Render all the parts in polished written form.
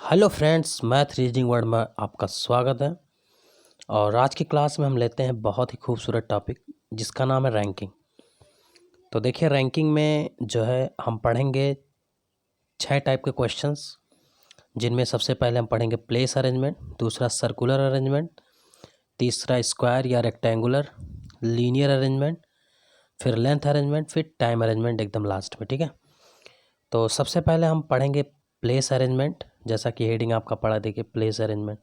Hello friends, math reasoning word में आपका स्वागत है। और आज की क्लास में हम लेते हैं बहुत ही खूबसूरत टॉपिक जिसका नाम है रैंकिंग। तो देखिए, रैंकिंग में जो है हम पढ़ेंगे 6 टाइप के क्वेश्चंस, जिनमें सबसे पहले हम पढ़ेंगे प्लेस अरेंजमेंट, दूसरा सर्कुलर अरेंजमेंट, तीसरा स्क्वायर या रेक्टेंगुलर, लीनियर अरेंजमेंट, फिर लेंथ अरेंजमेंट, फिर टाइम अरेंजमेंट एकदम लास्ट में। ठीक है, तो सबसे पहले हम पढ़ेंगे प्लेस अरेंजमेंट। जैसा कि हेडिंग आपका पढ़ा, देखिए प्लेस अरेंजमेंट।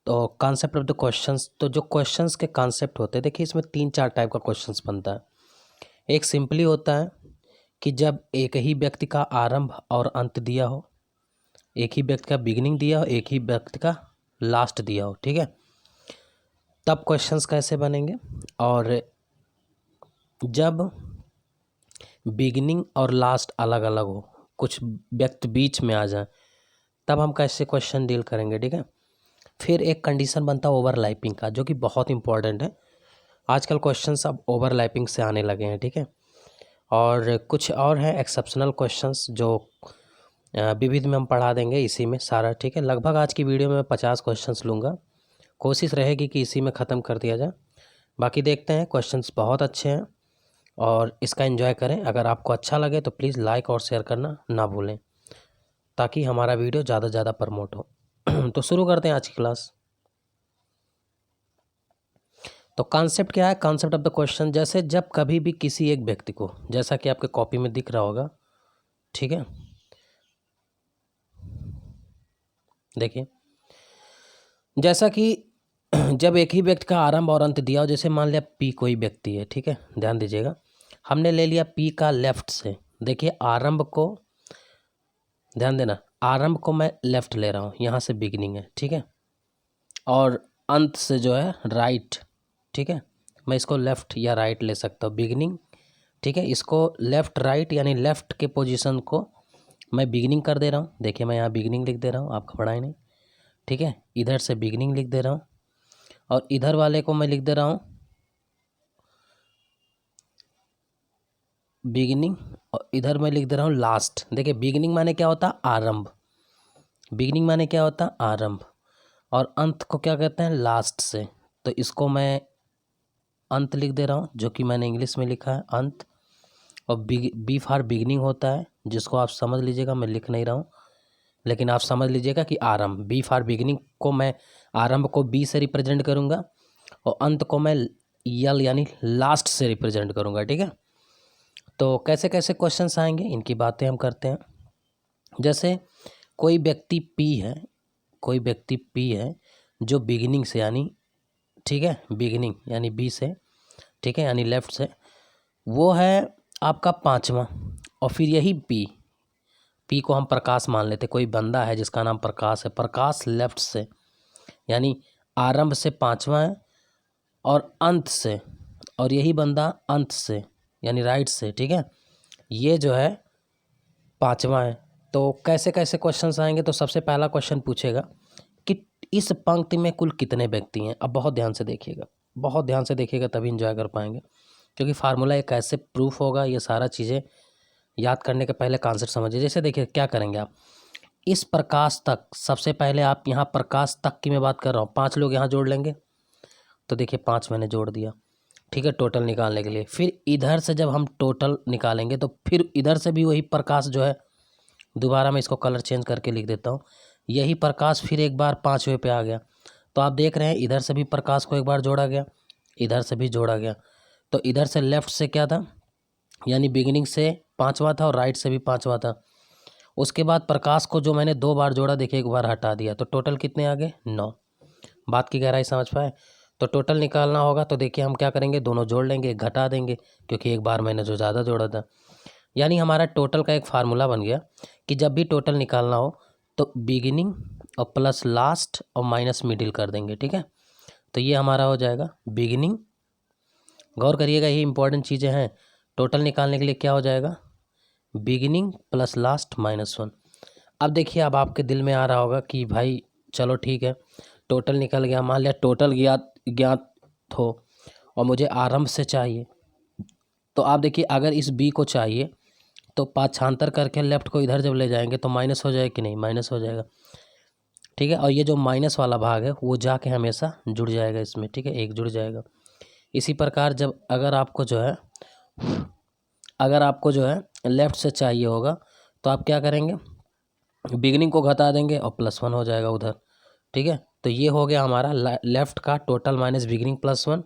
तो कॉन्सेप्ट ऑफ द क्वेश्चंस, तो जो क्वेश्चंस के कॉन्सेप्ट होते हैं, देखिए इसमें 3-4 टाइप का क्वेश्चंस बनता है। एक सिंपली होता है कि जब एक ही व्यक्ति का आरंभ और अंत दिया हो, एक ही व्यक्ति का बिगिनिंग दिया हो, एक ही व्यक्ति का लास्ट दिया हो, ठीक है, तब क्वेश्चंस कैसे बनेंगे। और जब बिगिनिंग और लास्ट अलग अलग हो, कुछ व्यक्ति बीच में आ जाए, तब हम कैसे क्वेश्चन डील करेंगे। ठीक है, फिर एक कंडीशन बनता है ओवरलैपिंग का, जो कि बहुत इंपॉर्टेंट है। आजकल क्वेश्चंस अब ओवरलैपिंग से आने लगे हैं। ठीक है, और कुछ और हैं एक्सेप्शनल क्वेश्चंस जो विविध में हम पढ़ा देंगे इसी में सारा। ठीक है, लगभग आज की वीडियो में मैं 50 क्वेश्चंस लूँगा, कोशिश रहेगी कि इसी में ख़त्म कर दिया जाए। बाकी देखते हैं, क्वेश्चंस बहुत अच्छे हैं और इसका एंजॉय करें। अगर आपको अच्छा लगे तो प्लीज़ लाइक और शेयर करना ना भूलें, ताकि हमारा वीडियो ज़्यादा से ज़्यादा प्रमोट हो। तो शुरू करते हैं आज की क्लास। तो कॉन्सेप्ट क्या है, कॉन्सेप्ट ऑफ द क्वेश्चन, जैसे जब कभी भी किसी एक व्यक्ति को, जैसा कि आपके कॉपी में दिख रहा होगा, ठीक है, देखिए जैसा कि जब एक ही व्यक्ति का आरंभ और अंत दिया हो, जैसे मान लिया पी कोई व्यक्ति है, ठीक है, ध्यान दीजिएगा, हमने ले लिया पी का लेफ्ट से। देखिए आरंभ को, ध्यान देना, आरंभ को मैं लेफ्ट ले रहा हूँ, यहाँ से बिगिनिंग है, ठीक है, और अंत से जो है राइट। ठीक है, मैं इसको लेफ़्ट या राइट ले सकता हूँ, बिगिनिंग। ठीक है, इसको लेफ़्ट राइट यानी लेफ़्ट के पोजीशन को मैं बिगिनिंग कर दे रहा हूँ। देखिए मैं यहाँ बिगिनिंग लिख दे रहा हूँ, आपका पढ़ा ही नहीं। ठीक है, इधर से बिगिनिंग लिख दे रहा हूँ और इधर वाले को मैं लिख दे रहा हूँ बिगिनिंग, और इधर मैं लिख दे रहा हूँ लास्ट। देखिए बिगिनिंग माने क्या होता है, आरंभ। बिगिनिंग माने क्या होता है, आरंभ। और अंत को क्या कहते हैं, लास्ट से। तो इसको मैं अंत लिख दे रहा हूँ, जो कि मैंने इंग्लिश में लिखा है अंत। और बी फॉर बिगिनिंग होता है, जिसको आप समझ लीजिएगा, मैं लिख नहीं रहा हूँ, लेकिन आप समझ लीजिएगा कि आरंभ। बी फॉर बिगिनिंग को मैं, आरंभ को बी से रिप्रेजेंट करूँगा और अंत को मैं यल यानी लास्ट से रिप्रेजेंट करूँगा। ठीक है, तो कैसे कैसे क्वेश्चंस आएंगे, इनकी बातें हम करते हैं। जैसे कोई व्यक्ति पी है, कोई व्यक्ति पी है जो बिगिनिंग से यानी, ठीक है, बिगिनिंग यानी बी से, ठीक है, यानी लेफ्ट से, वो है आपका 5वां। और फिर यही पी को हम प्रकाश मान लेते, कोई बंदा है जिसका नाम प्रकाश है, प्रकाश लेफ्ट से यानी आरंभ से 5वां है और अंत से, और यही बंदा अंत से यानी राइट से, ठीक है, ये जो है 5वां है। तो कैसे कैसे क्वेश्चंस आएंगे, तो सबसे पहला क्वेश्चन पूछेगा कि इस पंक्ति में कुल कितने व्यक्ति हैं। अब बहुत ध्यान से देखिएगा, बहुत ध्यान से देखिएगा, तभी इंजॉय कर पाएंगे, क्योंकि फार्मूला एक कैसे प्रूफ होगा, ये सारा चीज़ें याद करने के पहले कॉन्सेप्ट समझिए। जैसे देखिए क्या करेंगे आप, इस प्रकाश तक, सबसे पहले आप यहाँ प्रकाश तक की मैं बात कर रहा हूँ, 5 लोग यहाँ जोड़ लेंगे। तो देखिए 5 मैंने जोड़ दिया, ठीक है, टोटल निकालने के लिए। फिर इधर से जब हम टोटल निकालेंगे तो फिर इधर से भी वही प्रकाश जो है, दोबारा मैं इसको कलर चेंज करके लिख देता हूँ, यही प्रकाश फिर एक बार 5वें पे आ गया। तो आप देख रहे हैं इधर से भी प्रकाश को एक बार जोड़ा गया, इधर से भी जोड़ा गया। तो इधर से लेफ्ट से क्या था, यानी बिगिनिंग से 5वां था और राइट से भी 5वां था। उसके बाद प्रकाश को जो मैंने 2 बार जोड़ा, देखिए एक बार हटा दिया, तो टोटल कितने आ गए, 9। बात की गहराई समझ पाए। तो टोटल निकालना होगा तो देखिए हम क्या करेंगे, दोनों जोड़ लेंगे, घटा देंगे, क्योंकि एक बार मैंने जो ज़्यादा जोड़ा था। यानी हमारा टोटल का एक फार्मूला बन गया कि जब भी टोटल निकालना हो तो बिगिनिंग और प्लस लास्ट और माइनस मिडिल कर देंगे। ठीक है, तो ये हमारा हो जाएगा बिगिनिंग। गौर करिएगा, ये इंपॉर्टेंट चीज़ें हैं। टोटल निकालने के लिए क्या हो जाएगा, बिगिनिंग प्लस लास्ट -1। अब देखिए, अब आपके दिल में आ रहा होगा कि भाई चलो ठीक है, टोटल निकल गया, मान लिया टोटल ज्ञात ज्ञात हो और मुझे आरंभ से चाहिए। तो आप देखिए, अगर इस बी को चाहिए तो पाछांतर करके लेफ्ट को इधर जब ले जाएंगे तो माइनस हो जाएगा कि नहीं, माइनस हो जाएगा। ठीक है, और ये जो माइनस वाला भाग है वो जाके हमेशा जुड़ जाएगा इसमें। ठीक है, एक जुड़ जाएगा। इसी प्रकार जब अगर आपको जो है लेफ़्ट से चाहिए होगा तो आप क्या करेंगे, बिगिनिंग को घटा देंगे और +1 हो जाएगा उधर। ठीक है, तो ये हो गया हमारा लेफ़्ट का टोटल माइनस बिगिनिंग +1,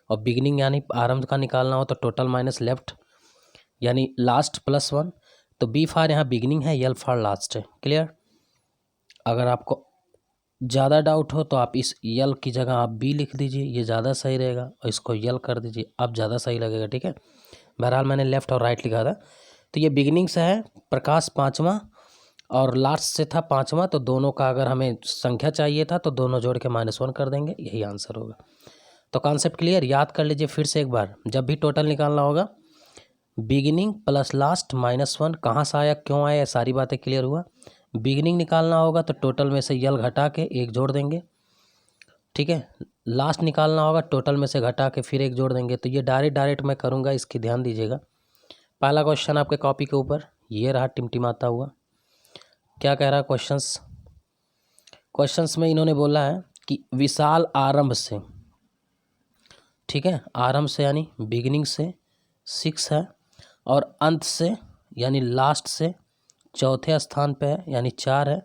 और बिगिनिंग यानी आरंभ का निकालना हो तो टोटल माइनस लेफ़्ट यानी लास्ट +1। तो बी फॉर यहाँ बिगिनिंग है, यल फॉर लास्ट है। क्लियर? अगर आपको ज़्यादा डाउट हो तो आप इस यल की जगह आप बी लिख दीजिए, ये ज़्यादा सही रहेगा, और इसको यल कर दीजिए, अब ज़्यादा सही लगेगा। ठीक है, बहरहाल मैंने लेफ़्ट और राइट लिखा था। तो ये बिगिनिंग से है, प्रकाश 5वां और लास्ट से था 5वां, तो दोनों का अगर हमें संख्या चाहिए था तो दोनों जोड़ के -1 कर देंगे, यही आंसर होगा। तो कॉन्सेप्ट क्लियर? याद कर लीजिए फिर से एक बार, जब भी टोटल निकालना होगा बिगिनिंग प्लस लास्ट -1, कहाँ से आया, क्यों आया, सारी बातें क्लियर हुआ। बिगिनिंग निकालना होगा तो टोटल में से यल घटा के एक जोड़ देंगे। ठीक है, लास्ट निकालना होगा टोटल में से घटा के फिर एक जोड़ देंगे। तो ये डायरेक्ट मैं करूँगा, इसकी ध्यान दीजिएगा। पहला क्वेश्चन आपके कॉपी के ऊपर ये रहा टिमटिमाता हुआ। क्या कह रहा है क्वेश्चंस में इन्होंने बोला है कि विशाल आरंभ से, ठीक है, आरंभ से यानी बिगिनिंग से 6 है, और अंत से यानी लास्ट से चौथे स्थान पे है यानी 4 है,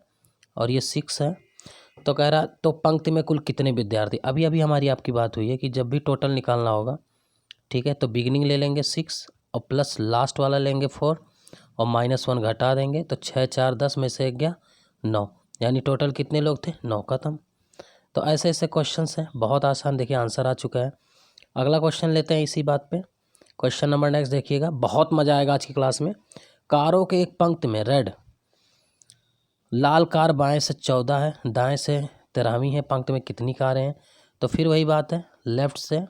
और ये 6 है। तो कह रहा तो पंक्ति में कुल कितने विद्यार्थी, अभी अभी हमारी आपकी बात हुई है कि जब भी टोटल निकालना होगा, ठीक है, तो बिगिनिंग ले लेंगे 6 और प्लस लास्ट वाला लेंगे 4 और -1 घटा देंगे, तो 6 4 10 में से 1 गया 9, यानी टोटल कितने लोग थे, 9 खत्म। तो ऐसे ऐसे क्वेश्चंस हैं, बहुत आसान। देखिए आंसर आ चुका है। अगला क्वेश्चन लेते हैं इसी बात पे। क्वेश्चन नंबर नेक्स्ट देखिएगा, बहुत मज़ा आएगा आज की क्लास में। कारों के एक पंक्ति में रेड, लाल कार बाएं से 14 है, दाएं से 13वीं है, पंक्ति में कितनी कारें हैं। तो फिर वही बात है, लेफ़्ट से,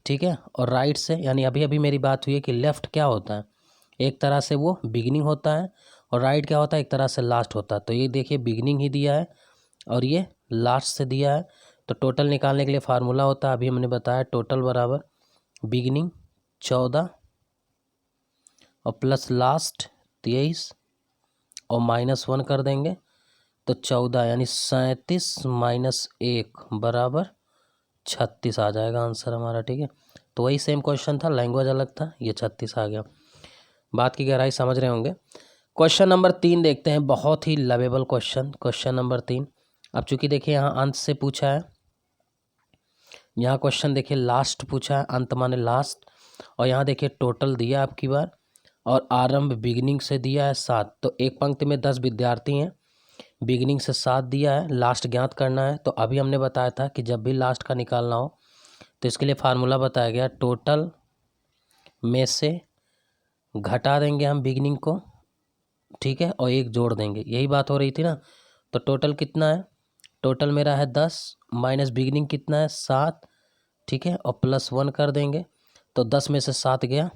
ठीक है, और राइट से, यानी अभी अभी मेरी बात हुई है कि लेफ़्ट क्या होता है, एक तरह से वो बिगिनिंग होता है, और राइट क्या होता है, एक तरह से लास्ट होता है। तो ये देखिए बिगिनिंग ही दिया है और ये लास्ट से दिया है। तो टोटल निकालने के लिए फार्मूला होता है, अभी हमने बताया, टोटल बराबर बिगिनिंग 14 और प्लस लास्ट 23 और -1 कर देंगे, तो 14 यानी 37 -1 बराबर 36 आ जाएगा आंसर हमारा। ठीक है, तो वही सेम क्वेश्चन था, लैंग्वेज अलग था, ये 36 आ गया। बात की गहराई समझ रहे होंगे। क्वेश्चन नंबर 3 देखते हैं, बहुत ही लवेबल क्वेश्चन। क्वेश्चन नंबर 3, अब चूंकि देखिए यहाँ अंत से पूछा है, यहाँ क्वेश्चन देखिए लास्ट पूछा है, अंत माने लास्ट, और यहाँ देखिए टोटल दिया आपकी बार, और आरंभ बिगिनिंग से दिया है 7। तो एक पंक्ति में 10 विद्यार्थी हैं, बिगिनिंग से 7 दिया है, लास्ट ज्ञात करना है। तो अभी हमने बताया था कि जब भी लास्ट का निकालना हो तो इसके लिए फार्मूला बताया गया, टोटल में से घटा देंगे हम बिगिनिंग को, ठीक है, और एक जोड़ देंगे, यही बात हो रही थी ना। तो टोटल कितना है, टोटल मेरा है 10 माइनस बिगिनिंग कितना है 7, ठीक है, और +1 कर देंगे। तो 10 में से 7 गया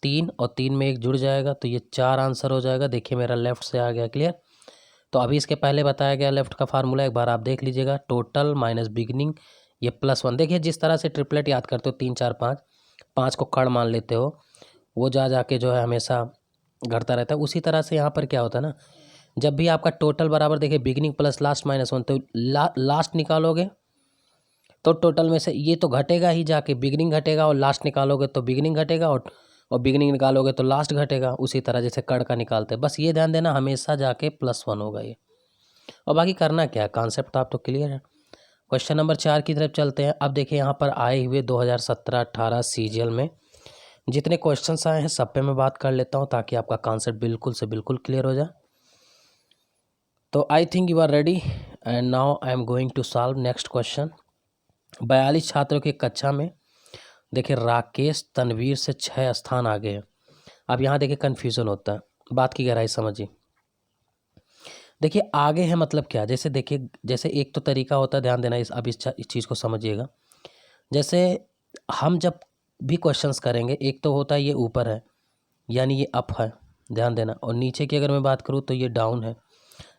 3, और 3 में एक जुड़ जाएगा, तो ये 4 आंसर हो जाएगा। देखिए मेरा लेफ़्ट से आ गया, क्लियर। तो अभी इसके पहले बताया गया लेफ़्ट का फार्मूला एक बार आप देख लीजिएगा, टोटल माइनस बिगिनिंग, ये +1। देखिए जिस तरह से ट्रिपलेट याद करते हो, 3 4 5, 5 को खड़ मान लेते हो, वो जाके जो है हमेशा घटता रहता है। उसी तरह से यहाँ पर क्या होता है ना, जब भी आपका टोटल बराबर, देखिए बिगिनिंग प्लस लास्ट -1, तो लास्ट निकालोगे तो टोटल में से ये तो घटेगा ही, जाके बिगिनिंग घटेगा, और लास्ट निकालोगे तो बिगिनिंग घटेगा, और बिगिनिंग निकालोगे तो लास्ट घटेगा। उसी तरह जैसे कड़ का निकालते हैं, बस ये ध्यान देना हमेशा जाके +1 होगा ये। और बाकी करना क्या है, कॉन्सेप्ट तो आप तो क्लियर है। क्वेश्चन नंबर 4 की तरफ चलते हैं। अब देखिए यहाँ पर आए हुए 2017-18 सीजीएल में जितने क्वेश्चंस आए हैं सब पे मैं बात कर लेता हूँ, ताकि आपका कॉन्सेप्ट बिल्कुल से बिल्कुल क्लियर हो जाए। तो I think you are ready, and now I am going to solve next question. 42 छात्रों की कक्षा में देखिए राकेश तनवीर से 6 स्थान आगे हैं। अब यहाँ देखिए कन्फ्यूज़न होता है, बात की गहराई समझिए। देखिए आगे है मतलब क्या, जैसे देखिए, जैसे एक तो तरीका होता है, ध्यान देना अब इस चीज़ को समझिएगा। जैसे हम जब भी क्वेश्चंस करेंगे, एक तो होता है ये ऊपर है यानी ये अप है, ध्यान देना, और नीचे की अगर मैं बात करूँ तो ये डाउन है,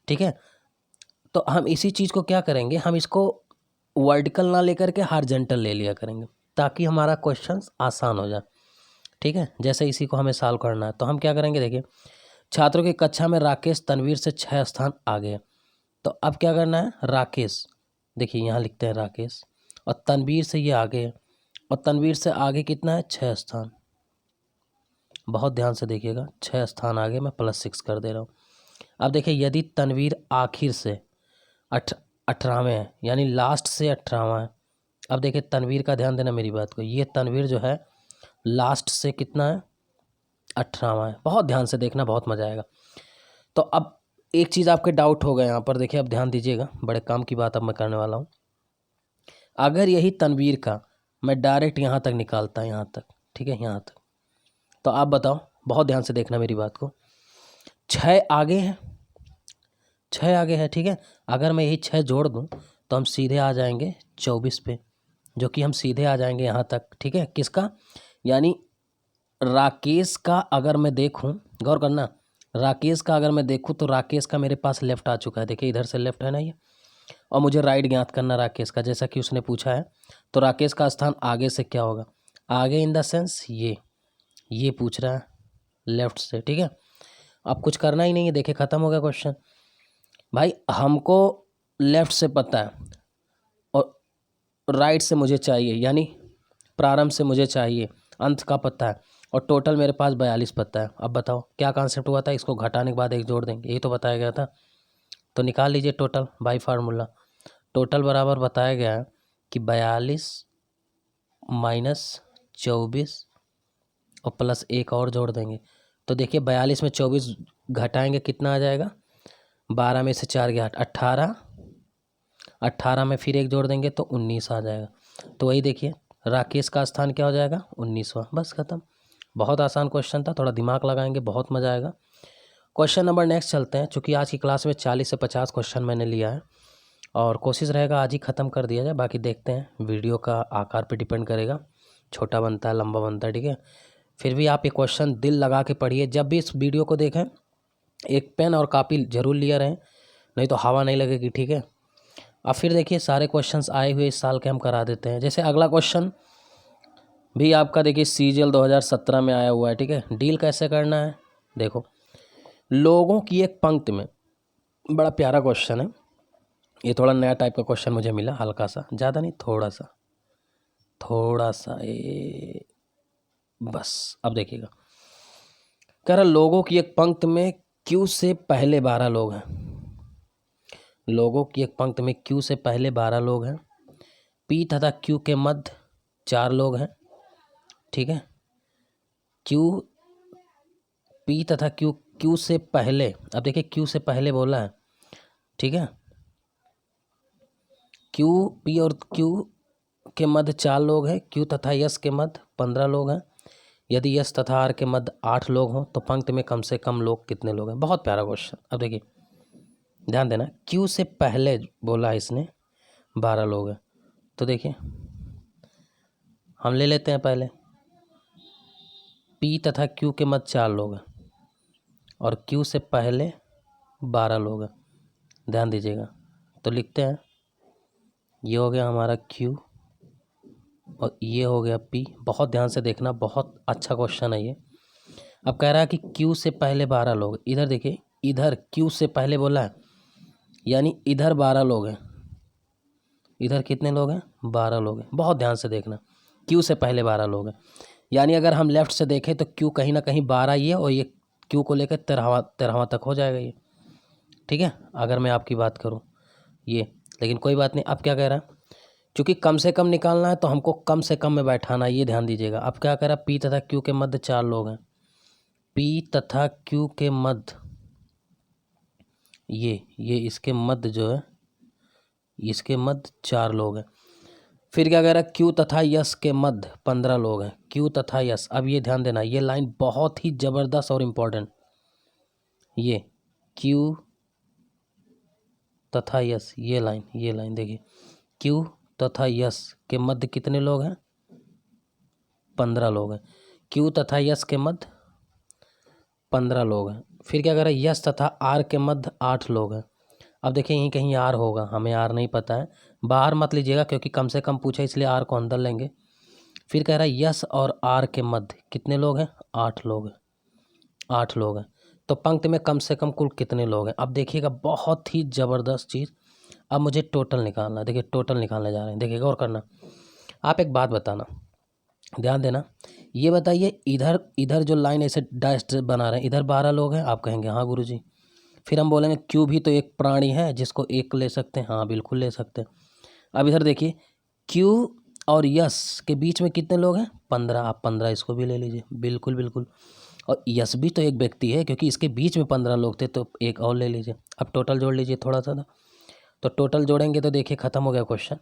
ठीक है। तो हम इसी चीज़ को क्या करेंगे, हम इसको वर्टिकल ना लेकर के हॉरिजॉन्टल ले लिया करेंगे, ताकि हमारा क्वेश्चन आसान हो जाए। ठीक है। जैसे इसी को हमें सॉल्व करना है तो हम क्या करेंगे, देखिए छात्रों की कक्षा में राकेश तनवीर से 6 स्थान आगे है। तो अब क्या करना है, राकेश, देखिए यहाँ लिखते हैं राकेश, और तनवीर से ये आगे है, और तनवीर से आगे कितना है, 6 स्थान। बहुत ध्यान से देखिएगा, 6 स्थान आगे, मैं +6 कर दे रहा हूँ। अब देखिए यदि तनवीर आखिर से 18वें है, यानी लास्ट से 18वां है। अब देखिए तनवीर का ध्यान देना मेरी बात को, ये तनवीर जो है लास्ट से कितना है, 18वां है। बहुत ध्यान से देखना, बहुत मजा आएगा। तो अब एक चीज़ आपके डाउट हो गया यहाँ पर, देखिए अब ध्यान दीजिएगा, बड़े काम की बात अब मैं करने वाला हूँ। अगर यही तनवीर का मैं डायरेक्ट यहाँ तक निकालता, यहाँ तक, ठीक है, यहाँ तक, तो आप बताओ, बहुत ध्यान से देखना मेरी बात को, 6 आगे है, 6 आगे है, ठीक है। अगर मैं यही 6 जोड़ दूँ तो हम सीधे आ जाएंगे 24 पे, जो कि हम सीधे आ जाएंगे यहाँ तक, ठीक है। किसका, यानी राकेश का अगर मैं देखूं, गौर करना, राकेश का अगर मैं देखूं तो राकेश का मेरे पास लेफ्ट आ चुका है, देखिए इधर से लेफ्ट है ना ये, और मुझे राइट ज्ञात करना राकेश का, जैसा कि उसने पूछा है। तो राकेश का स्थान आगे से क्या होगा, आगे इन द सेंस ये पूछ रहा है लेफ्ट से, ठीक है। अब कुछ करना ही नहीं है, देखिए ख़त्म हो गया क्वेश्चन। भाई हमको लेफ्ट से पता है और राइट से मुझे चाहिए, यानी प्रारंभ से मुझे चाहिए, अंत का पता है, और टोटल मेरे पास 42 पता है। अब बताओ क्या कॉन्सेप्ट हुआ था, इसको घटाने के बाद एक जोड़ देंगे, यही तो बताया गया था। तो निकाल लीजिए टोटल बाय फार्मूला। टोटल बराबर बताया गया है कि 42 - 24 और प्लस एक और जोड़ देंगे। तो देखिए 42 में 24 घटाएंगे कितना आ जाएगा, 12 में से 4 गया 18, 18 में फिर एक जोड़ देंगे तो 19 आ जाएगा। तो वही देखिए राकेश का स्थान क्या हो जाएगा, 19वां। बस खत्म। बहुत आसान क्वेश्चन था, थोड़ा दिमाग लगाएंगे बहुत मज़ा आएगा। क्वेश्चन नंबर नेक्स्ट चलते हैं। चूँकि आज की क्लास में 40 से 50 क्वेश्चन मैंने लिया है और कोशिश रहेगा आज ही ख़त्म कर दिया जाए, बाकी देखते हैं, वीडियो का आकार पे डिपेंड करेगा, छोटा बनता है लंबा बनता है, ठीक है। फिर भी आप ये क्वेश्चन दिल लगा के पढ़िए, जब भी इस वीडियो को देखें एक पेन और कापी ज़रूर लिया रहें, नहीं तो हवा नहीं लगेगी, ठीक है। अब फिर देखिए सारे क्वेश्चंस आए हुए इस साल के हम करा देते हैं। जैसे अगला क्वेश्चन भी आपका देखिए CGL 2017 में आया हुआ है, ठीक है। डील कैसे करना है, देखो लोगों की एक पंक्ति में, बड़ा प्यारा क्वेश्चन है ये, थोड़ा नया टाइप का क्वेश्चन मुझे मिला, हल्का सा, ज़्यादा नहीं, थोड़ा सा ये, बस। अब देखिएगा, कह रहा लोगों की एक पंक्ति में Q से पहले 12 लोग हैं, लोगों की एक पंक्ति में Q से पहले 12 लोग हैं, P तथा Q के मध्य 4 लोग हैं, ठीक है। P तथा Q से पहले, अब देखिए Q से पहले बोला है, ठीक है। P और Q के मध्य 4 लोग हैं, Q तथा S के मध्य 15 लोग हैं। यदि S तथा R के मध्य 8 लोग हों तो पंक्ति में कम से कम लोग कितने लोग हैं। बहुत प्यारा क्वेश्चन। अब देखिए ध्यान देना, Q से पहले बोला है इसने 12 लोग हैं, तो देखिए हम ले लेते हैं पहले, P तथा Q के मध्य 4 लोग हैं और Q से पहले 12 लोग हैं, ध्यान दीजिएगा। तो लिखते हैं, ये हो गया हमारा Q और ये हो गया P। बहुत ध्यान से देखना, बहुत अच्छा क्वेश्चन है ये। अब कह रहा है कि Q से पहले 12 लोग, इधर देखिए, इधर Q से पहले बोला है, यानी इधर 12 लोग हैं, इधर कितने लोग हैं, 12 लोग हैं। बहुत ध्यान से देखना, Q से पहले 12 लोग हैं, यानी अगर हम लेफ़्ट से देखें तो Q कहीं ना कहीं 12 ही है, और ये Q को लेकर 13वां तक हो जाएगा ये, ठीक है। अगर मैं आपकी बात करूँ ये, लेकिन कोई बात नहीं। अब क्या कह रहा है, चूँकि कम से कम निकालना है तो हमको कम से कम में बैठाना है, ये ध्यान दीजिएगा। अब क्या कह रहा है, P तथा Q के मध्य 4 लोग हैं, P तथा Q के मध्य, ये इसके मध्य जो है, इसके मध्य 4 लोग हैं। फिर क्या कह रहा है, Q तथा S के मध्य 15 लोग हैं, Q तथा S। अब ये ध्यान देना, ये लाइन बहुत ही ज़बरदस्त और इम्पोर्टेंट, ये Q तथा S, ये लाइन देखिए, Q तथा S के मध्य कितने लोग हैं, 15 लोग हैं। Q तथा S के मध्य 15 लोग हैं। फिर क्या कह रहा है, S तथा R के मध्य 8 लोग हैं। अब देखिए यहीं कहीं R होगा, हमें R नहीं पता है, बाहर मत लीजिएगा क्योंकि कम से कम पूछा इसलिए R को अंदर लेंगे। फिर कह रहा है यस और आर के मध्य कितने लोग हैं, 8 लोग हैं, 8 लोग हैं। तो पंक्ति में कम से कम कुल कितने लोग हैं। अब देखिएगा बहुत ही ज़बरदस्त चीज़। अब मुझे टोटल निकालना, देखिए टोटल निकालने जा रहे हैं, देखिएगा और करना। आप एक बात बताना, ध्यान देना, ये बताइए इधर इधर जो लाइन ऐसे डैश बना रहे हैं, इधर 12 लोग हैं। आप कहेंगे हाँ गुरुजी। फिर हम बोलेंगे क्यू भी तो एक प्राणी है जिसको एक ले सकते हैं, हाँ बिल्कुल ले सकते हैं। अब इधर देखिए क्यू और यस के बीच में कितने लोग हैं, 15। आप 15 इसको भी ले लीजिए, बिल्कुल बिल्कुल। और यस भी तो एक व्यक्ति है क्योंकि इसके बीच में 15 लोग थे, तो एक और ले लीजिए। अब टोटल जोड़ लीजिए थोड़ा सा, तो टोटल जोड़ेंगे तो देखिए ख़त्म हो गया क्वेश्चन।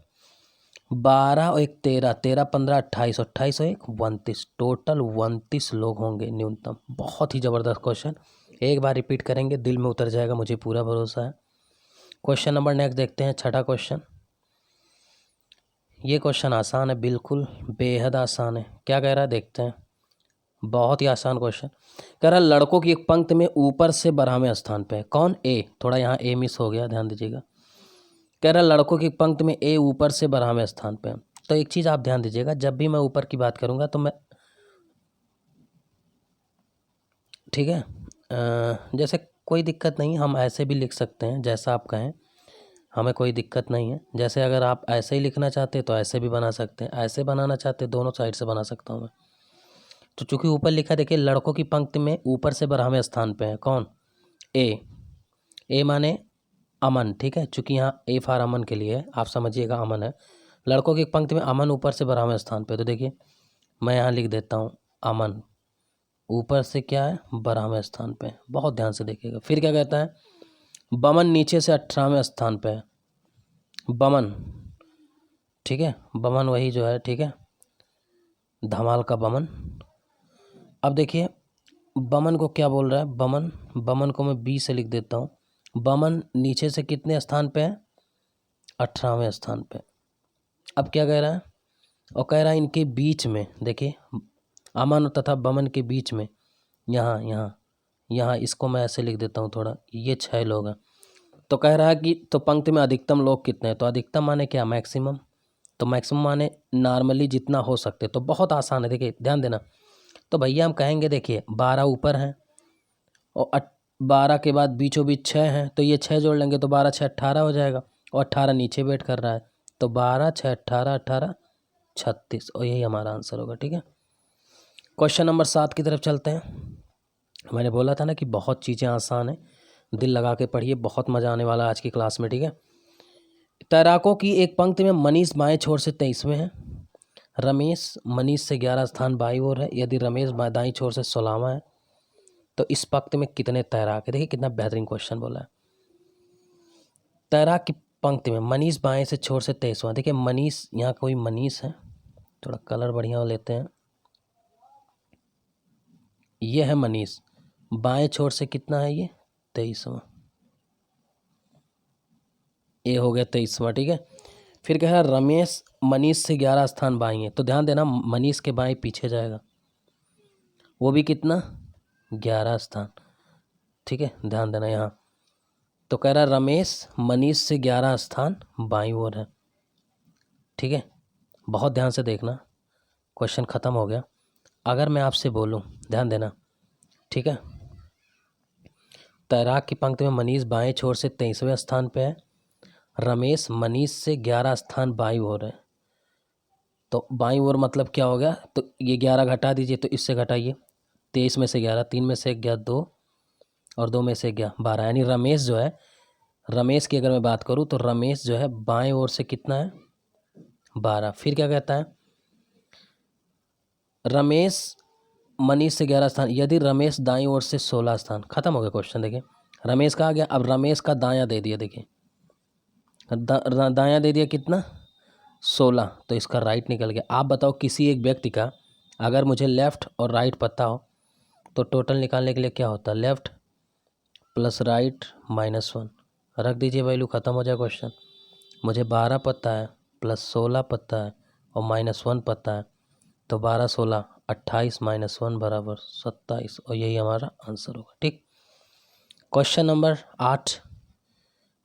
12 और 1 13, 13 15 28, 28 और 1 29, टोटल 29 लोग होंगे न्यूनतम। बहुत ही ज़बरदस्त क्वेश्चन, एक बार रिपीट करेंगे दिल में उतर जाएगा, मुझे पूरा भरोसा है। क्वेश्चन नंबर नेक्स्ट देखते हैं, छठा क्वेश्चन। ये क्वेश्चन आसान है, बिल्कुल बेहद आसान है। क्या कह रहा है देखते हैं, बहुत ही आसान क्वेश्चन। कह रहा है लड़कों की एक पंक्ति में ऊपर से 12वें स्थान पे है, कौन, ए। थोड़ा यहाँ ए मिस हो गया, ध्यान दीजिएगा। कह रहा है लड़कों की पंक्ति में ए ऊपर से 12वें स्थान पे है। तो एक चीज़ आप ध्यान दीजिएगा, जब भी मैं ऊपर की बात करूँगा तो मैं, ठीक है, जैसे कोई दिक्कत नहीं, हम ऐसे भी लिख सकते हैं, जैसा आप कहें, हमें कोई दिक्कत नहीं है। जैसे अगर आप ऐसे ही लिखना चाहते हैं तो ऐसे भी बना सकते हैं, ऐसे बनाना चाहते हैं दोनों साइड से बना सकता हूँ मैं। तो चूंकि ऊपर लिखा, देखिए लड़कों की पंक्ति में ऊपर से 12वें स्थान पे है, कौन, ए। ए माने अमन, ठीक है, चूंकि यहाँ ए फॉर अमन के लिए है, आप समझिएगा अमन है। लड़कों की पंक्ति में अमन ऊपर से 12वें स्थान पे, तो देखिए मैं यहाँ लिख देता हूँ अमन ऊपर से क्या है, 12वें स्थान पे। बहुत ध्यान से देखिएगा। फिर क्या कहता है, बमन नीचे से 18वें स्थान पे है, बमन, ठीक है, बमन वही जो है, ठीक है, धमाल का बमन। अब देखिए बमन को क्या बोल रहा है, बमन, बमन को मैं बी से लिख देता हूँ। बमन नीचे से कितने स्थान पे है, 18वें स्थान पे। अब क्या कह रहा है, और कह रहा है इनके बीच में, देखिए अमन तथा बमन के बीच में, यहाँ यहाँ यहाँ इसको मैं ऐसे लिख देता हूँ थोड़ा, ये 6 लोग हैं। तो कह रहा है कि तो पंक्ति में अधिकतम लोग कितने हैं, तो अधिकतम माने क्या, मैक्सिमम। तो मैक्सिमम माने नॉर्मली जितना हो सकते, तो बहुत आसान है, देखिए ध्यान देना। तो भैया हम कहेंगे देखिए 12 ऊपर हैं और 12 के बाद बीचों बीच 6 हैं, तो ये 6 जोड़ लेंगे तो 12 6 18 हो जाएगा, और 18 नीचे वेट कर रहा है, तो 12 6 18 18 36, और यही हमारा आंसर होगा, ठीक है। क्वेश्चन नंबर 7 की तरफ चलते हैं। मैंने बोला था ना कि बहुत चीज़ें आसान है, दिल लगा के पढ़िए, बहुत मज़ा आने वाला है आज की क्लास में, ठीक है। तैराकों की एक पंक्ति में मनीष बाएं छोर से 23वें हैं, रमेश मनीष से 11 स्थान बाईं ओर है, यदि रमेश दाईं छोर से 16वां है तो इस पंक्ति में कितने तैराक है। देखिए कितना बेहतरीन क्वेश्चन बोला है। तैराक की पंक्ति में मनीष बाएं से छोर से 23वां, देखिए मनीष, यहाँ कोई मनीष है, थोड़ा कलर बढ़िया लेते हैं, ये है मनीष, बाएं छोर से कितना है ये, 23वां, ये हो गया 23वां, ठीक है। फिर कह रहा है रमेश मनीष से 11 स्थान बाईं है, तो ध्यान देना मनीष के बाएं पीछे जाएगा, वो भी कितना, 11 स्थान, ठीक है, ध्यान देना यहाँ। तो कह रहा है रमेश मनीष से 11 स्थान बाईं ओर है, ठीक है। बहुत ध्यान से देखना, क्वेश्चन ख़त्म हो गया। अगर मैं आपसे बोलूं, ध्यान देना, ठीक है, तैराक की पंक्ति में मनीष बाएं छोर से 23वें स्थान पे है, रमेश मनीष से 11 स्थान बाईं ओर है, तो बाईं ओर मतलब क्या हो गया, तो ये 11 घटा दीजिए, तो इससे घटाइए, 23 में से 11, 3 में से 1 गया 2, और 2 में से 1 गया 12, यानी रमेश जो है, रमेश की अगर मैं बात करूं तो रमेश जो है बाएं ओर से कितना है, 12। फिर क्या कहता है, रमेश मनीष से 11 स्थान, यदि रमेश दाईं ओर से 16 स्थान, खत्म हो गया क्वेश्चन। देखिए रमेश का आ गया, अब रमेश का दायां दे दिया, देखिए दायां दे दिया कितना, 16, तो इसका राइट निकल गया। आप बताओ किसी एक व्यक्ति का अगर मुझे लेफ़्ट और राइट पता हो तो टोटल निकालने के लिए क्या होता है, लेफ़्ट प्लस राइट -1, रख दीजिए वैल्यू, ख़त्म हो जाए क्वेश्चन। मुझे 12 पता है प्लस 16 पता है और -1 पता है, तो 12 16 28 -1 बराबर 27, और यही हमारा आंसर होगा, ठीक। क्वेश्चन नंबर 8,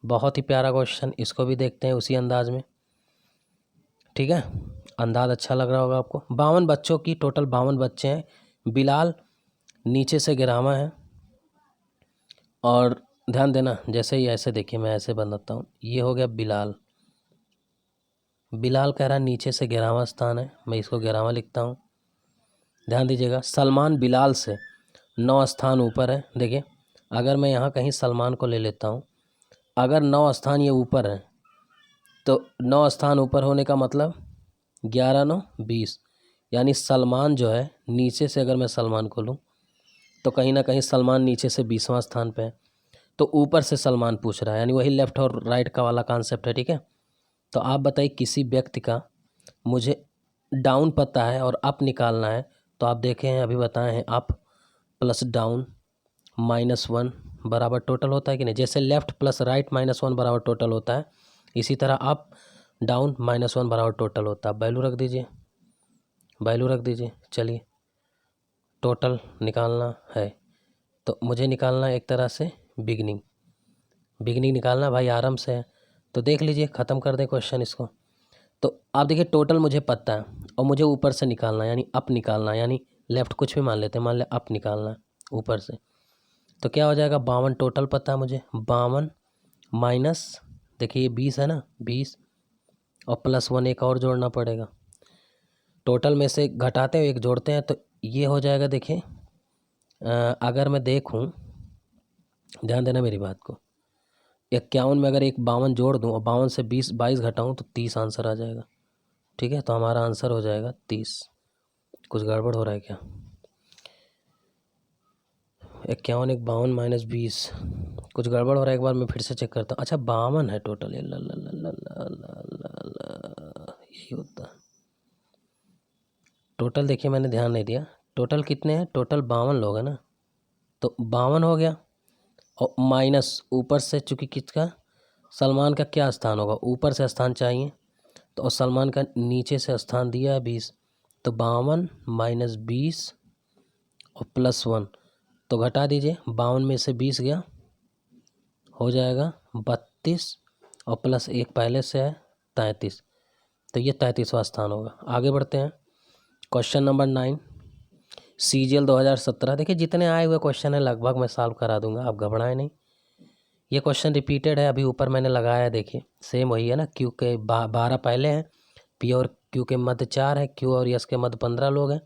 बहुत ही प्यारा क्वेश्चन, इसको भी देखते हैं उसी अंदाज में, ठीक है। अंदाज अच्छा लग रहा होगा आपको। 52 बच्चों की टोटल 52 बच्चे हैं। बिलाल नीचे से गिरावा है, और ध्यान देना जैसे ही ऐसे देखिए मैं ऐसे बनाता हूँ, ये हो गया बिलाल। बिलाल कह रहा नीचे से 11वां स्थान है, मैं इसको 11वां लिखता हूँ। ध्यान दीजिएगा सलमान बिलाल से 9 स्थान ऊपर है। देखिए अगर मैं यहाँ कहीं सलमान को ले लेता हूँ, अगर 9 स्थान ये ऊपर है तो 9 स्थान ऊपर होने का मतलब 11 9 20, यानी सलमान जो है नीचे से, अगर मैं सलमान को लूँ तो कहीं ना कहीं सलमान नीचे से 20वां स्थान पे है, तो ऊपर से सलमान पूछ रहा है, यानी वही लेफ्ट और राइट का वाला कॉन्सेप्ट है। ठीक है, तो आप बताइए किसी व्यक्ति का मुझे डाउन पता है और अप निकालना है, तो आप देखे हैं अभी बताए हैं अप प्लस डाउन -1 बराबर टोटल होता है कि नहीं। जैसे लेफ्ट प्लस राइट -1 बराबर टोटल होता है, इसी तरह अप डाउन -1 बराबर टोटल होता है। वैल्यू रख दीजिए, वैल्यू रख दीजिए। चलिए टोटल निकालना है, तो मुझे निकालना है एक तरह से बिगनिंग, बिगनिंग निकालना भाई आराम से है। तो देख लीजिए, ख़त्म कर दें क्वेश्चन इसको। तो आप देखिए टोटल मुझे पता है और मुझे ऊपर से निकालना है, यानी अप निकालना है, यानी लेफ़्ट कुछ भी मान लेते हैं, मान ले अप निकालना है ऊपर से। तो क्या हो जाएगा 52 टोटल पता है मुझे, 52 माइनस देखिए ये 20 है ना, 20 और +1 एक और जोड़ना पड़ेगा। टोटल में से घटाते हैं एक जोड़ते हैं, तो ये हो जाएगा। देखिए अगर मैं देखूं, ध्यान देना मेरी बात को, 51 में अगर एक 52 जोड़ दूं और 52 से 22 घटाऊं तो 30 आंसर आ जाएगा। ठीक है, तो हमारा आंसर हो जाएगा 30। कुछ गड़बड़ हो रहा है क्या? 51 एक 52 माइनस 20, कुछ गड़बड़ हो रहा है, एक बार मैं फिर से चेक करता हूँ। अच्छा 52 है टोटल, ये यही होता है टोटल। देखिए मैंने ध्यान नहीं दिया, टोटल कितने हैं, टोटल 52 लोग हैं ना, तो 52 हो गया और माइनस ऊपर से, चूँकि किसका, सलमान का क्या स्थान होगा, ऊपर से स्थान चाहिए, तो और सलमान का नीचे से स्थान दिया है 20, तो 52 माइनस 20 और +1, तो घटा दीजिए, 52 में से 20 गया, हो जाएगा 32 और +1 पहले से है 33, तो ये 33वां स्थान होगा। आगे बढ़ते हैं, क्वेश्चन नंबर 9 CGL 2017। देखिए जितने आए हुए क्वेश्चन है लगभग मैं सॉल्व करा दूंगा, आप घबराएं नहीं। ये क्वेश्चन रिपीटेड है, अभी ऊपर मैंने लगाया है, देखिए सेम वही है ना। क्यू के 12 पहले हैं, पी और क्यू के मध्य 4 है, क्यू और यस के मध्य 15 लोग हैं,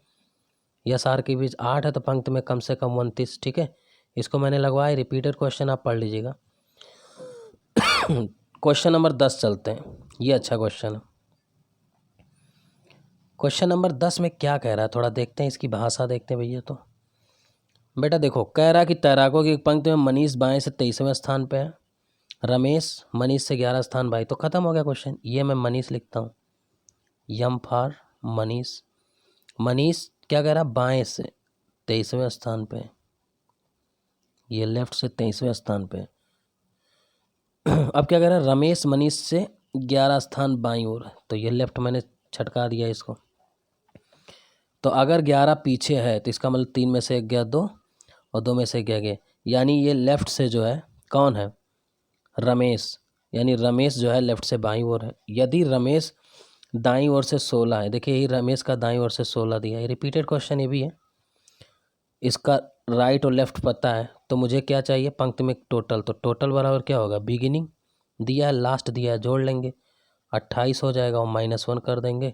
यस आर के बीच 8 है, तो पंक्ति में कम से कम 29। ठीक है, इसको मैंने लगवाया, रिपीटेड क्वेश्चन आप पढ़ लीजिएगा। क्वेश्चन नंबर 10 चलते हैं, ये अच्छा क्वेश्चन है। क्वेश्चन नंबर 10 में क्या कह रहा है, थोड़ा देखते हैं, इसकी भाषा देखते हैं भैया। तो बेटा देखो, कह रहा है कि तैराकों की एक पंक्ति में मनीष बाएं से 23वें स्थान पे है, रमेश मनीष से 11 स्थान भाई, तो ख़त्म हो गया क्वेश्चन। ये मैं मनीष लिखता हूँ, यम फॉर मनीष। मनीष क्या कह रहा है, बाएं से 23वें स्थान पे, ये लेफ्ट से 23वें स्थान पे। अब क्या कह रहा है, रमेश मनीष से 11 स्थान बाईं ओर, तो ये लेफ्ट मैंने छटका दिया इसको। तो अगर 11 पीछे है तो इसका मतलब 3 में से 1 गया 2 और 2 में से 1 गया, यानी ये लेफ्ट से जो है कौन है, रमेश, यानी रमेश जो है लेफ्ट से बाईं ओर है। यदि रमेश दाईं ओर से 16 है, देखिए यही रमेश का दाईं ओर से 16 दिया है, रिपीटेड क्वेश्चन ये भी है। इसका राइट और लेफ्ट पता है, तो मुझे क्या चाहिए, पंक्ति में टोटल, तो टोटल बराबर क्या होगा, बिगिनिंग दिया है, लास्ट दिया है, जोड़ लेंगे, 28 हो जाएगा और -1 कर देंगे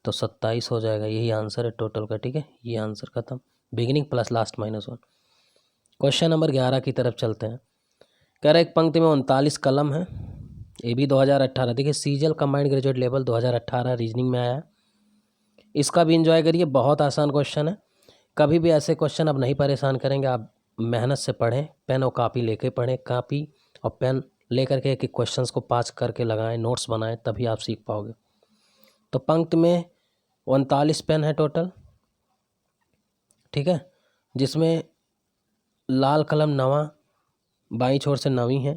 तो 27 हो जाएगा। यही आंसर है टोटल का। ठीक है, ये आंसर खत्म, beginning plus last -1। Question number 11 की तरफ चलते हैं। कह रहा है एक पंक्ति में 39 कलम है, ये भी 2018। देखिए CGL combined graduate level 2018 reasoning में आया है, इसका भी इंजॉय करिए, बहुत आसान क्वेश्चन है। कभी भी ऐसे क्वेश्चन अब नहीं परेशान करेंगे, आप मेहनत से पढ़ें, पेन और कापी लेके पढ़ें, कापी और पेन लेकर के एक क्वेश्चंस को पास करके लगाएं, नोट्स बनाएं, तभी आप सीख पाओगे। तो पंक्ति में 39 पेन है टोटल, ठीक है, जिसमें लाल कलम 9वां बाईं छोर से 9वीं है,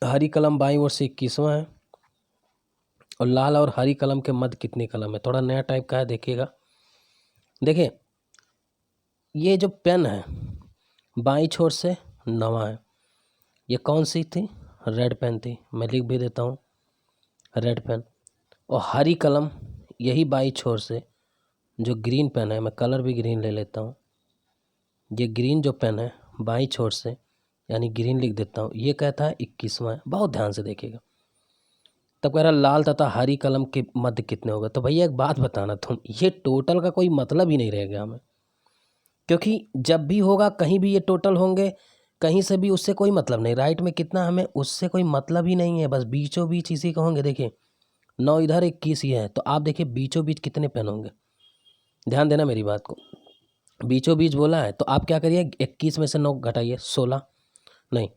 हरी कलम बाईं ओर से 21वां है, और लाल और हरी कलम के मध्य कितनी कलम है, थोड़ा नया टाइप का है, देखिएगा। देखिए ये जो पेन है बाईं छोर से 9वां है, ये कौन सी थी, रेड पेन थी, मैं लिख भी देता हूँ रेड पेन। और हरी कलम यही बाई छोर से जो ग्रीन पेन है, मैं कलर भी ग्रीन ले लेता हूँ, ये ग्रीन जो पेन है बाई छोर से यानी ग्रीन लिख देता हूँ, ये कहता है 21वां है। बहुत ध्यान से देखिएगा। तब कह रहा लाल तथा हरी कलम के मध्य कितने होगा। तो भैया एक बात बताना तुम, ये टोटल का कोई मतलब ही नहीं रह गया हमें, क्योंकि जब भी होगा कहीं भी ये टोटल होंगे, कहीं से भी उससे कोई मतलब नहीं। राइट में कितना हमें उससे कोई मतलब ही नहीं है, बस बीचों बीच इसी का होंगे। देखिए 9 इधर 21 ही है, तो आप देखिए बीचों बीच कितने पेन होंगे। ध्यान देना मेरी बात को, बीचों बीच बोला है तो आप क्या करिए 21 में से 9 घटाइए, 16 नहीं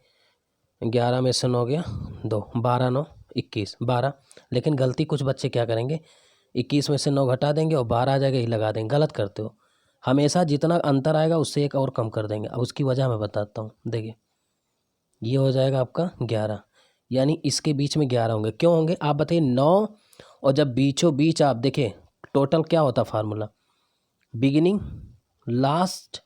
11 में से 9 गया 2, 12 9 21 12। लेकिन गलती कुछ बच्चे क्या करेंगे, 21 में से 9 घटा देंगे और 12 आ जाएगा, ही लगा देंगे। गलत करते हो। हमेशा जितना अंतर आएगा उससे एक और कम कर देंगे। अब उसकी वजह मैं बताता हूँ। देखिए ये हो जाएगा आपका 11, यानी इसके बीच में 11 होंगे। क्यों होंगे आप बताइए, 9 और जब बीचों बीच आप देखिए टोटल क्या होता फार्मूला, बिगिनिंग लास्ट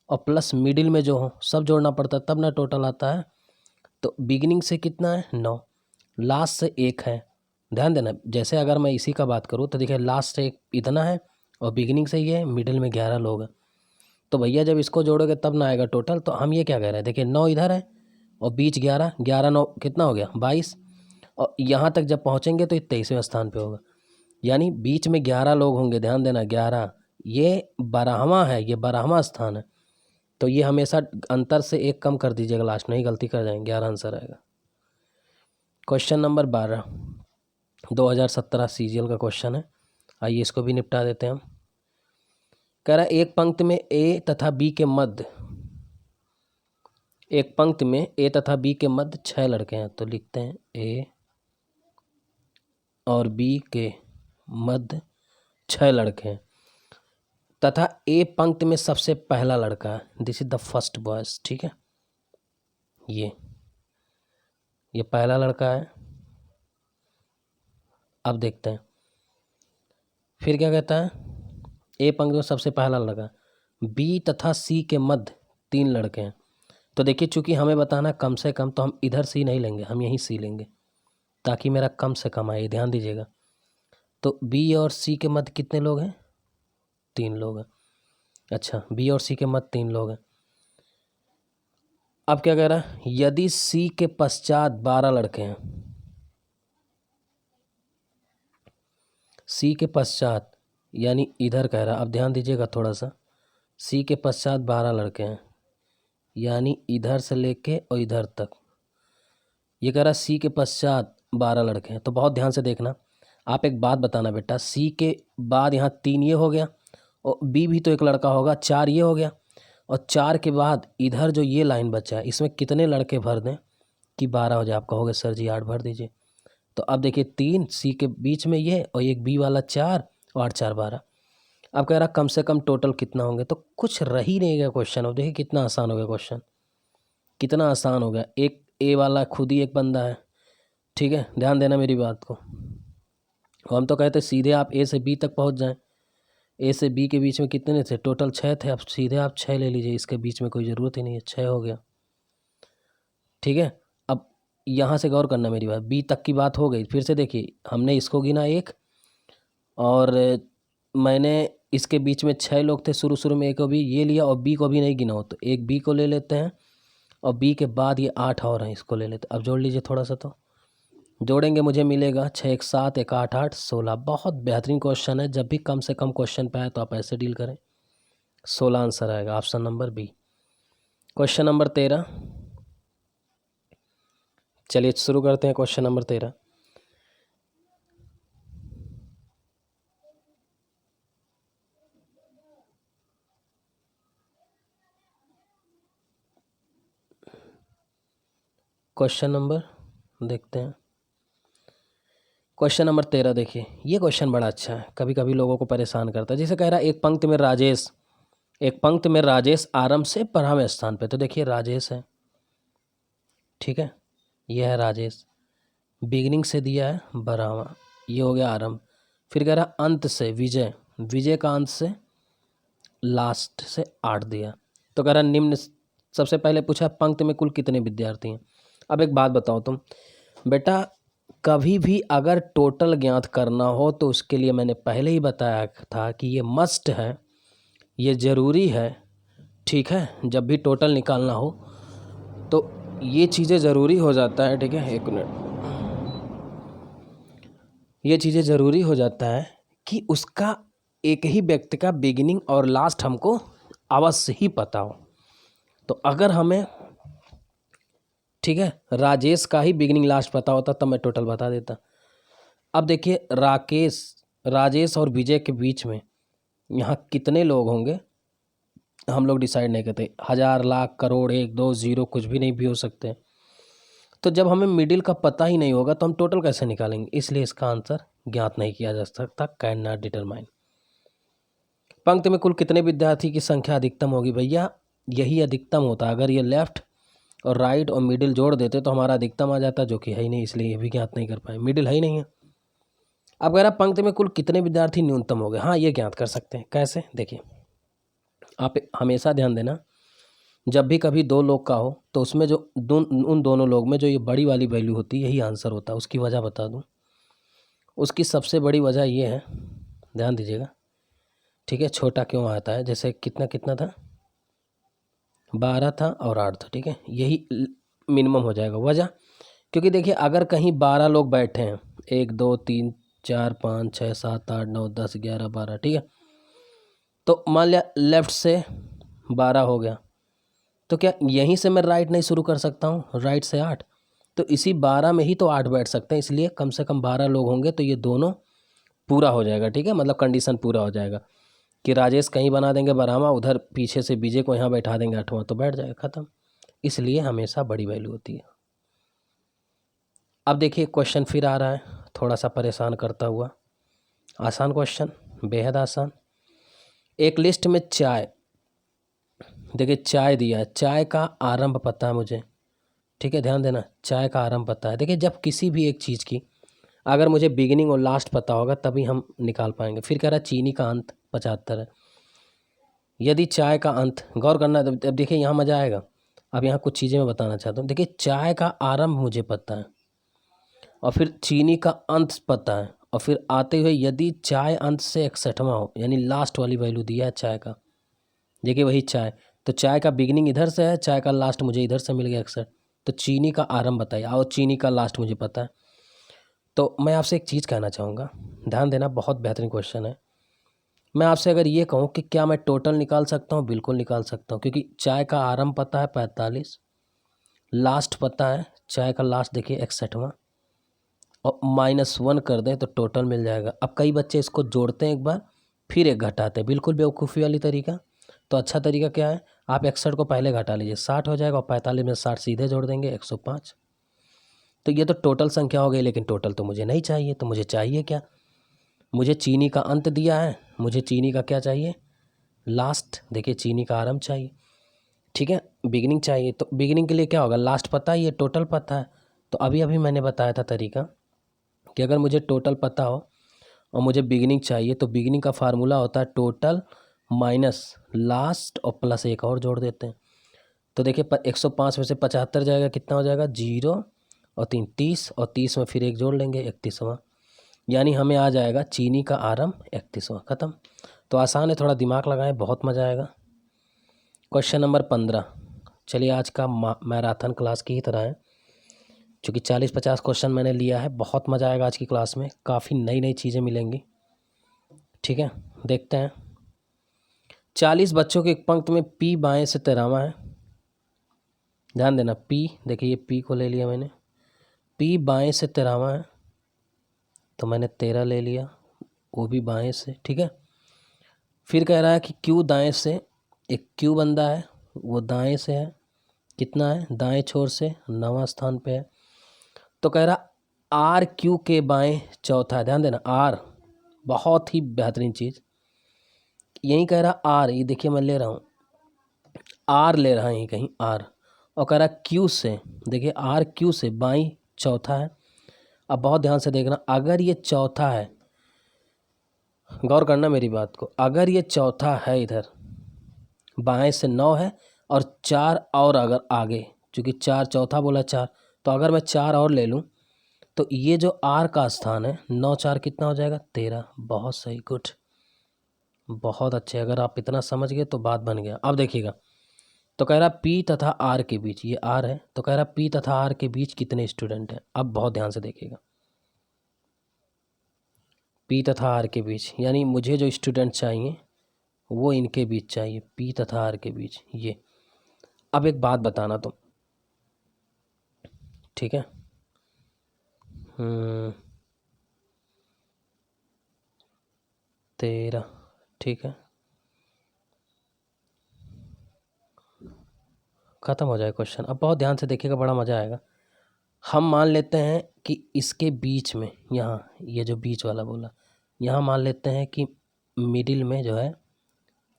और प्लस मिडिल में जो हो सब जोड़ना पड़ता है तब ना टोटल आता है। तो बिगिनिंग से कितना है 9, लास्ट से 1 है। ध्यान देना, जैसे अगर मैं इसी का बात करूँ तो देखिए लास्ट से इतना है और बिगिनिंग से ये मिडिल में 11 लोग हैं। तो भैया जब इसको जोड़ोगे तब ना आएगा टोटल। तो हम ये क्या कह रहे हैं, देखिए 9 इधर है और बीच 11, 11 9 कितना हो गया 22, और यहाँ तक जब पहुँचेंगे तो ये 23वें स्थान पे होगा, यानी बीच में 11 लोग होंगे। ध्यान देना 11 ये 12वां है, ये 12वां स्थान है। तो ये हमेशा अंतर से 1 कम कर दीजिएगा, लास्ट में ही गलती कर जाएंगे, 11 आंसर आएगा। क्वेश्चन नंबर 12 2017 सीजीएल का क्वेश्चन है। आइए इसको भी निपटा देते हैं हम। कह रहा है एक पंक्ति में ए तथा बी के मध्य, एक पंक्ति में ए तथा बी के मध्य 6 लड़के हैं। तो लिखते हैं ए और बी के मध्य 6 लड़के हैं तथा ए पंक्ति में सबसे पहला लड़का है। This is the first boys. ठीक है, ये पहला लड़का है। अब देखते हैं फिर क्या कहता है, ए पंक्ति में सबसे पहला लड़का, बी तथा सी के मध्य 3 लड़के हैं। तो देखिए चूंकि हमें बताना कम से कम, तो हम इधर सी नहीं लेंगे, हम यहीं सी लेंगे ताकि मेरा कम से कम आए। ध्यान दीजिएगा। तो बी और सी के मध्य कितने लोग हैं, 3 लोग हैं। अच्छा, बी और सी के मध्य 3 लोग हैं। अब क्या कह रहा है, यदि सी के पश्चात 12 लड़के हैं, सी के पश्चात यानी इधर कह रहा, अब ध्यान दीजिएगा थोड़ा सा, सी के पश्चात 12 लड़के हैं यानी इधर से लेके और इधर तक। ये कह रहा सी के पश्चात 12 लड़के हैं। तो बहुत ध्यान से देखना। आप एक बात बताना बेटा, सी के बाद यहाँ 3 ये हो गया और बी भी तो एक लड़का होगा, 4 ये हो गया, और 4 के बाद इधर जो ये लाइन बचा है इसमें कितने लड़के भर दें कि 12 हो जाए। आप कहोगे सर जी 8 भर दीजिए। तो अब देखिए 3 सी के बीच में ये और एक बी वाला 4 और 8 4 12। अब कह रहा कम से कम टोटल कितना होंगे, तो कुछ रह ही नहीं गया क्वेश्चन। अब देखिए कितना आसान हो गया क्वेश्चन, कितना आसान हो गया। एक ए वाला खुद ही एक बंदा है। ठीक है, ध्यान देना मेरी बात को। हम तो कहते सीधे आप ए से बी तक पहुंच जाएं। ए से बी के बीच में कितने थे, टोटल 6 थे। अब सीधे आप 6 ले लीजिए, इसके बीच में कोई ज़रूरत ही नहीं है, 6 हो गया। ठीक है, अब यहाँ से गौर करना मेरी बात, बी तक की बात हो गई। फिर से देखिए हमने इसको गिना 1 और मैंने इसके बीच में 6 लोग थे शुरू शुरू में, ए को भी ये लिया और बी को भी नहीं गिना हो, तो एक बी को ले लेते हैं और बी के बाद ये 8 और हैं, इसको ले लेते हैं। अब जोड़ लीजिए थोड़ा सा, तो जोड़ेंगे मुझे मिलेगा 6 1 7 1 8 8 16। बहुत बेहतरीन क्वेश्चन है। जब भी कम से कम क्वेश्चन पे आए तो आप ऐसे डील करें। 16 आंसर आएगा, option number B. Question number 13, चलिए शुरू करते हैं। क्वेश्चन नंबर 13, क्वेश्चन नंबर देखते हैं। क्वेश्चन नंबर 13 देखिए, ये क्वेश्चन बड़ा अच्छा है, कभी कभी लोगों को परेशान करता है। जैसे कह रहा है एक पंक्ति में राजेश, एक पंक्ति में राजेश आरंभ से 12वें स्थान पे। तो देखिए राजेश है, ठीक है, ये है राजेश, बिगिनिंग से दिया है 12वां, ये हो गया आरंभ। फिर कह रहा अंत से विजय, विजय का अंत से लास्ट से 8 दिया। तो कह रहा निम्न, सबसे पहले पूछा पंक्ति में कुल कितने विद्यार्थी हैं। अब एक बात बताओ तुम बेटा, कभी भी अगर टोटल ज्ञात करना हो तो उसके लिए मैंने पहले ही बताया था कि ये मस्ट है, ये ज़रूरी है, ठीक है। जब भी टोटल निकालना हो तो ये चीज़ें ज़रूरी हो जाता है, ठीक है। एक मिनट, ये चीज़ें ज़रूरी हो जाता है कि उसका एक ही व्यक्ति का बिगिनिंग और लास्ट हमको अवश्य ही पता हो। तो अगर हमें, ठीक है, राजेश का ही बिगिनिंग लास्ट पता होता तब मैं टोटल बता देता। अब देखिए राजेश और विजय के बीच में यहाँ कितने लोग होंगे हम लोग डिसाइड नहीं करते। 1000, लाख, करोड़, 1, 2, 0 कुछ भी नहीं भी हो सकते। तो जब हमें मिडिल का पता ही नहीं होगा तो हम टोटल कैसे निकालेंगे? इसलिए इसका आंसर ज्ञात नहीं किया जा सकता, कैन नॉट डिटरमाइन। पंक्ति में कुल कितने विद्यार्थी की संख्या अधिकतम होगी? भैया यही अधिकतम होता है। अगर ये लेफ्ट और राइट और मिडिल जोड़ देते तो हमारा अधिकतम आ जाता, जो कि है ही नहीं, इसलिए ये भी ज्ञात नहीं कर पाए, मिडिल है ही नहीं है। अब कह रहा पंक्ति में कुल कितने विद्यार्थी न्यूनतम हो गए? हाँ, ये ज्ञात कर सकते हैं। कैसे? देखिए, आप हमेशा ध्यान देना, जब भी कभी दो लोग का हो तो उसमें जो उन दोनों लोग में जो ये बड़ी वाली वैल्यू होती है यही आंसर होता है। उसकी वजह बता दूं, उसकी सबसे बड़ी वजह ये है, ध्यान दीजिएगा, ठीक है। छोटा क्यों आता है? जैसे कितना कितना था, 12 था और 8 था, ठीक है, यही मिनिमम हो जाएगा। वजह, क्योंकि देखिए अगर कहीं 12 लोग बैठे हैं, 1, 2, 3, 4, 5, 6, 7, 8, 9, 10, 11, 12, ठीक है, तो मान लिया लेफ्ट से 12 हो गया, तो क्या यहीं से मैं राइट नहीं शुरू कर सकता हूँ? राइट से 8, तो इसी 12 में ही तो 8 बैठ सकते हैं, इसलिए कम से कम 12 लोग होंगे तो ये दोनों पूरा हो जाएगा, ठीक है। मतलब कंडीशन पूरा हो जाएगा कि राजेश कहीं बना देंगे बरामा, उधर पीछे से विजय को यहाँ बैठा देंगे 8वां, तो बैठ जाएगा, ख़त्म। इसलिए हमेशा बड़ी वैल्यू होती है। अब देखिए क्वेश्चन फिर आ रहा है, थोड़ा सा परेशान करता हुआ, आसान क्वेश्चन, बेहद आसान। एक लिस्ट में चाय, देखिए चाय दिया है, चाय का आरंभ पता है मुझे, ठीक है, ध्यान देना, चाय का आरंभ पता है। देखिए जब किसी भी एक चीज़ की अगर मुझे बिगिनिंग और लास्ट पता होगा तभी हम निकाल पाएंगे। फिर कह रहा है चीनी का अंत 75 है। यदि चाय का अंत, गौर करना, अब देखिए यहाँ मज़ा आएगा। अब यहाँ कुछ चीज़ें मैं बताना चाहता हूँ। देखिए चाय का आरंभ मुझे पता है और फिर चीनी का अंत पता है, और फिर आते हुए यदि चाय अंत से 61वां हो, यानी लास्ट वाली वैल्यू दिया है चाय का, देखिए वही चाय, तो चाय का बिगिनिंग इधर से है, चाय का लास्ट मुझे इधर से मिल गया 61, तो चीनी का आरंभ बताइए, और चीनी का लास्ट मुझे पता है। तो मैं आपसे एक चीज़ कहना चाहूँगा, ध्यान देना, बहुत बेहतरीन क्वेश्चन है। मैं आपसे अगर ये कहूँ कि क्या मैं टोटल निकाल सकता हूँ? बिल्कुल निकाल सकता हूँ, क्योंकि चाय का आरंभ पता है 45, लास्ट पता है, चाय का लास्ट देखिए 61वां, और -1 कर दें तो टोटल मिल जाएगा। अब कई बच्चे इसको जोड़ते हैं एक बार, फिर एक घटाते हैं, बिल्कुल बेवकूफ़ी वाली तरीका। तो अच्छा तरीका क्या है, आप 61 को पहले घटा लीजिए, 60 हो जाएगा, और 45 में 60 सीधे जोड़ देंगे, 105। तो ये तो टोटल संख्या हो गई, लेकिन टोटल तो मुझे नहीं चाहिए। तो मुझे चाहिए क्या? मुझे चीनी का अंत दिया है, मुझे चीनी का क्या चाहिए? लास्ट। देखिए चीनी का आरंभ चाहिए, ठीक है, बिगिनिंग चाहिए। तो बिगिनिंग के लिए क्या होगा? लास्ट पता है, ये टोटल पता है। तो अभी अभी मैंने बताया था तरीका कि अगर मुझे टोटल पता हो और मुझे बिगिनिंग चाहिए तो बिगिनिंग का फार्मूला होता है टोटल माइनस लास्ट और प्लस एक और जोड़ देते हैं। तो देखिए 105 में से 75 जाएगा, कितना हो जाएगा? 0 और 3 30, और 30 में फिर एक जोड़ लेंगे, 31वां, यानी हमें आ जाएगा चीनी का आरंभ 31वां, ख़त्म। तो आसान है, थोड़ा दिमाग लगाएं, बहुत मज़ा आएगा। क्वेश्चन नंबर 15, चलिए आज का मैराथन क्लास की ही तरह है, चूँकि 40-50 क्वेश्चन मैंने लिया है। बहुत मज़ा आएगा आज की क्लास में, काफ़ी नई नई चीज़ें मिलेंगी, ठीक है। देखते हैं, 40 बच्चों की एक पंक्ति में पी बाएं से 13वां है। ध्यान देना, पी, देखिए ये पी को ले लिया मैंने, पी बाएं से 13वां है, तो मैंने 13 ले लिया, वो भी बाएं से, ठीक है। फिर कह रहा है कि क्यू दाएं से, एक क्यू बंदा है, वो दाएं से है, कितना है? दाएं छोर से 9वां स्थान पे है। तो कह रहा आर क्यू के बाएं चौथा है। ध्यान देना, आर बहुत ही बेहतरीन चीज़, यही कह रहा आर, ये देखिए मैं ले रहा हूँ आर, ले रहा है यहीं कहीं आर, और कह रहा क्यू से, देखिए आर क्यू से बाईं चौथा है। अब बहुत ध्यान से देखना, अगर ये चौथा है, गौर करना मेरी बात को, अगर ये चौथा है, इधर बाएं से 9 है और 4 और अगर आगे, चूँकि 4 चौथा बोला 4, तो अगर मैं 4 और ले लूँ तो ये जो आर का स्थान है 9 4 कितना हो जाएगा 13। बहुत सही, गुड, बहुत अच्छे। अगर आप इतना समझ गए तो बात बन गया। अब देखिएगा, तो कह रहा पी तथा आर के बीच, ये आर है, तो कह रहा पी तथा आर के बीच कितने स्टूडेंट हैं। अब बहुत ध्यान से देखिएगा, पी तथा आर के बीच यानी मुझे जो स्टूडेंट चाहिए वो इनके बीच चाहिए, पी तथा आर के बीच ये। अब एक बात बताना तुम, ठीक है, 13, ठीक है, ख़त्म हो जाए क्वेश्चन। अब बहुत ध्यान से देखिएगा, बड़ा मज़ा आएगा। हम मान लेते हैं कि इसके बीच में, यहाँ ये जो बीच वाला बोला, यहाँ मान लेते हैं कि मिडिल में जो है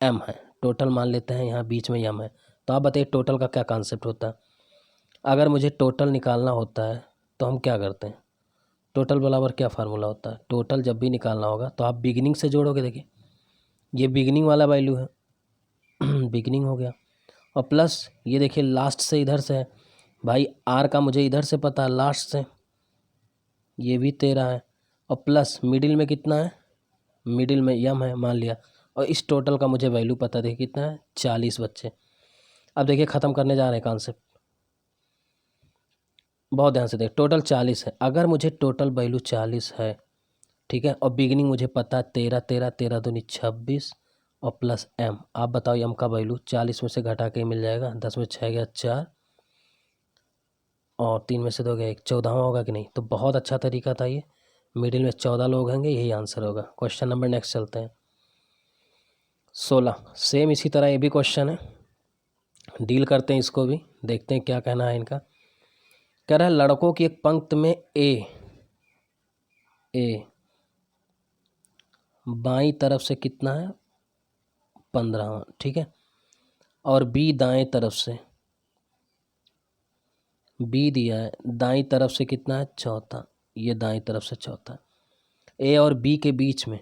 एम है, टोटल मान लेते हैं यहाँ बीच में एम है। तो आप बताइए टोटल का क्या कॉन्सेप्ट होता है। अगर मुझे टोटल निकालना होता है तो हम क्या करते हैं, टोटल बराबर क्या फार्मूला होता है। टोटल जब भी निकालना होगा तो आप बिगिनिंग से जोड़ोगे। देखिए ये बिगिनिंग वाला वैल्यू है बिगिनिंग हो गया, और प्लस ये देखिए लास्ट से इधर से है भाई, आर का मुझे इधर से पता है लास्ट से, ये भी 13 है, और प्लस मिडिल में कितना है, मिडिल में यम है मान लिया, और इस टोटल का मुझे वैल्यू पता, देखिए कितना है 40 बच्चे। अब देखिए ख़त्म करने जा रहे हैं कॉन्सेप्ट, बहुत ध्यान से देख, टोटल 40 है। अगर मुझे टोटल वैल्यू 40 है, ठीक है, और बिगिनिंग मुझे पता है 13, 13 13 दूनी 26 और प्लस एम। आप बताओ एम का वैल्यू 40 में से घटा के मिल जाएगा, 10 में 6 गया 4 और 3 में से 2 गया 1, 14वां होगा कि नहीं। तो बहुत अच्छा तरीका था ये, मिडिल में 14 लोग होंगे, यही आंसर होगा। क्वेश्चन नंबर नेक्स्ट चलते हैं, 16। सेम इसी तरह ये भी क्वेश्चन है, डील करते हैं इसको भी, देखते हैं क्या कहना है इनका। कह रहा है लड़कों की एक पंक्ति में ए बाईं तरफ से कितना है 15वां, ठीक है, और बी दाएं तरफ से, बी दिया है दाईं तरफ से कितना है चौथा, ये दाईं तरफ से चौथा। ए और बी के बीच में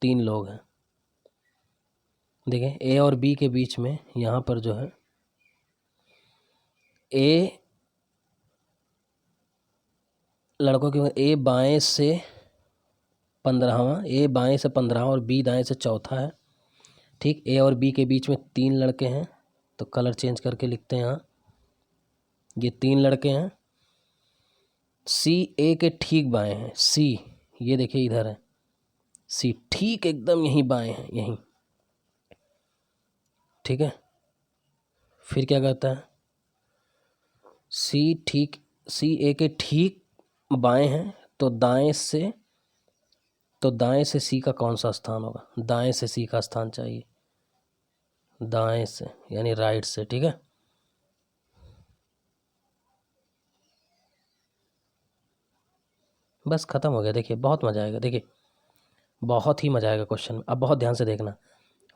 3 लोग हैं। देखें ए और बी के बीच में यहाँ पर जो है ए लड़कों की ए बाएं से 15वां, ए बाएं से 15वां और बी दाएं से चौथा है, ठीक। ए और बी के बीच में 3 लड़के हैं, तो कलर चेंज करके लिखते हैं यहाँ, ये 3 लड़के हैं। सी ए के ठीक बाएं हैं, सी ये देखिए इधर है, सी ठीक एकदम यहीं बाएं हैं, यहीं, ठीक है। फिर क्या कहता है, सी ए के ठीक बाएं हैं, तो दाएं से सी का कौन सा स्थान होगा, दाएं से सी का स्थान चाहिए, दाएं से यानी राइट से, ठीक है। बस ख़त्म हो गया। देखिए बहुत मज़ा आएगा, देखिए बहुत ही मज़ा आएगा क्वेश्चन में। अब बहुत ध्यान से देखना,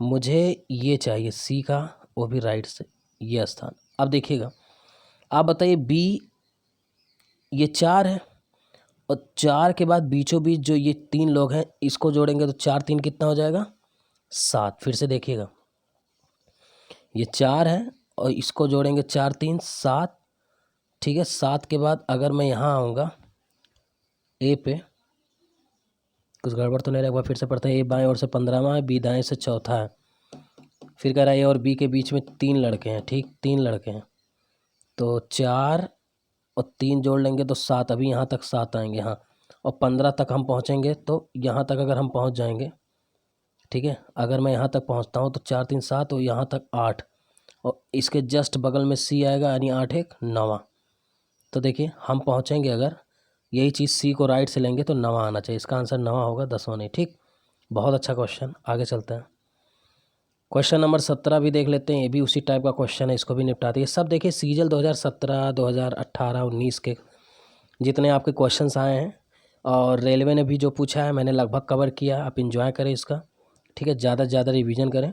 मुझे ये चाहिए सी का, वो भी राइट से, ये स्थान। अब देखिएगा, आप बताइए बी, ये 4 है, और 4 के बाद बीचों बीच जो ये 3 लोग हैं, इसको जोड़ेंगे तो 4 3 कितना हो जाएगा 7। फिर से देखिएगा, ये 4 है और इसको जोड़ेंगे 4 3 7, ठीक है। 7 के बाद अगर मैं यहाँ आऊँगा ए पे, कुछ गड़बड़ तो नहीं रहेगा, फिर से पढ़ते हैं। ए बाएं ओर से 15वां है, बी दाएं से चौथा है। फिर कह रहा है ए और बी के बीच में 3 लड़के हैं, ठीक, 3 लड़के हैं, तो 4 और 3 जोड़ लेंगे तो 7, अभी यहाँ तक 7 आएंगे, हाँ, और 15 तक हम पहुँचेंगे, तो यहाँ तक अगर हम पहुँच जाएंगे, ठीक है, अगर मैं यहाँ तक पहुँचता हूँ तो 4 3 7 और यहाँ तक 8, और इसके जस्ट बगल में सी आएगा, यानी 8 1 9। तो देखिए हम पहुँचेंगे, अगर यही चीज़ सी को राइट से लेंगे तो 9 आना चाहिए, इसका आंसर 9 होगा, 10वां नहीं, ठीक। बहुत अच्छा क्वेश्चन, आगे चलते हैं। क्वेश्चन नंबर 17 भी देख लेते हैं, ये भी उसी टाइप का क्वेश्चन है, इसको भी निपटाते हैं। सब देखिए सीजल 2017 2018 19 के जितने आपके क्वेश्चंस आए हैं, और रेलवे ने भी जो पूछा है मैंने लगभग कवर किया। आप इंजॉय करें इसका, ठीक है, ज़्यादा से ज़्यादा रिवीजन करें।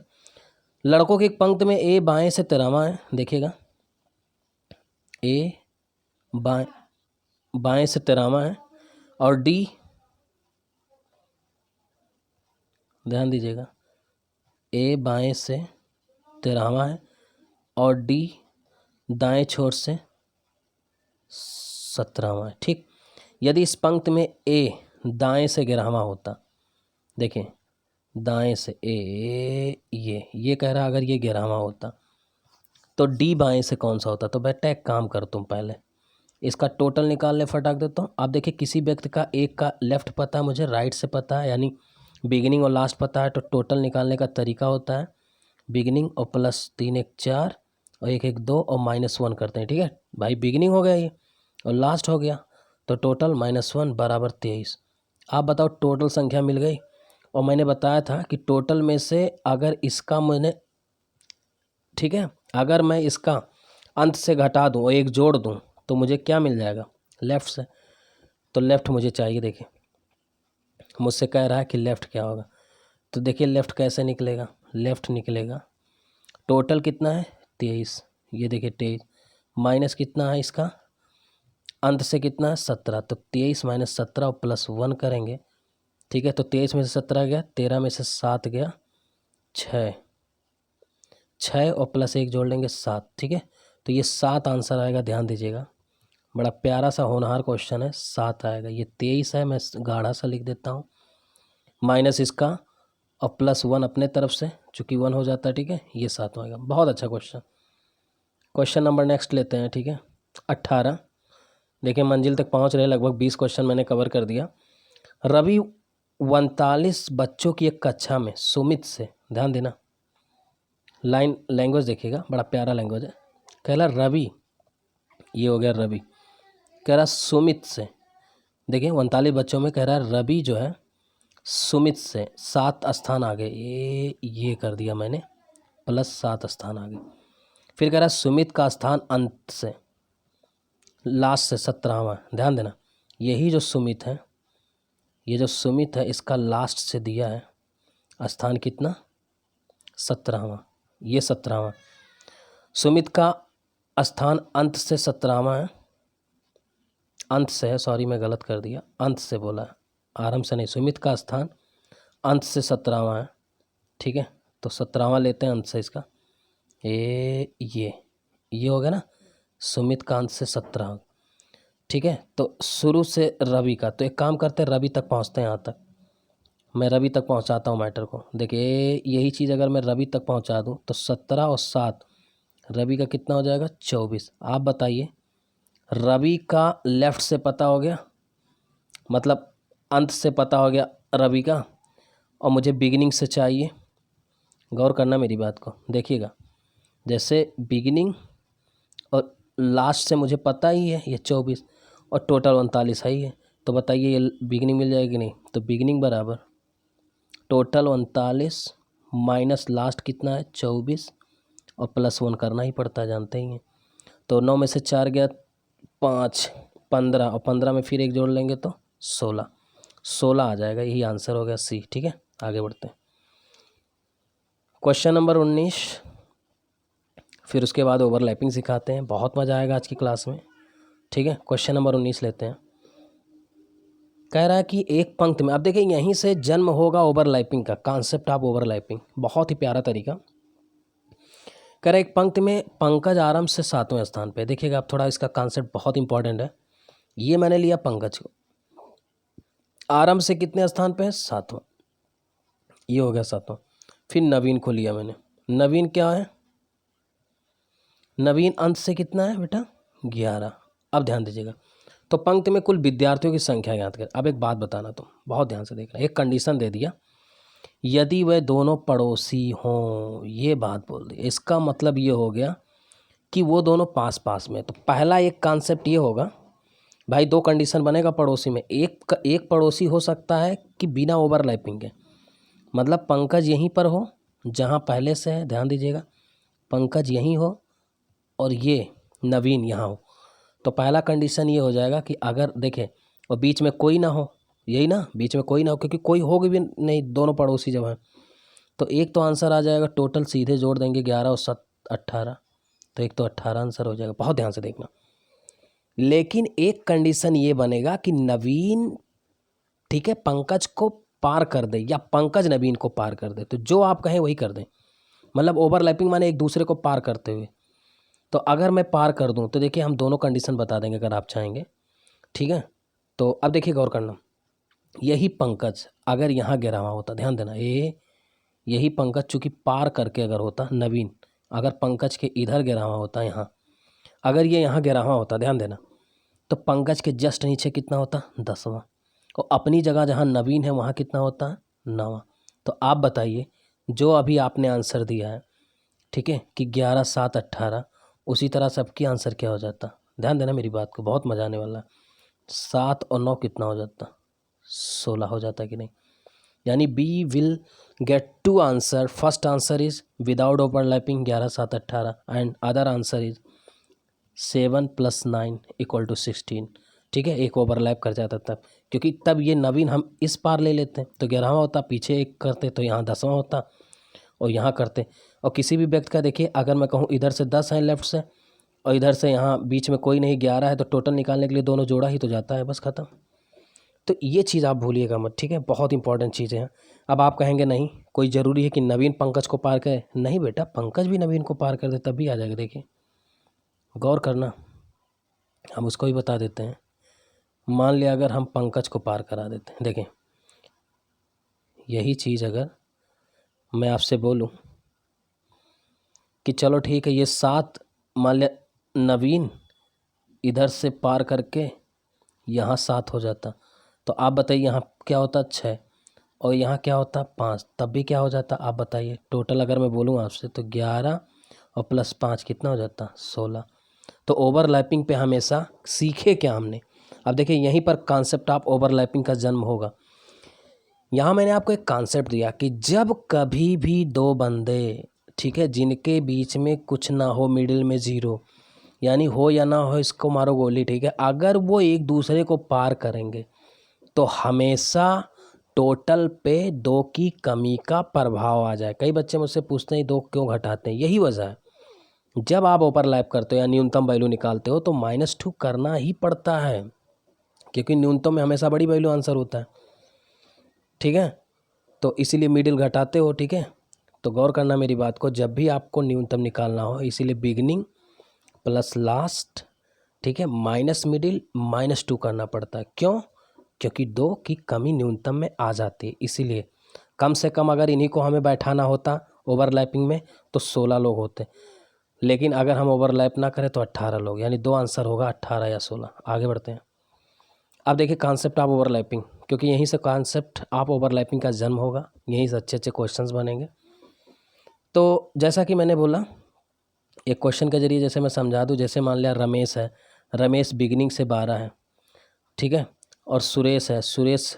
लड़कों की एक पंक्ति में ए बाएं से 13वां है, देखिएगा ए बाएं से 13वां है, और डी, ध्यान दीजिएगा, ए बाएं से 13वां है और डी दाएं छोर से 17वां है, ठीक। यदि इस पंक्ति में ए दाएं से 11वां होता, देखें दाएं से ए, ये कह रहा अगर ये 11वां होता तो डी बाएं से कौन सा होता। तो बेटा एक काम कर, तुम पहले इसका टोटल निकाल ले, फटाक देता हूँ। आप देखिए किसी व्यक्ति का एक का लेफ्ट पता है, मुझे राइट से पता है, यानी बिगिनिंग और लास्ट पता है, तो टोटल निकालने का तरीका होता है बिगिनिंग और प्लस 3 1 4 और 1 1 2 और -1 करते हैं। ठीक है भाई, बिगिनिंग हो गया ये और लास्ट हो गया, तो टोटल -1 बराबर 23। आप बताओ टोटल संख्या मिल गई। और मैंने बताया था कि टोटल में से अगर इसका मैंने, ठीक है, अगर मैं इसका अंत से घटा दूं और एक जोड़ दूं तो मुझे क्या मिल जाएगा लेफ़्ट से। तो लेफ़्ट मुझे चाहिए। देखिए मुझसे कह रहा है कि लेफ़्ट क्या होगा, तो देखिए लेफ़्ट कैसे निकलेगा। लेफ़्ट निकलेगा टोटल कितना है 23, ये देखिए 23 माइनस कितना है इसका अंत से कितना है 17, तो 23 माइनस 17 और +1 करेंगे। ठीक है, तो 23 में से 17 गया, 13 में से 7 गया 6 और +1 जोड़ लेंगे 7। ठीक है, तो ये 7 आंसर आएगा। ध्यान दीजिएगा, बड़ा प्यारा सा होनहार क्वेश्चन है, 7 आएगा। ये 23 है, मैं गाढ़ा सा लिख देता हूँ, माइनस इसका और +1 अपने तरफ से, चूँकि 1 हो जाता है। ठीक है, ये 7 आएगा। बहुत अच्छा क्वेश्चन। क्वेश्चन नंबर नेक्स्ट लेते हैं। ठीक है, 18। देखिए मंजिल तक पहुँच रहे, लगभग 20 क्वेश्चन मैंने कवर कर दिया। रवि 39 बच्चों की एक कक्षा में सुमित से, ध्यान देना लाइन लैंग्वेज देखिएगा, बड़ा प्यारा लैंग्वेज है। कह रहा रवि, ये हो गया रवि, कह रहा सुमित से, देखिए 39 बच्चों में कह रहा रवि जो है सुमित से 7 स्थान आगे, ये कर दिया मैंने, +7 स्थान आगे। फिर कह रहा सुमित का स्थान अंत से लास्ट से 17वां। ध्यान देना, यही जो सुमित है, ये जो सुमित है इसका लास्ट से दिया है स्थान कितना 17वां, ये 17वां। सुमित का स्थान अंत से 17वां है, अंत से है, सॉरी मैं गलत कर दिया, अंत से बोला है, आरंभ से नहीं। सुमित का स्थान अंत से 17वां है। ठीक है, तो 17वां लेते हैं अंत से इसका, ये हो गया ना, सुमित का अंत से 17। ठीक है, तो शुरू से रवि का, तो एक काम करते हैं रवि तक पहुंचते हैं। यहाँ तक मैं रवि तक पहुंचाता हूँ मैटर को। देखिए यही चीज़ अगर मैं रवि तक पहुंचा दूँ तो 17 और 7 रवि का कितना हो जाएगा 24। आप बताइए, रवि का लेफ़्ट से पता हो गया, मतलब अंत से पता हो गया रवि का, और मुझे बिगिनिंग से चाहिए। गौर करना मेरी बात को, देखिएगा जैसे बिगिनिंग और लास्ट से मुझे पता ही है ये 24 और टोटल 39 है ही है, तो बताइए ये बिगिनिंग मिल जाएगी नहीं। तो बिगिनिंग बराबर टोटल 39 माइनस लास्ट कितना है 24 और +1 करना ही पड़ता है, जानते ही हैं। तो 9 में से 4 गया 5, 15 और 15 में फिर एक जोड़ लेंगे तो 16 आ जाएगा। यही आंसर हो गया सी। ठीक है, आगे बढ़ते हैं। क्वेश्चन नंबर 19, फिर उसके बाद ओवरलैपिंग सिखाते हैं, बहुत मज़ा आएगा आज की क्लास में। ठीक है, क्वेश्चन नंबर 19 लेते हैं। कह रहा है कि एक पंक्ति में, अब देखिए यहीं से जन्म होगा ओवरलैपिंग का, कॉन्सेप्ट ऑफ ओवरलैपिंग, बहुत ही प्यारा तरीका। कह रहा है एक पंक्ति में पंकज आरंभ से 7वें स्थान पे। देखिएगा आप, थोड़ा इसका कॉन्सेप्ट बहुत इंपॉर्टेंट है। ये मैंने लिया पंकज को, आरंभ से कितने स्थान पे है 7वां, ये हो गया 7वां। फिर नवीन को लिया मैंने, नवीन क्या है, नवीन अंत से कितना है बेटा 11। अब ध्यान दीजिएगा, तो पंक्ति में कुल विद्यार्थियों की संख्या याद कर। अब एक बात बताना, तुम बहुत ध्यान से देखना, एक कंडीशन दे दिया, यदि वह दोनों पड़ोसी हों, ये बात बोल दी। इसका मतलब ये हो गया कि वो दोनों पास पास में। तो पहला एक कॉन्सेप्ट ये होगा भाई, दो कंडीशन बनेगा पड़ोसी में, एक पड़ोसी हो सकता है कि बिना ओवरलैपिंग के, मतलब पंकज यहीं पर हो जहाँ पहले से है, ध्यान दीजिएगा, पंकज यहीं हो और ये नवीन यहाँ हो। तो पहला कंडीशन ये हो जाएगा कि अगर देखें और बीच में कोई ना हो, यही ना, बीच में कोई ना हो, क्योंकि कोई होगी भी नहीं, दोनों पड़ोसी जब हैं। तो एक तो आंसर आ जाएगा, टोटल सीधे जोड़ देंगे 11 और 7 18, तो एक तो 18 आंसर हो जाएगा। बहुत ध्यान से देखना, लेकिन एक कंडीशन ये बनेगा कि नवीन, ठीक है, पंकज को पार कर दे या पंकज नवीन को पार कर दे। तो जो आप कहें वही कर दें, मतलब ओवरलैपिंग माने एक दूसरे को पार करते हुए। तो अगर मैं पार कर दूं तो देखिए हम दोनों कंडीशन बता देंगे अगर आप चाहेंगे। ठीक है, तो अब देखिए गौर करना, यही पंकज अगर यहाँ गिरा हुआ होता, ध्यान देना, यही पंकज चूँकि पार करके अगर होता, नवीन अगर पंकज के इधर गिरा हुआ होता यहाँ, अगर ये यहाँ गिरा हुआ होता, ध्यान देना, तो पंकज के जस्ट नीचे कितना होता, 10वां, और अपनी जगह जहाँ नवीन है वहाँ कितना होता है, 9वां। तो आप बताइए जो अभी आपने आंसर दिया है, ठीक है, कि 11, 7, 18, उसी तरह सबकी आंसर क्या हो जाता, ध्यान देना मेरी बात को, बहुत मजा आने वाला है। 7 और 9 कितना हो जाता, 16 हो जाता कि नहीं। यानी B will get 2 answer, first answer is without overlapping 11, 7, 18 and other answer is 7 + 9 = 16, ठीक है, एक ओवरलैप कर जाता तब, क्योंकि तब ये नवीन हम इस पार ले लेते हैं तो 11वां होता, पीछे एक करते तो यहाँ 10वां होता, और यहाँ करते। और किसी भी व्यक्ति का देखिए, अगर मैं कहूँ इधर से 10 है लेफ्ट से, और इधर से यहाँ बीच में कोई नहीं 11 है, तो टोटल निकालने के लिए दोनों जोड़ा ही तो जाता है, बस ख़त्म। तो ये चीज़ आप भूलिएगा मत, ठीक है, बहुत इंपॉर्टेंट चीज़ें हैं। अब आप कहेंगे नहीं कोई ज़रूरी है कि नवीन पंकज को पार करे, नहीं बेटा, पंकज भी नवीन को पार कर दे तब भी आ जाएगा। देखिए गौर करना, हम उसको ही बता देते हैं। मान लिया अगर हम पंकज को पार करा देते हैं, देखें यही चीज़ अगर मैं आपसे बोलूं कि चलो ठीक है, ये 7 मान लिया नवीन इधर से पार करके यहाँ 7 हो जाता, तो आप बताइए यहाँ क्या होता, 6, और यहाँ क्या होता, 5, तब भी क्या हो जाता, आप बताइए। टोटल अगर मैं बोलूँ आपसे तो 11 और +5 कितना हो जाता, 16। तो ओवरलैपिंग पे हमेशा सीखे क्या हमने, अब देखिए यहीं पर कॉन्सेप्ट आप ओवरलैपिंग का जन्म होगा। यहाँ मैंने आपको एक कॉन्सेप्ट दिया कि जब कभी भी दो बंदे, ठीक है, जिनके बीच में कुछ ना हो, मिडिल में 0, यानी हो या ना हो इसको मारो गोली, ठीक है, अगर वो एक दूसरे को पार करेंगे तो हमेशा टोटल पे 2 की कमी का प्रभाव आ जाए। कई बच्चे मुझसे पूछते हैं 2 क्यों घटाते हैं, यही वजह है। जब आप ओवरलैप करते हो या न्यूनतम वैल्यू निकालते हो तो -2 करना ही पड़ता है, क्योंकि न्यूनतम में हमेशा बड़ी वैल्यू आंसर होता है, ठीक है, तो इसीलिए मिडिल घटाते हो, ठीक है। तो गौर करना मेरी बात को, जब भी आपको न्यूनतम निकालना हो, इसीलिए बिगनिंग प्लस लास्ट, ठीक है, माइनस मिडिल -2 करना पड़ता है। क्यों, क्योंकि 2 की कमी न्यूनतम में आ जाती है, इसीलिए कम से कम अगर इन्हीं को हमें बैठाना होता ओवरलैपिंग में तो 16 लोग होते, लेकिन अगर हम ओवरलैप ना करें तो 18 लोग, यानी 2 आंसर होगा, 18 या 16। आगे बढ़ते हैं। अब देखिए कॉन्सेप्ट ऑफ ओवरलैपिंग, क्योंकि यहीं से कॉन्सेप्ट ऑफ ओवरलैपिंग का जन्म होगा, यहीं से अच्छे अच्छे क्वेश्चंस बनेंगे। तो जैसा कि मैंने बोला, एक क्वेश्चन के जरिए जैसे मैं समझा दूं, जैसे मान लिया रमेश है, रमेश बिगिनिंग से 12 है, ठीक है, और सुरेश है, सुरेश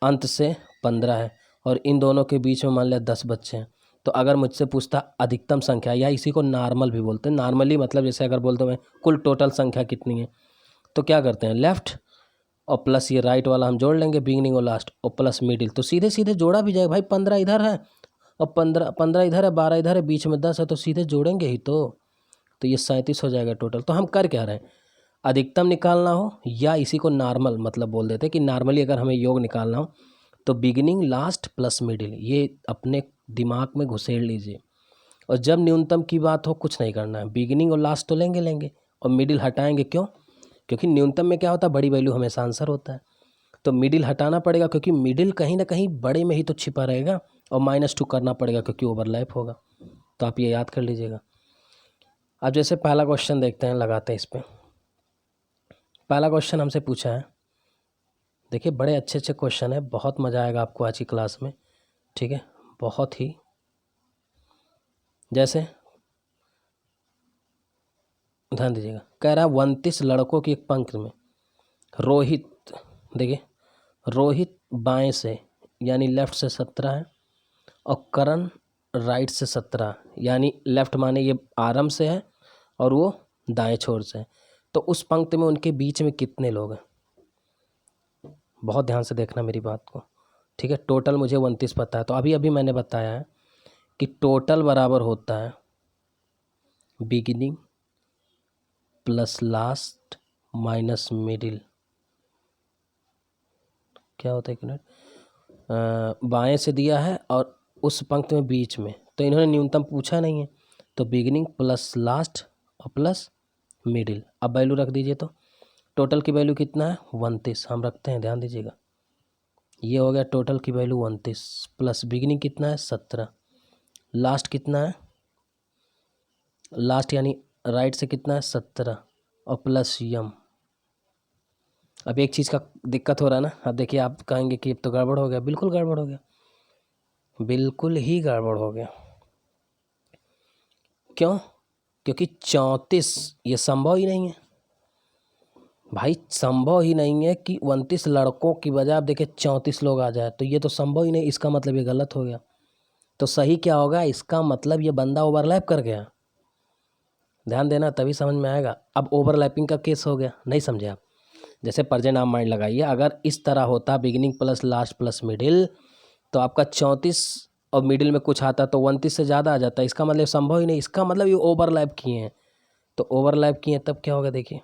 अंत से 15 है, और इन दोनों के बीच में मान लिया 10 बच्चे हैं। तो अगर मुझसे पूछता अधिकतम संख्या, या इसी को नॉर्मल भी बोलते हैं, नॉर्मली मतलब जैसे अगर बोलते मैं कुल टोटल संख्या कितनी है, तो क्या करते हैं, लेफ्ट और प्लस ये राइट वाला हम जोड़ लेंगे, बिगिनिंग और लास्ट, और प्लस मिडिल, तो सीधे सीधे जोड़ा भी जाएगा भाई। 15 इधर है और 15 इधर है, 12 इधर है, बीच में 10 है, तो सीधे जोड़ेंगे ही तो ये 37 हो जाएगा टोटल। तो हम कर क्या रहे हैं, अधिकतम निकालना हो या इसी को नॉर्मल मतलब बोल देते हैं कि नॉर्मली अगर हमें योग निकालना हो तो बिगिनिंग लास्ट प्लस मिडिल, ये अपने दिमाग में घुसेड़ लीजिए। और जब न्यूनतम की बात हो कुछ नहीं करना है, बिगिनिंग और लास्ट तो लेंगे और मिडिल हटाएंगे। क्यों, क्योंकि न्यूनतम में क्या होता है, बड़ी वैल्यू हमेशा आंसर होता है, तो मिडिल हटाना पड़ेगा, क्योंकि मिडिल कहीं ना कहीं बड़े में ही तो छिपा रहेगा, और -2 करना पड़ेगा क्योंकि ओवरलैप होगा। तो आप ये याद कर लीजिएगा। अब जैसे पहला क्वेश्चन देखते हैं, लगाते हैं इस पर। पहला क्वेश्चन हमसे पूछा है, देखिए बड़े अच्छे अच्छे क्वेश्चन है, बहुत मज़ा आएगा आपको आज की क्लास में, ठीक है, बहुत ही। जैसे ध्यान दीजिएगा, कह रहा है 29 लड़कों की एक पंक्ति में रोहित, देखिए रोहित बाएं से यानी लेफ्ट से 17 है, और करण राइट से 17, यानी लेफ्ट माने ये आरंभ से है और वो दाएं छोर से है। तो उस पंक्ति में उनके बीच में कितने लोग हैं, बहुत ध्यान से देखना मेरी बात को, ठीक है। टोटल मुझे 29 पता है, तो अभी अभी मैंने बताया है कि टोटल बराबर होता है beginning plus last minus middle. क्या होता है, एक मिनट, बाएँ से दिया है और उस पंक्ति में बीच में, तो इन्होंने न्यूनतम पूछा नहीं है, तो बिगिनिंग प्लस लास्ट और प्लस मिडिल। अब वैल्यू रख दीजिए, तो टोटल की वैल्यू कितना है 29, हम रखते हैं, ध्यान दीजिएगा। ये हो गया टोटल की वैल्यू 29 प्लस बिगिनिंग कितना है 17, लास्ट कितना है, लास्ट यानी राइट से कितना है 17 और प्लस यम। अब एक चीज़ का दिक्कत हो रहा है ना, अब देखिए आप कहेंगे कि अब तो गड़बड़ हो गया, बिल्कुल गड़बड़ हो गया, बिल्कुल ही गड़बड़ हो गया। क्यों? क्योंकि 34 ये संभव ही नहीं है भाई, संभव ही नहीं है कि 29 लड़कों की बजाय आप देखिए 34 लोग आ जाए, तो ये तो संभव ही नहीं। इसका मतलब ये गलत हो गया। तो सही क्या होगा, इसका मतलब ये बंदा ओवरलैप कर गया। ध्यान देना, तभी समझ में आएगा। अब ओवरलैपिंग का केस हो गया, नहीं समझे आप? जैसे प्रेजेंट आप माइंड लगाइए, अगर इस तरह होता beginning plus last plus middle, तो आपका 34 और मिडिल में कुछ आता तो 29 से ज़्यादा आ जाता। इसका मतलब संभव ही नहीं, इसका मतलब ये ओवरलैप किए हैं। तो ओवरलैप किए तब क्या होगा, देखिए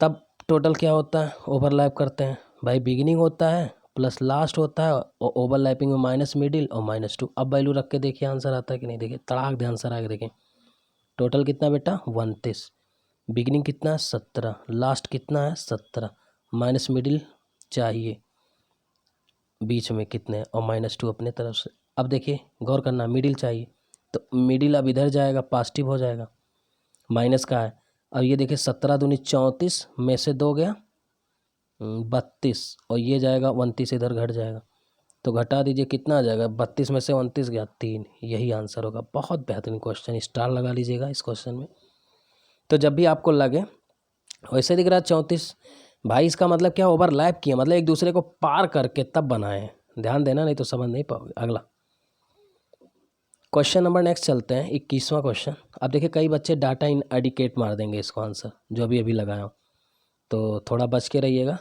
तब टोटल क्या होता है, ओवरलैप करते हैं भाई, बिगिनिंग होता है प्लस लास्ट होता है और ओवरलैपिंग में माइनस मिडिल और -2। अब वैल्यू रख के देखिए आंसर आता है कि नहीं, देखिए तड़ाक ध्यान से आगे देखें। टोटल कितना बेटा 29, बिगिनिंग कितना है 17, लास्ट कितना है 17, माइनस मिडिल चाहिए बीच में कितने और -2 अपने तरफ से। अब देखिए गौर करना, मिडिल चाहिए तो मिडिल अब इधर जाएगा, पॉजिटिव हो जाएगा, माइनस का है। अब ये देखिए 17 दूनी 34 में से 2 गया 32 और ये जाएगा 29 इधर घट जाएगा, तो घटा दीजिए कितना आ जाएगा, 32 में से 29 गया 3। यही आंसर होगा। बहुत बेहतरीन क्वेश्चन, स्टार लगा लीजिएगा इस क्वेश्चन में। तो जब भी आपको लगे वैसे दिख रहा है 34 भाई, इसका मतलब क्या, ओवरलैप किया, मतलब एक दूसरे को पार करके तब बनाए हैं। ध्यान देना, नहीं तो समझ नहीं पाओगे। अगला क्वेश्चन नंबर नेक्स्ट चलते हैं, 21वां क्वेश्चन। अब देखिए कई बच्चे डाटा इन एडिकेट मार देंगे इसको आंसर, जो अभी अभी लगाया हो, तो थोड़ा बच के रहिएगा।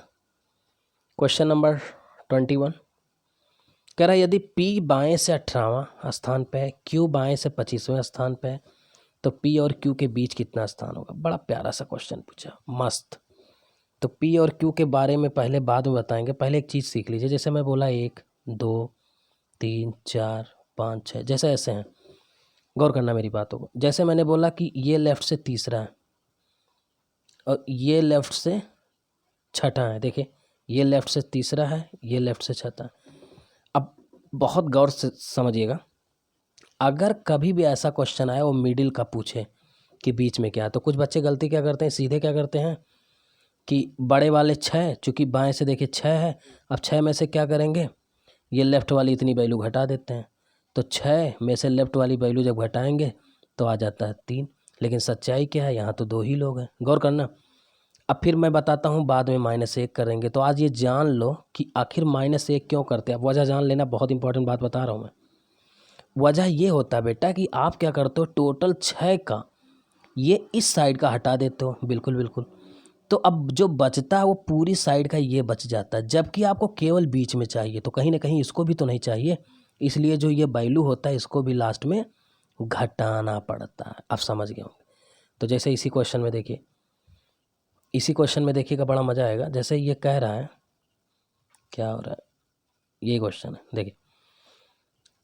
क्वेश्चन नंबर 21 कह रहा है यदि P बाएं से 18वां स्थान पे है, Q बाएं से 25वें स्थान पे है, तो P और Q के बीच कितना स्थान होगा। बड़ा प्यारा सा क्वेश्चन पूछा, मस्त। तो P और Q के बारे में पहले बाद में बताएंगे, पहले एक चीज़ सीख लीजिए। जैसे मैं बोला 1 2 3 4 5 6, जैसे ऐसे हैं, गौर करना मेरी बातों को। जैसे मैंने बोला कि ये लेफ्ट से तीसरा है और ये लेफ्ट से छठा है, देखिए ये लेफ्ट से तीसरा है, ये लेफ्ट से छठा है। अब बहुत गौर से समझिएगा, अगर कभी भी ऐसा क्वेश्चन आए वो मिडिल का पूछे कि बीच में क्या है, तो कुछ बच्चे गलती क्या करते हैं, सीधे क्या करते हैं कि बड़े वाले 6, चूँकि बाएं से देखिए 6 है, अब 6 में से क्या करेंगे, ये लेफ़्ट वाली इतनी वैल्यू घटा देते हैं, तो 6 में से लेफ़्ट वाली वैल्यू जब घटाएंगे तो आ जाता है 3। लेकिन सच्चाई क्या है, यहाँ तो 2 ही लोग हैं, गौर करना। अब फिर मैं बताता हूँ, बाद में -1 करेंगे। तो आज ये जान लो कि आखिर -1 क्यों करते हैं। अब वजह जान लेना, बहुत इंपॉर्टेंट बात बता रहा हूँ मैं। वजह ये होता है बेटा कि आप क्या करते हो, टोटल 6 का ये इस साइड का हटा देते हो, बिल्कुल बिल्कुल, तो अब जो बचता है वो पूरी साइड का ये बच जाता है, जबकि आपको केवल बीच में चाहिए, तो कहीं ना कहीं इसको भी तो नहीं चाहिए, इसलिए जो ये वैल्यू होता है इसको भी लास्ट में घटाना पड़ता है। आप समझ गए होंगे। तो जैसे इसी क्वेश्चन में देखिए, इसी क्वेश्चन में देखिएगा, बड़ा मज़ा आएगा। जैसे ये कह रहा है, क्या हो रहा है, ये क्वेश्चन है देखिए।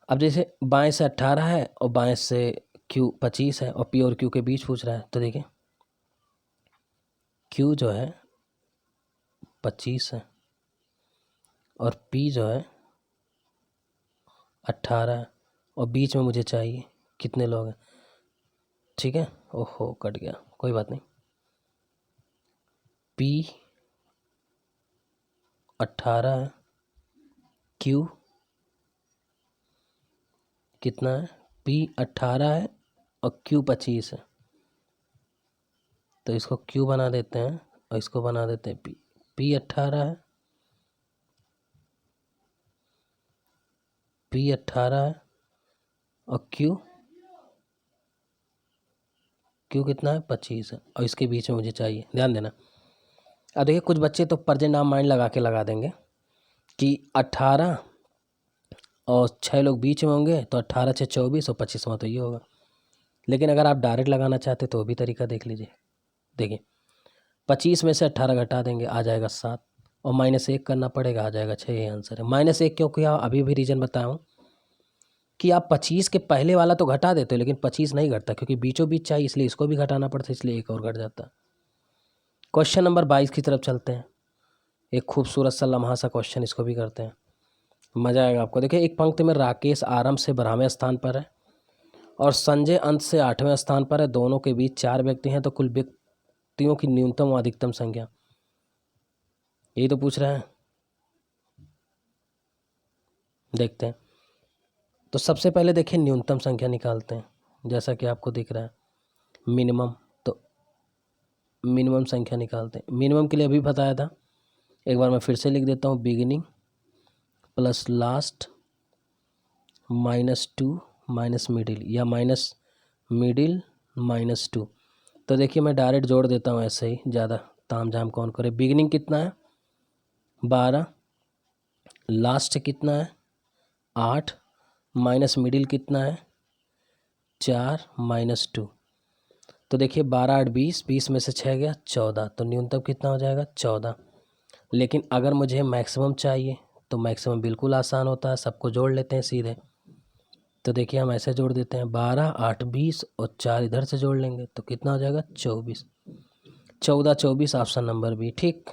अब जैसे बाएं से 18 है और बाएं से Q 25 है और P और Q के बीच पूछ रहा है, तो देखिए Q जो है 25 है और P जो है 18 है और बीच में मुझे चाहिए कितने लोग हैं। ठीक है, ओहो कट गया, कोई बात नहीं। P 18 है, Q कितना है, P 18 है और Q 25 है, तो इसको Q बना देते हैं और इसको बना देते हैं P। P 18 है, P 18 है और Q कितना है 25 है और इसके बीच में मुझे चाहिए, ध्यान देना। अब देखिए कुछ बच्चे तो प्रेजेंट नाम माइंड लगा के लगा देंगे कि 18 और 6 लोग बीच में होंगे, तो 18 6 24 और 25वां तो ये होगा। लेकिन अगर आप डायरेक्ट लगाना चाहते तो वो भी तरीका देख लीजिए। देखिए 25 में से 18 घटा देंगे, आ जाएगा 7 और -1 करना पड़ेगा, आ जाएगा 6। ये आंसर है। -1 क्यों किया, अभी भी रीज़न बताया हूँ कि आप 25 के पहले वाला तो घटा देते हो, लेकिन 25 नहीं घटता क्योंकि बीचों बीच चाहिए, इसलिए इसको भी घटाना पड़ता है, इसलिए एक और घट जाता है। क्वेश्चन नंबर 22 की तरफ चलते हैं। एक खूबसूरत सा लम्हा सा क्वेश्चन, इसको भी करते हैं, मज़ा आएगा आपको। देखिए, एक पंक्ति में राकेश आरंभ से 12वें स्थान पर है और संजय अंत से 8वें स्थान पर है। दोनों के बीच 4 व्यक्ति हैं, तो कुल व्यक्तियों की न्यूनतम व अधिकतम संख्या, यही तो पूछ रहे हैं। देखते हैं। तो सबसे पहले देखिए न्यूनतम संख्या निकालते हैं, जैसा कि आपको दिख रहा है मिनिमम। तो मिनिमम संख्या निकालते हैं। मिनिमम के लिए अभी बताया था, एक बार मैं फिर से लिख देता हूँ। Beginning plus last -2 minus middle, या माइनस मिडिल -2। तो देखिए मैं डायरेक्ट जोड़ देता हूँ ऐसे ही, ज़्यादा ताम झाम कौन करे। बिगिनिंग कितना है 12, लास्ट कितना है 8, माइनस मिडिल कितना है 4 -2। तो देखिए 12 8 20, 20 में से 6 गया 14, तो न्यूनतम कितना हो जाएगा 14। लेकिन अगर मुझे मैक्सिमम चाहिए तो मैक्सिमम बिल्कुल आसान होता है, सबको जोड़ लेते हैं सीधे। तो देखिए हम ऐसे जोड़ देते हैं 12 8 20 और 4 इधर से जोड़ लेंगे तो कितना हो जाएगा 24। 14 24 ऑप्शन नंबर बी ठीक।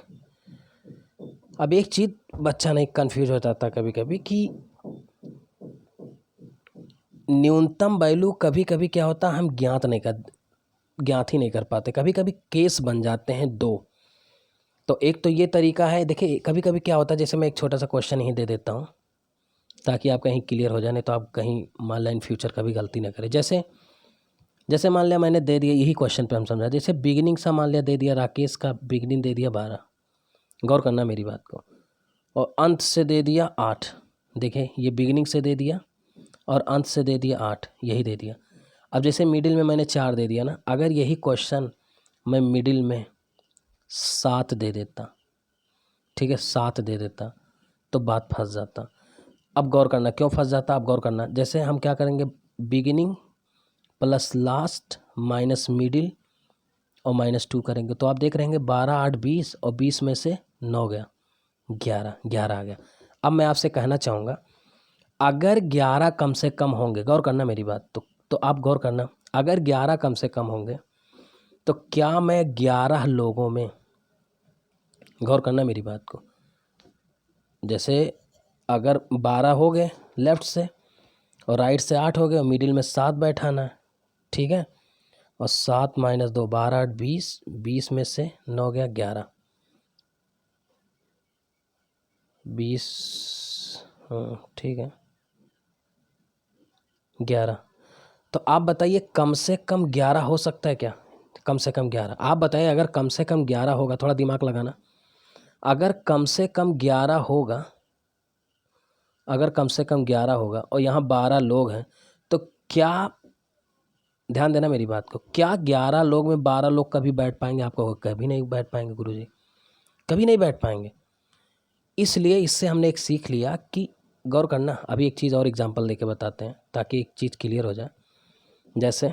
अब एक चीज़ बच्चा नहीं कन्फ्यूज हो जाता कभी कभी कि न्यूनतम वैल्यू कभी कभी क्या होता है हम ज्ञात ही नहीं कर पाते, कभी कभी केस बन जाते हैं दो। तो एक तो ये तरीका है, देखिए कभी कभी क्या होता है, जैसे मैं एक छोटा सा क्वेश्चन ही दे देता हूँ ताकि आप कहीं क्लियर हो जाए, नहीं तो आप कहीं मान लें इन फ्यूचर कभी गलती ना करें। जैसे जैसे मान लिया मैंने दे दिया, यही क्वेश्चन पे हम समझा, जैसे बिगिनिंग सा मान लिया दे दिया, राकेश का बिगिनिंग दे दिया 12, गौर करना मेरी बात को, और अंत से दे दिया 8। देखिए ये बिगिनिंग से दे दिया और अंत से दे दिया 8, यही दे दिया। अब जैसे मिडिल में मैंने 4 दे दिया ना, अगर यही क्वेश्चन मैं मिडिल में 7 दे देता, ठीक है 7 दे देता, तो बात फंस जाता। अब गौर करना क्यों फंस जाता, अब गौर करना। जैसे हम क्या करेंगे, beginning plus last minus middle और -2 करेंगे, तो आप देख रहे हैं 12 8 20 और 20 में से 9 गया 11 आ गया। अब मैं आपसे कहना चाहूँगा, अगर 11 कम से कम होंगे, गौर करना मेरी बात, तो आप गौर करना, अगर 11 कम से कम होंगे तो क्या मैं 11 लोगों में, गौर करना मेरी बात को, जैसे अगर 12 हो गए लेफ़्ट से और राइट से 8 हो गए और मिडिल में 7 बैठाना है, ठीक है, और 7 - 2 12 8 20, 20 में से 9 गया 11 20, ठीक है 11। तो आप बताइए कम से कम 11 हो सकता है क्या, कम से कम 11, आप बताइए अगर कम से कम 11 होगा, थोड़ा दिमाग लगाना, अगर कम से कम 11 होगा, अगर कम से कम 11 होगा और यहाँ 12 लोग हैं, तो क्या, ध्यान देना मेरी बात को, क्या 11 लोग में 12 लोग कभी बैठ पाएंगे, आपको कभी नहीं बैठ पाएंगे गुरुजी, कभी नहीं बैठ पाएंगे। इसलिए इससे हमने एक सीख लिया कि, गौर करना, अभी एक चीज़ और एग्जांपल देके बताते हैं ताकि एक चीज़ क्लियर हो जाए। जैसे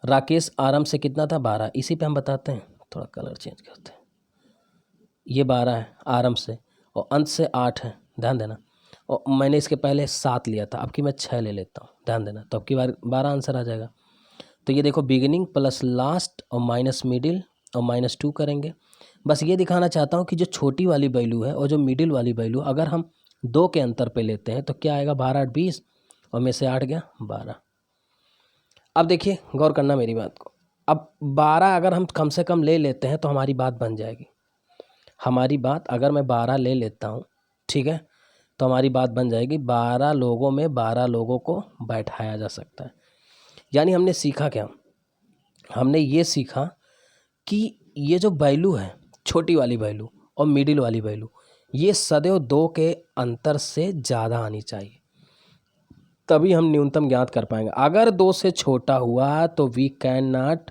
राकेश आरंभ से कितना था 12, इसी पे हम बताते हैं, थोड़ा कलर चेंज करते हैं। ये 12 है आरंभ से और अंत से 8 है, ध्यान देना, और मैंने इसके पहले 7 लिया था, अब की मैं 6 ले लेता हूँ, ध्यान देना, तो अब की बार 12 आंसर आ जाएगा। तो ये देखो बिगिनिंग प्लस लास्ट और माइनस मिडिल और -2 करेंगे। बस ये दिखाना चाहता हूँ कि जो छोटी वाली वैल्यू है और जो मिडिल वाली वैल्यू अगर हम 2 के अंतर पे लेते हैं तो क्या आएगा, 12 8 20 और में से 8 गया 12। अब देखिए गौर करना मेरी बात को, अब 12 अगर हम कम से कम ले लेते हैं तो हमारी बात बन जाएगी। हमारी बात अगर मैं 12 ले लेता हूँ, ठीक है, तो हमारी बात बन जाएगी, 12 लोगों में 12 लोगों को बैठाया जा सकता है। यानी हमने सीखा क्या, हमने ये सीखा कि ये जो वैल्यू है, छोटी वाली वैल्यू और मिडिल वाली वैल्यू, ये सदैव 2 के अंतर से ज़्यादा आनी चाहिए, तभी हम न्यूनतम ज्ञात कर पाएंगे। अगर 2 से छोटा हुआ तो we can not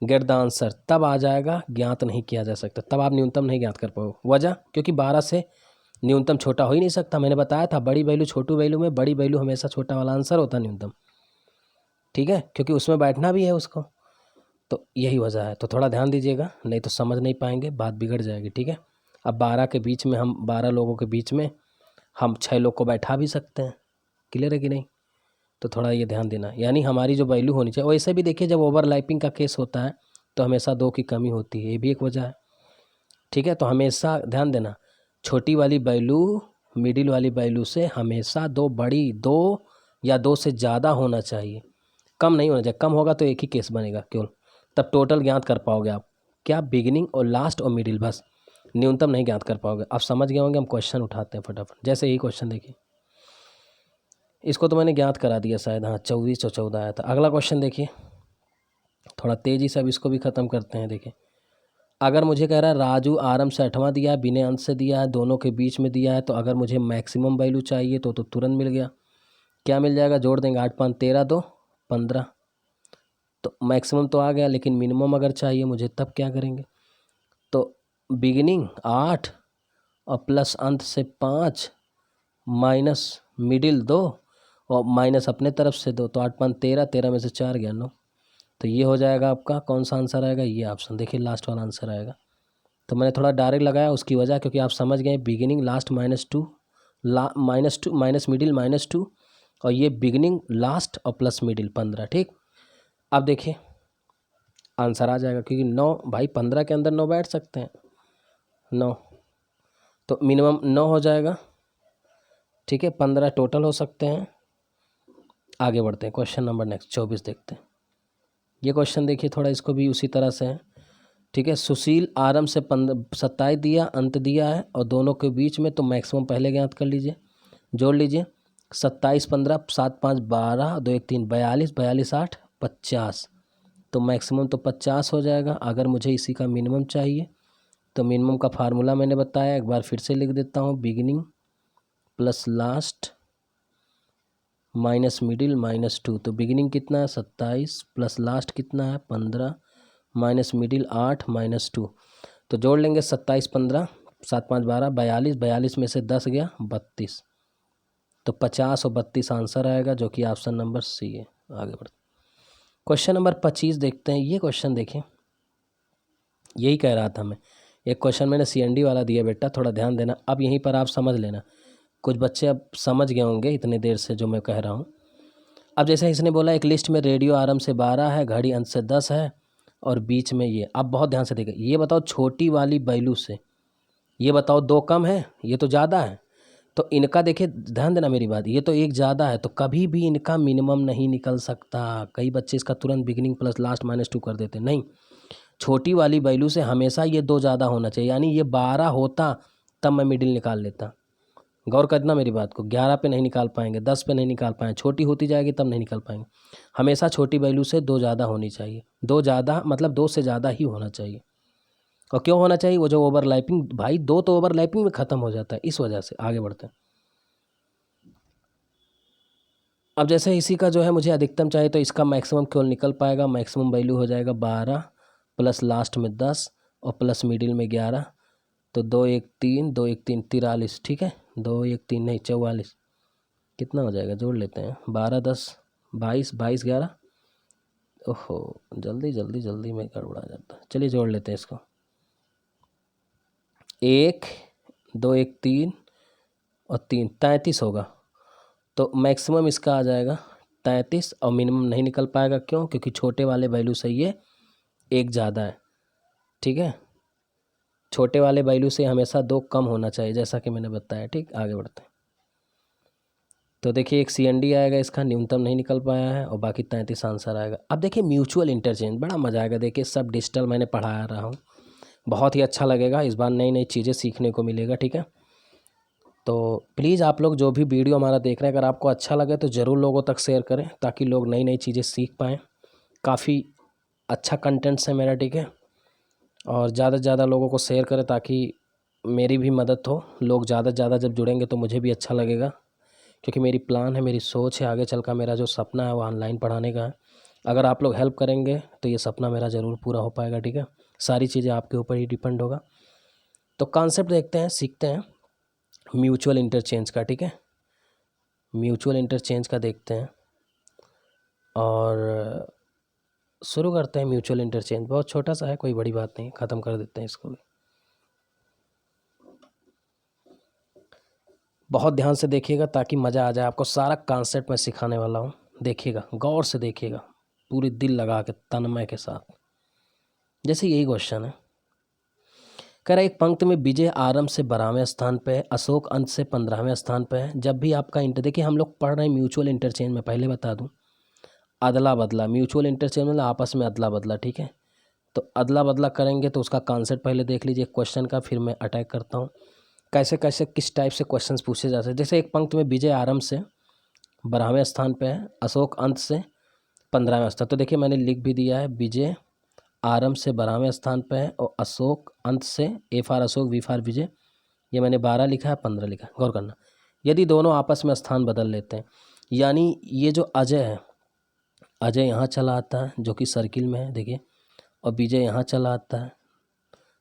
get the answer, तब आ जाएगा ज्ञात नहीं किया जा सकता, तब आप न्यूनतम नहीं ज्ञात कर पाओ। वजह, क्योंकि 12 से न्यूनतम छोटा हो ही नहीं सकता। मैंने बताया था बड़ी वैल्यू छोटी वैल्यू में बड़ी वैल्यू हमेशा छोटा वाला आंसर होता है न्यूनतम, ठीक है, क्योंकि उसमें बैठना भी है उसको, तो यही वजह है। तो थोड़ा ध्यान दीजिएगा, नहीं तो समझ नहीं पाएंगे, बात बिगड़ जाएगी, ठीक है। अब 12 के बीच में, हम 12 लोगों के बीच में हम 6 लोग को बैठा भी सकते हैं, क्लियर है कि नहीं, तो थोड़ा ये ध्यान देना। यानी हमारी जो वैल्यू होनी चाहिए, वैसे भी देखिए जब ओवरलैपिंग का केस होता है तो हमेशा 2 की कमी होती है, ये भी एक वजह है। ठीक है, तो हमेशा ध्यान देना, छोटी वाली वैल्यू मिडिल वाली वैल्यू से हमेशा 2 बड़ी, 2 या 2 से ज़्यादा होना चाहिए, कम नहीं होना चाहिए। कम होगा तो एक ही केस बनेगा केवल, तब टोटल ज्ञात कर पाओगे आप। क्या? बिगिनिंग और लास्ट और मिडिल, बस न्यूनतम नहीं ज्ञात कर पाओगे। आप समझ गए होंगे। हम क्वेश्चन उठाते हैं फटाफट। जैसे यही क्वेश्चन देखिए, इसको तो मैंने ज्ञात करा दिया शायद, हाँ 24 और 14 आया था। अगला क्वेश्चन देखिए, थोड़ा तेज़ी से अब इसको भी ख़त्म करते हैं। देखिए, अगर मुझे कह रहा है राजू आरंभ से 8वां दिया है, बिना अंश से दिया है, दोनों के बीच में दिया है, तो अगर मुझे मैक्सिमम वैल्यू चाहिए तो तुरंत मिल गया। क्या मिल जाएगा? जोड़ देंगे, 8 5 13 2 15। तो मैक्सिमम तो आ गया, लेकिन मिनिमम अगर चाहिए मुझे तब क्या करेंगे? तो बिगिनिंग 8 और प्लस अंत से 5 माइनस मिडिल 2 और माइनस अपने तरफ से 2, तो 8 5 13, 13 में से 4 गया 9। तो ये हो जाएगा आपका कौन सा आंसर आएगा? ये ऑप्शन देखिए, लास्ट वाला आंसर आएगा। तो मैंने थोड़ा डायरेक्ट लगाया, उसकी वजह क्योंकि आप समझ गए बिगिनिंग लास्ट -2, -2 माइनस मिडिल -2, और ये बिगिनिंग लास्ट और प्लस मिडिल 15। ठीक, अब देखिए आंसर आ जाएगा, क्योंकि 9 भाई 15 के अंदर 9 बैठ सकते हैं, 9 तो मिनिमम 9 हो जाएगा। ठीक है, 15 टोटल हो सकते हैं। आगे बढ़ते हैं, क्वेश्चन नंबर नेक्स्ट 24 देखते हैं। ये क्वेश्चन देखिए, थोड़ा इसको भी उसी तरह से है। ठीक है, सुशील आरंभ से 27 दिया, अंत दिया है, और दोनों के बीच में, तो मैक्सिमम पहले ज्ञात कर लीजिए, जोड़ लीजिए। 27 15, 7 5 12, 2 1 3 42, 42 8 50, तो मैक्सिमम तो 50 हो जाएगा। अगर मुझे इसी का मिनिमम चाहिए तो मिनिमम का फार्मूला मैंने बताया, एक बार फिर से लिख देता हूँ। Beginning plus last minus middle -2, तो बिगिनिंग कितना है? 27 प्लस लास्ट कितना है? 15 माइनस मिडिल 8 -2, तो जोड़ लेंगे 27 15, 7 5 12, 42, 42 में से 10 गया 32, तो 50 और 32 आंसर आएगा, जो कि ऑप्शन नंबर सी है। आगे बढ़ते क्वेश्चन नंबर 25 देखते हैं। ये क्वेश्चन देखिए, यही कह रहा था मैं, एक क्वेश्चन मैंने CND वाला दिया बेटा, थोड़ा ध्यान देना। अब यहीं पर आप समझ लेना, कुछ बच्चे अब समझ गए होंगे इतने देर से जो मैं कह रहा हूँ। अब जैसे इसने बोला एक लिस्ट में रेडियो आरंभ से 12 है, घड़ी अंत से 10 है, और बीच में ये। अब बहुत ध्यान से देखिए, ये बताओ छोटी वाली वैल्यू से, ये बताओ 2 कम है, ये तो ज़्यादा है, तो इनका देखिए ध्यान देना मेरी बात, ये तो 1 ज़्यादा है, तो कभी भी इनका मिनिमम नहीं निकल सकता। कई बच्चे इसका तुरंत बिगिनिंग प्लस लास्ट -2 कर देते, नहीं, छोटी वाली वैल्यू से हमेशा ये 2 ज़्यादा होना चाहिए। यानी ये 12 होता तब मैं मिडिल निकाल लेता। गौर करना मेरी बात को, 11 पे नहीं निकाल पाएंगे, 10 पे नहीं निकाल पाएंगे, छोटी होती जाएगी तब नहीं निकाल पाएंगे। हमेशा छोटी वैल्यू से 2 ज़्यादा होनी चाहिए, 2 ज़्यादा मतलब 2 से ज़्यादा ही होना चाहिए। और क्यों होना चाहिए? वो जो ओवरलैपिंग, भाई 2 तो ओवरलैपिंग में ख़त्म हो जाता है, इस वजह से। आगे बढ़ते हैं। अब जैसे इसी का जो है मुझे अधिकतम चाहिए, तो इसका मैक्सिमम केवल निकल पाएगा, मैक्सिमम वैल्यू हो जाएगा 12 प्लस लास्ट में 10 और प्लस मिडिल में 11, तो 2 1 3 2 1 3 43। ठीक है, 2 1 3 नहीं 44, कितना हो जाएगा? जोड़ लेते हैं, 12 10 22, 22 11, ओहो जल्दी जल्दी जल्दी में गड़बड़ा जाता है। चलिए जोड़ लेते हैं इसको, 1 2 1 3 और 3 33 होगा। तो मैक्सिमम इसका आ जाएगा 33, और मिनिमम नहीं निकल पाएगा। क्यों? क्योंकि छोटे वाले वैल्यू से ये 1 ज़्यादा है। ठीक है, छोटे वाले वैल्यू से हमेशा 2 कम होना चाहिए, जैसा कि मैंने बताया। ठीक, आगे बढ़ते हैं। तो देखिए एक CND आएगा, इसका न्यूनतम नहीं निकल पाया है, और बाकी 33 आंसर आएगा। अब देखिए म्यूचुअल इंटरचेंज, बड़ा मजा आएगा। देखिए सब डिजिटल मैंने पढ़ा रहा हूँ, बहुत ही अच्छा लगेगा। इस बार नई नई चीज़ें सीखने को मिलेगा। ठीक है, तो प्लीज़ आप लोग जो भी वीडियो हमारा देख रहे हैं, अगर आपको अच्छा लगे तो ज़रूर लोगों तक शेयर करें, ताकि लोग नई नई चीज़ें सीख पाएँ। काफ़ी अच्छा कंटेंट्स है मेरा। ठीक है, और ज़्यादा से ज़्यादा लोगों को शेयर करें, ताकि मेरी भी मदद हो। लोग ज़्यादा से ज़्यादा जब जुड़ेंगे तो मुझे भी अच्छा लगेगा, क्योंकि मेरी प्लान है, मेरी सोच है, आगे चल कर मेरा जो सपना है वो ऑनलाइन पढ़ाने का है। अगर आप लोग हेल्प करेंगे तो ये सपना मेरा ज़रूर पूरा हो पाएगा। ठीक है, सारी चीज़ें आपके ऊपर ही डिपेंड होगा। तो कॉन्सेप्ट देखते हैं, सीखते हैं म्यूचुअल इंटरचेंज का। ठीक है, म्यूचुअल इंटरचेंज का देखते हैं और शुरू करते हैं। म्यूचुअल इंटरचेंज बहुत छोटा सा है, कोई बड़ी बात नहीं, ख़त्म कर देते हैं इसको भी। बहुत ध्यान से देखिएगा ताकि मज़ा आ जाए आपको। सारा कॉन्सेप्ट मैं सिखाने वाला हूँ, देखिएगा, गौर से देखिएगा, पूरी दिल लगा के, तन्मय के साथ। जैसे यही क्वेश्चन है, कह रहा एक पंक्ति में विजय आरंभ से 12वें स्थान पे है, अशोक अंत से 15वें स्थान पे है। जब भी आपका इंटर, देखिए हम लोग पढ़ रहे हैं म्यूचुअल इंटरचेंज में, पहले बता दूं अदला बदला, म्यूचुअल इंटरचेंज मतलब आपस में अदला बदला, ठीक है। तो अदला बदला करेंगे तो उसका कॉन्सेप्ट पहले देख लीजिए क्वेश्चन का, फिर मैं अटैक करता हूँ कैसे कैसे किस टाइप से क्वेश्चंस पूछे जा सकते हैं। जैसे एक पंक्ति में विजय आरंभ से 12वें स्थान पे है, अशोक अंत से 15वें स्थान। तो देखिए मैंने लिख भी दिया है, विजय आरंभ से 12वें स्थान पे है और अशोक अंत से, A for Ashok V for Vijay, ये मैंने 12 लिखा है 15 लिखा है। गौर करना, यदि दोनों आपस में स्थान बदल लेते हैं, यानी ये जो अजय है, अजय यहाँ चला आता है जो कि सर्किल में है देखिए, और विजय यहाँ चला आता है,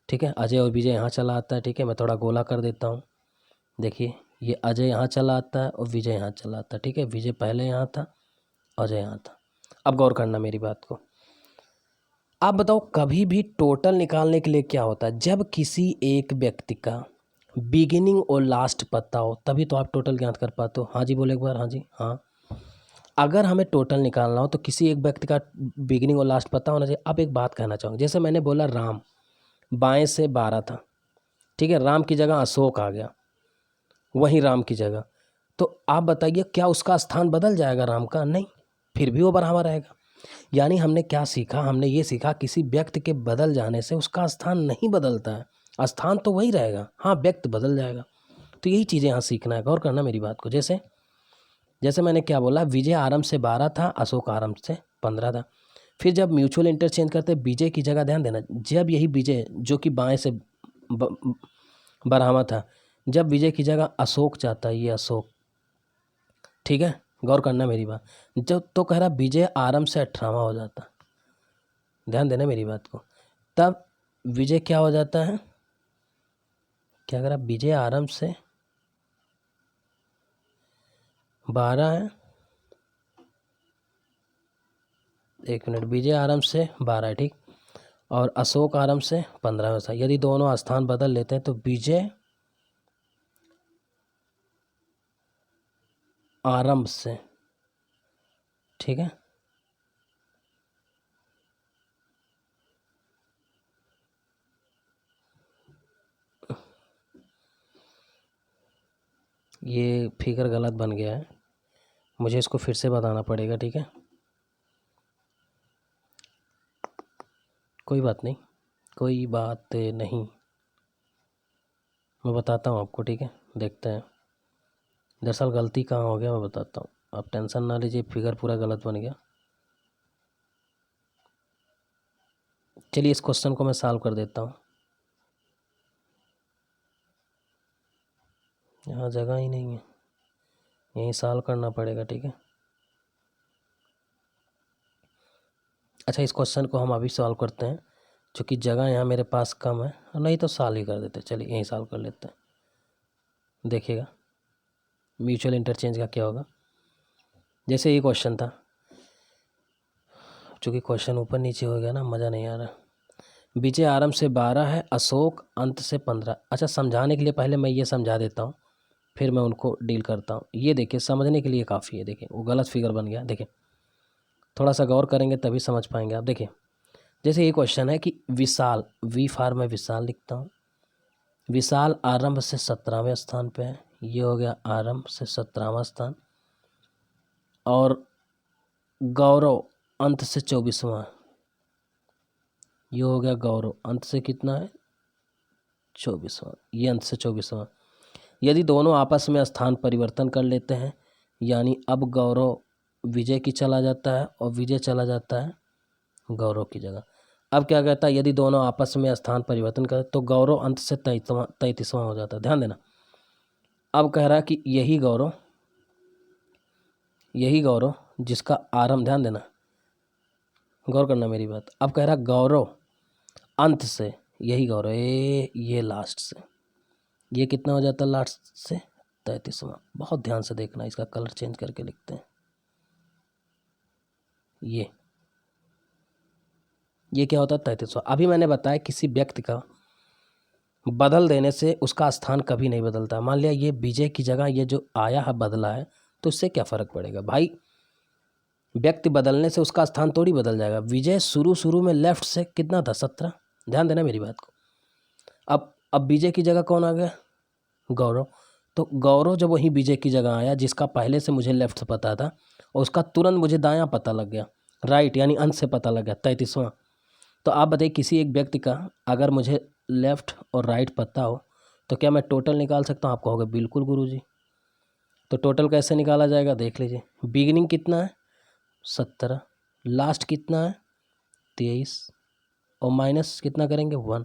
ठीक है। अजय और विजय यहाँ चला आता है, ठीक है। मैं थोड़ा गोला कर देता हूँ, देखिए ये अजय यहाँ चला आता है और विजय यहाँ चला आता है, ठीक है। विजय पहले यहाँ था, अजय यहाँ था। अब गौर करना मेरी बात को, आप बताओ कभी भी टोटल निकालने के लिए क्या होता है, जब किसी एक व्यक्ति का बिगिनिंग और लास्ट पता हो तभी तो आप टोटल ज्ञात कर पाते हो। हाँ जी बोले एक बार, हाँ जी हाँ। अगर हमें टोटल निकालना हो तो किसी एक व्यक्ति का बिगिनिंग और लास्ट पता होना चाहिए। अब एक बात कहना चाहूँगा, जैसे मैंने बोला राम बाएं से 12 था, ठीक है। राम की जगह अशोक आ गया, वहीं राम की जगह, तो आप बताइए क्या उसका स्थान बदल जाएगा राम का? नहीं, फिर भी वो बराबर रहेगा। यानी हमने क्या सीखा, हमने ये सीखा किसी व्यक्ति के बदल जाने से उसका स्थान नहीं बदलता है, स्थान तो वही रहेगा, हाँ व्यक्ति बदल जाएगा। तो यही चीज़ें यहाँ सीखना है, गौर करना मेरी बात को। जैसे जैसे मैंने क्या बोला, विजय आरंभ से 12 था, अशोक आरंभ से 15 था। फिर जब म्यूचुअल इंटरचेंज करते विजय की जगह, ध्यान देना, जब यही विजय जो कि बाएं से 12वां था, जब विजय की जगह अशोक चाहता है, ये अशोक, ठीक है। गौर करना मेरी बात, जब तो कह रहा विजय आरंभ से 18वां हो जाता, ध्यान देना मेरी बात को, तब विजय क्या हो जाता है, क्या कह रहा विजय आरंभ से 12 है, एक मिनट, विजय आरंभ से 12 है, ठीक, और अशोक आरंभ से 15 था। यदि दोनों स्थान बदल लेते हैं तो विजय आरंभ से, ठीक है, ये फिगर गलत बन गया है, मुझे इसको फिर से बताना पड़ेगा, ठीक है। कोई बात नहीं, कोई बात नहीं, मैं बताता हूँ आपको, ठीक है। देखते हैं दरअसल गलती कहाँ हो गया, मैं बताता हूँ, आप टेंशन ना लीजिए, फिगर पूरा गलत बन गया। चलिए इस क्वेश्चन को मैं सॉल्व कर देता हूँ, यहाँ जगह ही नहीं है, यहीं सॉल्व करना पड़ेगा, ठीक है। अच्छा इस क्वेश्चन को हम अभी सॉल्व करते हैं, क्योंकि जगह यहाँ मेरे पास कम है, नहीं तो सॉल्व ही कर देते। चलिए यहीं सॉल्व कर लेते हैं, देखिएगा म्यूचुअल इंटरचेंज का क्या होगा। जैसे ये क्वेश्चन था, चूँकि क्वेश्चन ऊपर नीचे हो गया ना, मज़ा नहीं आ रहा। विजय आरंभ से 12 है, अशोक अंत से 15। अच्छा समझाने के लिए पहले मैं ये समझा देता हूँ, फिर मैं उनको डील करता हूँ। ये देखिए समझने के लिए काफ़ी है, देखिए वो गलत फिगर बन गया, देखिए थोड़ा सा गौर करेंगे तभी समझ पाएंगे आप। देखिए जैसे ये क्वेश्चन है कि विशाल, वी फॉर मैं विशाल लिखता हूँ, विशाल आरंभ से 17वें स्थान पे है, ये हो गया आरंभ से 17वां स्थान, और गौरव अंत से 24वां, ये हो गया गौरव अंत से कितना है 24वां, ये अंत से 24वां। यदि दोनों आपस में स्थान परिवर्तन कर लेते हैं, यानी अब गौरव विजय की चला जाता है और विजय चला जाता है गौरव की जगह। अब क्या कहता है, यदि दोनों आपस में स्थान परिवर्तन करें तो गौरव अंत से 33वां हो जाता है, ध्यान देना। अब कह रहा है कि यही गौरव जिसका आरंभ, ध्यान देना गौर करना मेरी बात, अब कह रहा गौरव अंत से, यही गौरव ये लास्ट से, ये कितना हो जाता है लास्ट से 33वां। बहुत ध्यान से देखना, इसका कलर चेंज करके लिखते हैं, ये क्या होता है 33वां। अभी मैंने बताया किसी व्यक्ति का बदल देने से उसका स्थान कभी नहीं बदलता। मान लिया ये विजय की जगह ये जो आया है बदला है, तो इससे क्या फ़र्क पड़ेगा भाई, व्यक्ति बदलने से उसका स्थान थोड़ी बदल जाएगा। विजय शुरू में लेफ्ट से कितना था, 17। ध्यान देना मेरी बात को। अब विजय की जगह कौन आ गया, गौरव। तो गौरव जब वहीं विजय की जगह आया, जिसका पहले से मुझे लेफ्ट से पता था और उसका तुरंत मुझे दायां पता लग गया, राइट यानी अंत से पता लग गया, 33वां। तो आप बताइए, किसी एक व्यक्ति का अगर मुझे लेफ्ट और राइट पता हो तो क्या मैं टोटल निकाल सकता हूँ? आप कहोगे बिल्कुल गुरुजी। तो टोटल कैसे निकाला जाएगा, देख लीजिए। बिगिनिंग कितना है, 17, लास्ट कितना है, 23, और माइनस कितना करेंगे, 1।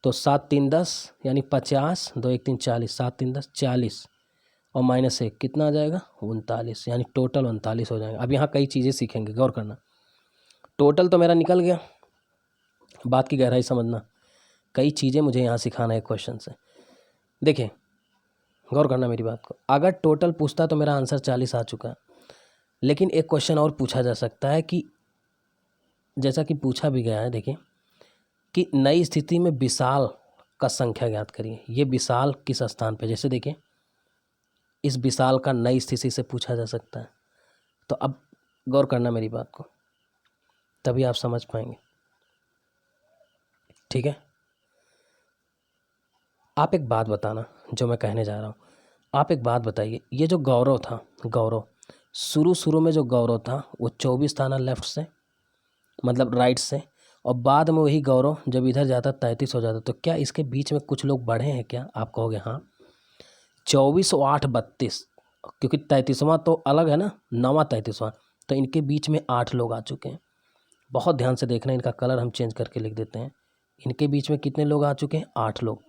तो 7 3 10 यानी 50, 2 1 3 40, 7 3 10 40, और -1 कितना आ जाएगा, 39, यानी टोटल 39 हो जाएगा। अब यहाँ कई चीज़ें सीखेंगे, गौर करना। टोटल तो मेरा निकल गया, बात की गहराई समझना। कई चीज़ें मुझे यहाँ सिखाना है क्वेश्चन से। देखिए, गौर करना मेरी बात को। अगर टोटल पूछता तो मेरा आंसर 40 आ चुका है, लेकिन एक क्वेश्चन और पूछा जा सकता है कि जैसा कि पूछा भी गया है, देखिए कि नई स्थिति में विशाल का संख्या ज्ञात करिए। ये विशाल किस स्थान पे, जैसे देखिए इस विशाल का नई स्थिति से पूछा जा सकता है। तो अब गौर करना मेरी बात को, तभी आप समझ पाएंगे, ठीक है। आप एक बात बताना, जो मैं कहने जा रहा हूँ, आप एक बात बताइए, ये जो गौरव था, गौरव शुरू में जो गौरव था वो 24 था ना लेफ्ट से, मतलब राइट से, और बाद में वही गौरव जब इधर जाता 33 हो जाता। तो क्या इसके बीच में कुछ लोग बढ़े हैं क्या? आप कहोगे हाँ। 24 और 8 32, क्योंकि 33वां तो अलग है ना, 9वां 33वां, तो इनके बीच में 8 लोग आ चुके हैं। बहुत ध्यान से देखना, इनका कलर हम चेंज करके लिख देते हैं। इनके बीच में कितने लोग आ चुके हैं, 8 लोग।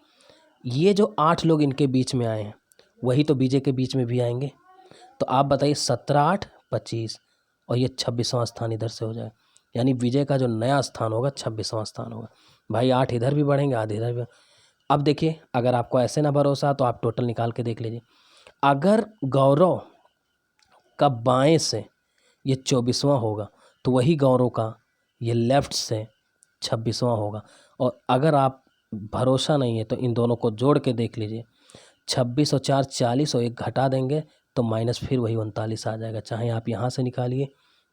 ये जो 8 लोग इनके बीच में आए हैं, वही तो बीजे के बीच में भी आएंगे। तो आप बताइए, 17 8 25, और ये 26वां स्थान इधर से हो जाए, यानी विजय का जो नया स्थान होगा 26वां स्थान होगा। भाई 8 इधर भी बढ़ेंगे, आधे इधर भी। अब देखिए, अगर आपको ऐसे ना भरोसा तो आप टोटल निकाल के देख लीजिए। अगर गौरव का बाएं से ये 24वां होगा तो वही गौरव का ये लेफ्ट से 26वां होगा। और अगर आप भरोसा नहीं है तो इन दोनों को जोड़ के देख लीजिए, 26 और 4 40, और एक घटा देंगे तो माइनस फिर वही 39 आ जाएगा। चाहे आप यहाँ से निकालिए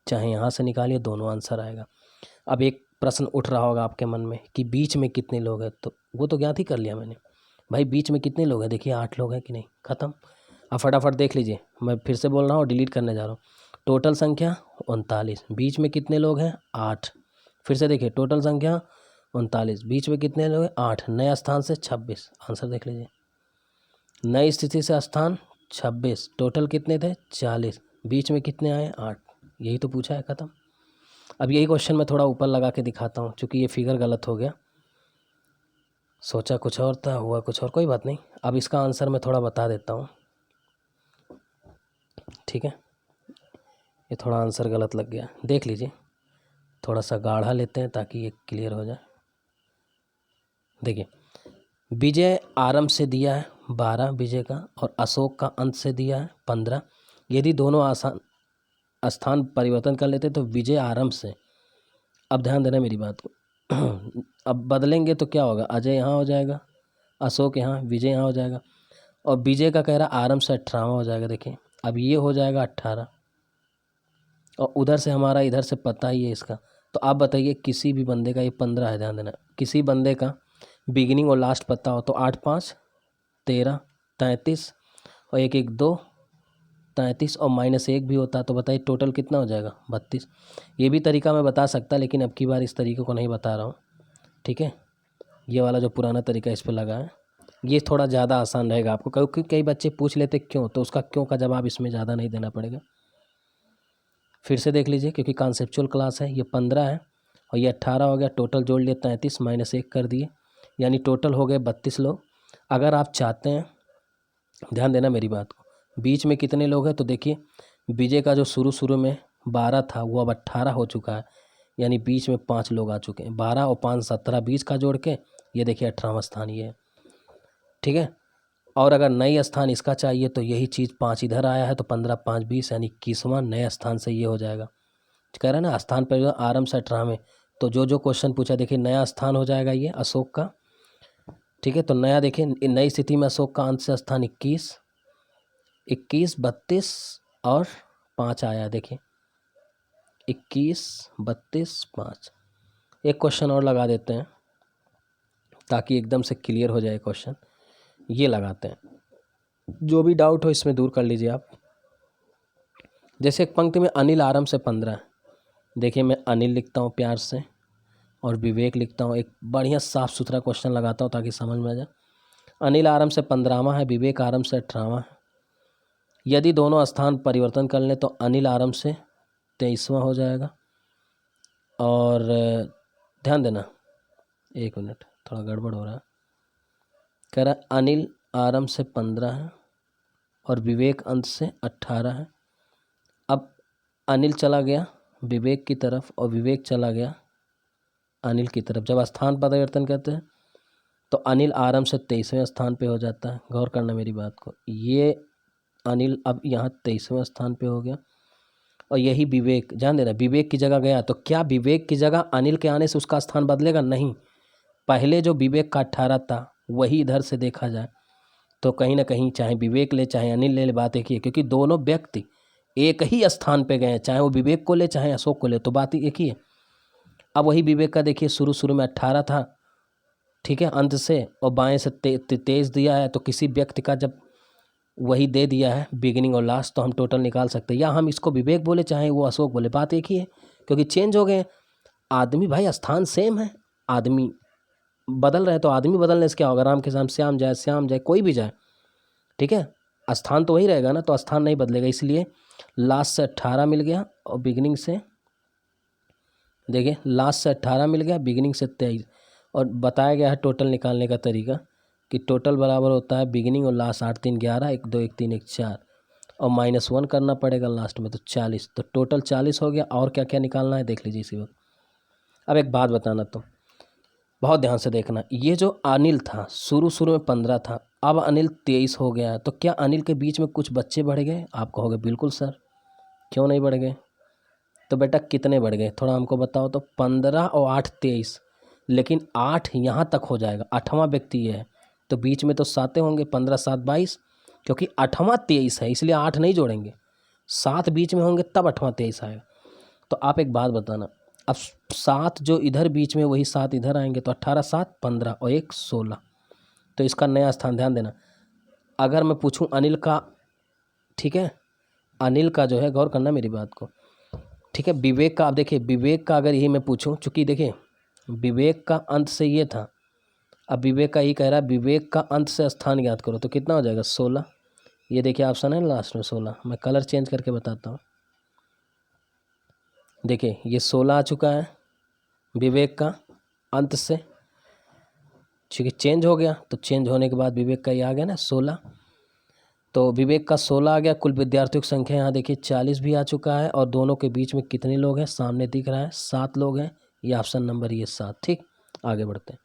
चाहे यहाँ से निकालिए, दोनों आंसर आएगा। अब एक प्रश्न उठ रहा होगा आपके मन में कि बीच में कितने लोग हैं, तो वो तो ज्ञात ही कर लिया मैंने। भाई बीच में कितने लोग हैं, देखिए 8 लोग हैं कि नहीं, ख़त्म। अब फटाफट देख लीजिए, मैं फिर से बोल रहा हूँ, डिलीट करने जा रहा हूँ। टोटल संख्या 39, बीच में कितने लोग हैं, 8। फिर से देखिए, टोटल संख्या 39, बीच में कितने लोग हैं, 8, नया स्थान से 26, आंसर देख लीजिए। नई स्थिति से स्थान 26, टोटल कितने थे, 40, बीच में कितने आए, 8। यही तो पूछा है, ख़त्म। अब यही क्वेश्चन मैं थोड़ा ऊपर लगा के दिखाता हूँ, चूँकि ये फिगर गलत हो गया, सोचा कुछ और था, हुआ कुछ और, कोई बात नहीं। अब इसका आंसर मैं थोड़ा बता देता हूँ, ठीक है। ये थोड़ा आंसर गलत लग गया, देख लीजिए। थोड़ा सा गाढ़ा लेते हैं ताकि ये क्लियर हो जाए। देखिए, विजय आरंभ से दिया है 12 विजय का, और अशोक का अंत से दिया है 15। यदि दोनों आसान स्थान परिवर्तन कर लेते तो विजय आरंभ से, अब ध्यान देना मेरी बात को, अब बदलेंगे तो क्या होगा, अजय यहाँ हो जाएगा, अशोक यहाँ, विजय यहाँ हो जाएगा, और विजय का कह रहा आरंभ से 18वां हो जाएगा। देखिए, अब ये हो जाएगा 18, और उधर से हमारा इधर से पता ही है इसका। तो आप बताइए, किसी भी बंदे का, ये 15 है, ध्यान देना, किसी बंदे का बिगिनिंग और लास्ट पता हो तो 8 5 13 33, और 1 1 2 33, और -1 भी होता, तो बताइए टोटल कितना हो जाएगा, 32। ये भी तरीका मैं बता सकता, लेकिन अब की बार इस तरीके को नहीं बता रहा हूँ, ठीक है। ये वाला जो पुराना तरीका इस पर लगा है, ये थोड़ा ज़्यादा आसान रहेगा आपको, क्योंकि कई बच्चे पूछ लेते क्यों, तो उसका क्यों का जवाब इसमें ज़्यादा नहीं देना पड़ेगा। फिर से देख लीजिए, क्योंकि कॉन्सेप्चुअल क्लास है। ये 15 है और ये 18 हो गया, टोटल जोड़ लिए 33, -1 कर दिए, यानी टोटल हो गए 32 लोग। अगर आप चाहते हैं, ध्यान देना मेरी बात को, बीच में कितने लोग हैं, तो देखिए विजय का जो शुरू में 12 था वो अब 18 हो चुका है, यानी बीच में 5 लोग आ चुके हैं। 12 और 5 17, 20 का जोड़ के ये देखिए 18वां स्थान ये है, ठीक है। और अगर नई स्थान इसका चाहिए तो यही चीज़ 5 इधर आया है, तो 15 5 20, यानी 21वां नए स्थान से ये हो जाएगा। कह रहा है ना, स्थान पर आरंभ से 18 में, तो जो क्वेश्चन पूछा, देखिए नया स्थान हो जाएगा ये अशोक का, ठीक है। तो नया देखिए, नई स्थिति में अशोक का अंत से स्थान 21 21 32 और 5 आया, देखिए 21, 32, 5। एक क्वेश्चन और लगा देते हैं ताकि एकदम से क्लियर हो जाए क्वेश्चन। ये लगाते हैं, जो भी डाउट हो इसमें दूर कर लीजिए आप। जैसे एक पंक्ति में अनिल आरंभ से 15 है। देखिए मैं अनिल लिखता हूँ प्यार से और विवेक लिखता हूँ। एक बढ़िया साफ सुथरा क्वेश्चन लगाता हूँ ताकि समझ में आ जाए। अनिल आरंभ से 15वां है, विवेक आरंभ से 18वां है। यदि दोनों स्थान परिवर्तन कर लें तो अनिल आरंभ से 23वां हो जाएगा। और ध्यान देना, एक मिनट थोड़ा गड़बड़ हो रहा है। कह रहा है अनिल आरंभ से 15 है और विवेक अंत से 18 है। अब अनिल चला गया विवेक की तरफ और विवेक चला गया अनिल की तरफ। जब स्थान परिवर्तन करते हैं तो अनिल आरंभ से 23वें स्थान पे हो जाता है। गौर करना मेरी बात को। ये अनिल अब यहाँ 23वें स्थान पे हो गया और यही विवेक, ध्यान देना, विवेक की जगह गया तो क्या विवेक की जगह अनिल के आने से उसका स्थान बदलेगा? नहीं। पहले जो विवेक का 18 था वही इधर से देखा जाए तो कहीं ना कहीं चाहे विवेक ले चाहे अनिल ले, बात एक ही है, क्योंकि दोनों व्यक्ति एक ही स्थान पे गए हैं, चाहे वो विवेक को ले चाहे अशोक को ले, तो बात एक ही है। अब वही विवेक का देखिए शुरू में 18 था, ठीक है, अंत से, और बाएं से 23 दिया है। तो किसी व्यक्ति का जब वही दे दिया है बिगिनिंग और लास्ट, तो हम टोटल निकाल सकते हैं। या हम इसको विवेक बोले चाहे वो अशोक बोले, बात एक ही है, क्योंकि चेंज हो गए। आदमी भाई स्थान सेम है, आदमी बदल रहे तो आदमी बदलने से क्या होगा? राम के साथ श्याम जाए, श्याम जाए, कोई भी जाए, ठीक है, स्थान तो वही रहेगा ना, तो स्थान नहीं बदलेगा। इसलिए लास्ट से 18 मिल गया और बिगिनिंग से, देखिए लास्ट से 18 मिल गया, बिगिनिंग से 23। और बताया गया है टोटल निकालने का तरीका कि टोटल बराबर होता है बिगिनिंग और लास्ट 8 3 11, 1 2 1 3 1 4 और -1 करना पड़ेगा लास्ट में, तो 40। तो टोटल 40 हो गया। और क्या क्या निकालना है देख लीजिए इसी वक्त। अब एक बात बताना, तो बहुत ध्यान से देखना, ये जो अनिल था शुरू में 15 था, अब अनिल 23 हो गया है, तो क्या अनिल के बीच में कुछ बच्चे बढ़ गए? आप कहोगे बिल्कुल सर, क्यों नहीं बढ़ गए? तो बेटा कितने बढ़ गए थोड़ा हमको बताओ तो। 15 और 8 23, लेकिन 8 यहाँ तक हो जाएगा, 8वां व्यक्ति ये है, तो बीच में तो 7 होंगे, 15 7 22, क्योंकि 8वां 23 है इसलिए 8 नहीं जोड़ेंगे, 7 बीच में होंगे तब 8वां 23 आएगा। तो आप एक बात बताना, अब 7 जो इधर बीच में वही 7 इधर आएंगे, तो 18 7 15 और 1 16, तो इसका नया स्थान। ध्यान देना, अगर मैं पूछूं अनिल का, ठीक है, अनिल का जो है, गौर करना मेरी बात को, ठीक है, विवेक का, आप देखिए विवेक का अगर यही मैं पूछूं, चूंकि देखिए विवेक का अंत से ये था, अब विवेक का ही कह रहा है विवेक का अंत से स्थान ज्ञात करो, तो कितना हो जाएगा? 16। ये देखिए ऑप्शन है लास्ट में 16, मैं कलर चेंज करके बताता हूँ। देखिए ये 16 आ चुका है विवेक का अंत से, ठीक है, चेंज हो गया, तो चेंज होने के बाद विवेक का ये आ गया ना 16, तो विवेक का 16 आ गया। कुल विद्यार्थियों की संख्या यहाँ देखिए 40 भी आ चुका है, और दोनों के बीच में कितने लोग हैं सामने दिख रहा है, 7 लोग हैं। ये ऑप्शन नंबर ये 7, ठीक। आगे बढ़ते हैं,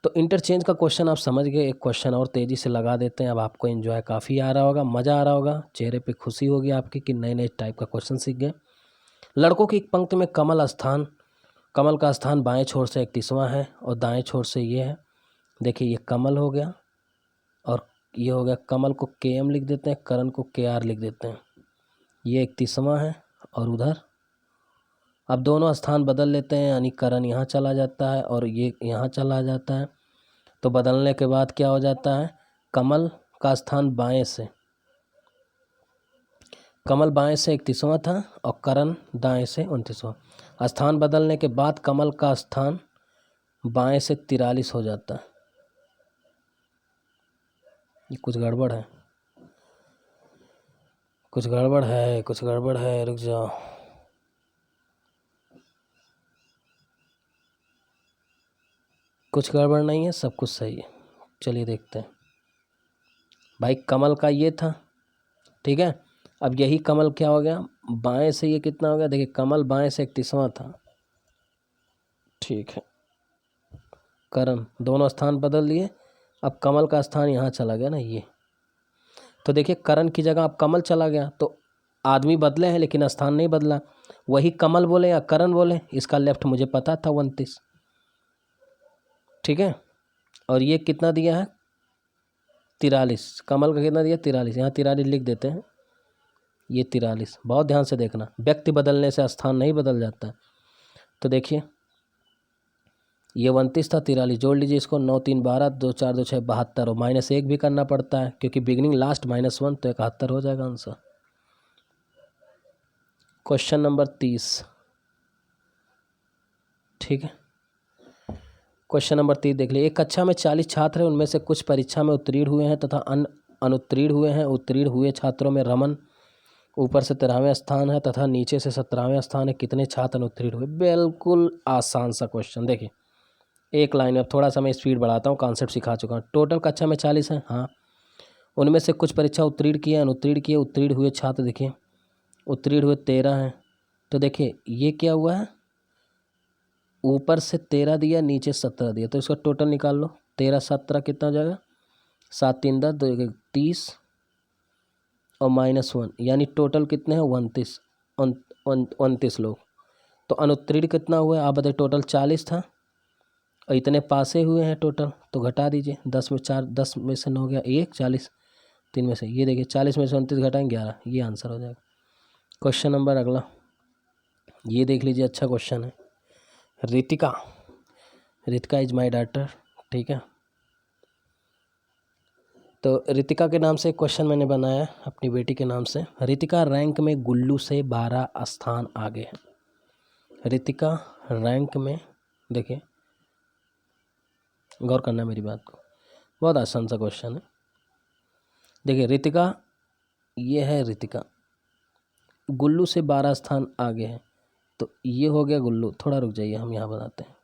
तो इंटरचेंज का क्वेश्चन आप समझ गए। एक क्वेश्चन और तेज़ी से लगा देते हैं। अब आपको एंजॉय काफ़ी आ रहा होगा, मज़ा आ रहा होगा, चेहरे पे खुशी होगी आपकी कि नए नए टाइप का क्वेश्चन सीख गए। लड़कों की एक पंक्ति में कमल का स्थान बाएं छोर से 31वां है और दाएं छोर से ये है। देखिए ये कमल हो गया और ये हो गया, कमल को KM लिख देते हैं, करण को KR लिख देते हैं। ये 31वां है और उधर, अब दोनों स्थान बदल लेते हैं, यानी करण यहाँ चला जाता है और ये यहाँ चला जाता है। तो बदलने के बाद क्या हो जाता है, कमल का स्थान बाएं से, कमल बाएं से 31वां था और करण दाएं से 29वां। स्थान बदलने के बाद कमल का स्थान बाएं से 43 हो जाता है। ये कुछ गड़बड़ है, कुछ गड़बड़ है, कुछ गड़बड़ है, रुक जाओ। कुछ गड़बड़ नहीं है, सब कुछ सही है। चलिए देखते हैं। भाई कमल का ये था, ठीक है, अब यही कमल क्या हो गया, बाएं से ये कितना हो गया, देखिए कमल बाएं से 31वां था, ठीक है, करण दोनों स्थान बदल लिए, अब कमल का स्थान यहाँ चला गया ना ये, तो देखिए करण की जगह अब कमल चला गया, तो आदमी बदले हैं लेकिन स्थान नहीं बदला। वही कमल बोले या करण बोले, इसका लेफ्ट मुझे पता था 29, ठीक है, और ये कितना दिया है 43, कमल का कितना दिया 43, यहाँ 43 लिख देते हैं, ये 43। बहुत ध्यान से देखना, व्यक्ति बदलने से स्थान नहीं बदल जाता है। तो देखिए ये 29 था, 43 जोड़ लीजिए इसको, 9 3 12, 2 4 2 6 72, और -1 भी करना पड़ता है क्योंकि बिगिनिंग लास्ट -1, तो 71 हो जाएगा आंसर। क्वेश्चन नंबर 30, ठीक है। क्वेश्चन नंबर 30 देख लीजिए। एक कक्षा में 40 छात्र हैं, उनमें से कुछ परीक्षा में उत्तीर्ण हुए हैं तथा अन्य अनुत्तीर्ण हुए हैं। उत्तीर्ण हुए छात्रों में रमन ऊपर से 13वें स्थान है तथा नीचे से 17वें स्थान है। कितने छात्र अनुत्तीर्ण हुए? बिल्कुल आसान सा क्वेश्चन। देखिए एक लाइन में, थोड़ा सा मैं स्पीड बढ़ाता हूँ, कॉन्सेप्ट सिखा चुका हूँ। टोटल कक्षा में 40 हैं, हाँ। उनमें से कुछ परीक्षा उत्तीर्ण किए, अनुत्तीर्ण किए। उत्तीर्ण हुए छात्र देखिए, उत्तीर्ण हुए 13 हैं। तो देखिए ये क्या हुआ है, ऊपर से 13 दिया, नीचे 17 दिया, तो इसका टोटल निकाल लो। 13 17 कितना हो जाएगा? 7 3 10, 2 1 30 और -1, यानी टोटल कितने हैं? 29 लोग। तो अनुत्तीर्ण कितना हुआ आप बताइए? टोटल 40 था और इतने पासे हुए हैं टोटल, तो घटा दीजिए। 10 में 4, 10 में से 9 गया 1, 40 3 में से, ये देखिए 40 में से 29 घटाएंगे 11, ये आंसर हो जाएगा। क्वेश्चन नंबर अगला ये देख लीजिए, अच्छा क्वेश्चन है। Ritika, Ritika is my daughter, ठीक है। तो रितिका के नाम से क्वेश्चन मैंने बनाया अपनी बेटी के नाम से। रितिका रैंक में गुल्लू से 12 स्थान आगे है। रितिका रैंक में, देखिए गौर करना मेरी बात को, बहुत आसान सा क्वेश्चन है। देखिए रितिका, ये है रितिका, गुल्लू से 12 स्थान आगे है, तो ये हो गया गुल्लू। थोड़ा रुक जाइए, हम यहाँ बताते हैं।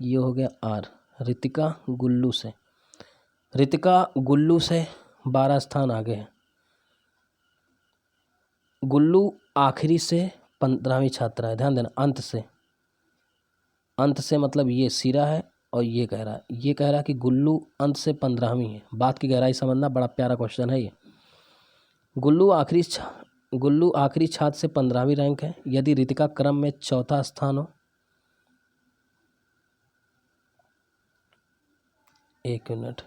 ये हो गया आर, रितिका गुल्लू से, रितिका गुल्लू से 12 स्थान आगे है। गुल्लू आखिरी से 15वीं छात्रा है, ध्यान देना। अंत से, अंत से मतलब ये सिरा है और ये कह रहा है, ये कह रहा है कि गुल्लू अंत से 15वीं है। बात की गहराई समझना, बड़ा प्यारा क्वेश्चन है ये। गुल्लू आखिरी छात्र से 15वीं रैंक है। यदि रितिका क्रम में चौथा स्थान हो, एक मिनट,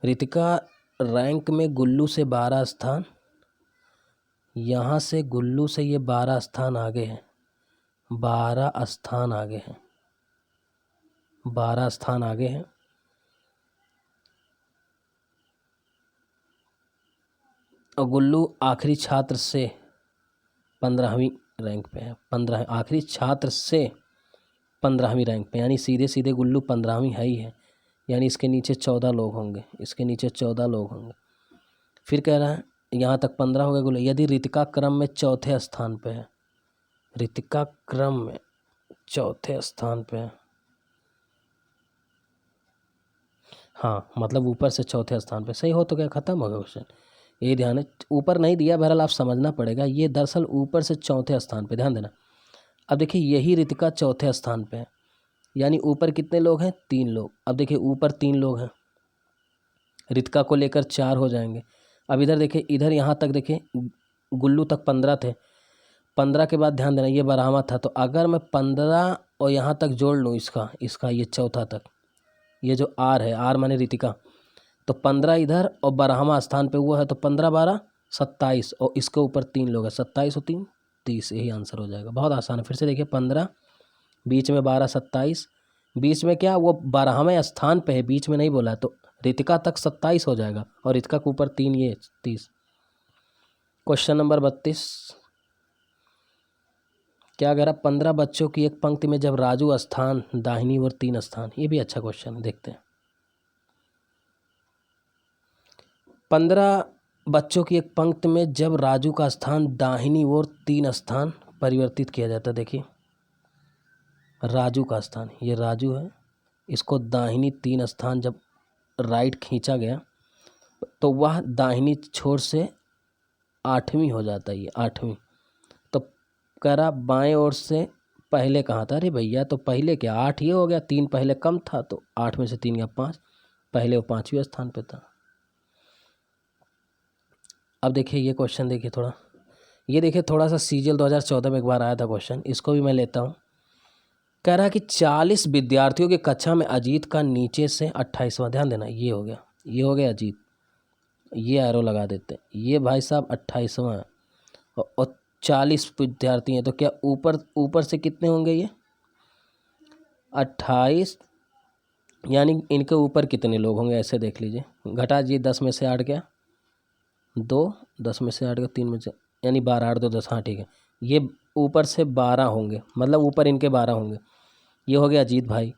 रितिका रैंक में गुल्लू से 12 स्थान, यहाँ से गुल्लू से ये 12 स्थान आगे है, 12 स्थान आगे हैं, 12 स्थान आगे हैं। और गुल्लू आखिरी छात्र से 15वीं रैंक पे है। 15 आखिरी छात्र से 15वीं रैंक पे, यानी सीधे सीधे गुल्लू 15वीं है ही है, यानी इसके नीचे 14 लोग होंगे, इसके नीचे 14 लोग होंगे। फिर कह रहा है यहाँ तक 15 हो गए गुल्लू। यदि रितिका क्रम में चौथे स्थान पे है, रितिका क्रम में चौथे स्थान पे है, हाँ मतलब ऊपर से चौथे स्थान पे, सही हो तो क्या खत्म हो गया क्वेश्चन। ये ध्यान है, ऊपर नहीं दिया, बहरहाल आप समझना पड़ेगा। ये दरअसल ऊपर से चौथे स्थान पे, ध्यान देना। अब देखिए यही रितिका चौथे स्थान पे है, यानी ऊपर कितने लोग हैं? 3 लोग। अब देखिए ऊपर 3 लोग हैं, रितिका को लेकर 4 हो जाएंगे। अब इधर देखिए, इधर यहाँ तक देखिए गुल्लू तक 15 थे, 15 के बाद ध्यान देना ये 12वां था। तो अगर मैं 15 और यहाँ तक जोड़ लूँ, इसका ये चौथा तक, ये जो आर है, आर माने रितिका, तो 15 इधर और 12वां स्थान पे हुआ है, तो 15 12 27, और इसके ऊपर 3 लोग हैं, 27 और 3 30, यही आंसर हो जाएगा। बहुत आसान है। फिर से देखिए 15, बीच में 12 27, बीच में क्या वो 12वें स्थान पे है, बीच में नहीं बोला है, तो रितिका तक 27 हो जाएगा और रितिका के ऊपर 3, ये 30। क्वेश्चन नंबर 32 क्या कह रहा? 15 बच्चों की एक पंक्ति में जब राजू स्थान दाहिनी ओर 3 स्थान, ये भी अच्छा क्वेश्चन है, देखते हैं। 15 बच्चों की एक पंक्ति में जब राजू का स्थान दाहिनी ओर 3 स्थान परिवर्तित किया जाता है। देखिए राजू का स्थान, ये राजू है, इसको दाहिनी 3 स्थान जब राइट खींचा गया, तो वह दाहिनी छोर से 8वीं हो जाता है, ये 8वीं। तो कह रहा बाएं ओर से पहले कहाँ था? अरे भैया तो पहले क्या 8 ये हो गया, 3 पहले कम था, तो 8 में से 3 या 5, पहले वो 5वें स्थान पे था। अब देखिए ये क्वेश्चन देखिए थोड़ा, ये देखिए थोड़ा सा सीजीएल 2014 में एक बार आया था क्वेश्चन, इसको भी मैं लेता हूँ। कह रहा है कि 40 विद्यार्थियों की कक्षा में अजीत का नीचे से 28वां, ध्यान देना, ये हो गया अजीत, ये एरो लगा देते हैं। ये भाई साहब 28वां है और 40 विद्यार्थी हैं, तो क्या ऊपर ऊपर से कितने होंगे ये 28, यानी इनके ऊपर कितने लोग होंगे ऐसे देख लीजिए। घटा जी 10 में से 8 गया 2, 10 में से 8 गया 3 में से, यानी 12 8 2 10, हाँ ठीक है। ये ऊपर से 12 होंगे, मतलब ऊपर इनके 12 होंगे। ये हो गया अजीत भाई।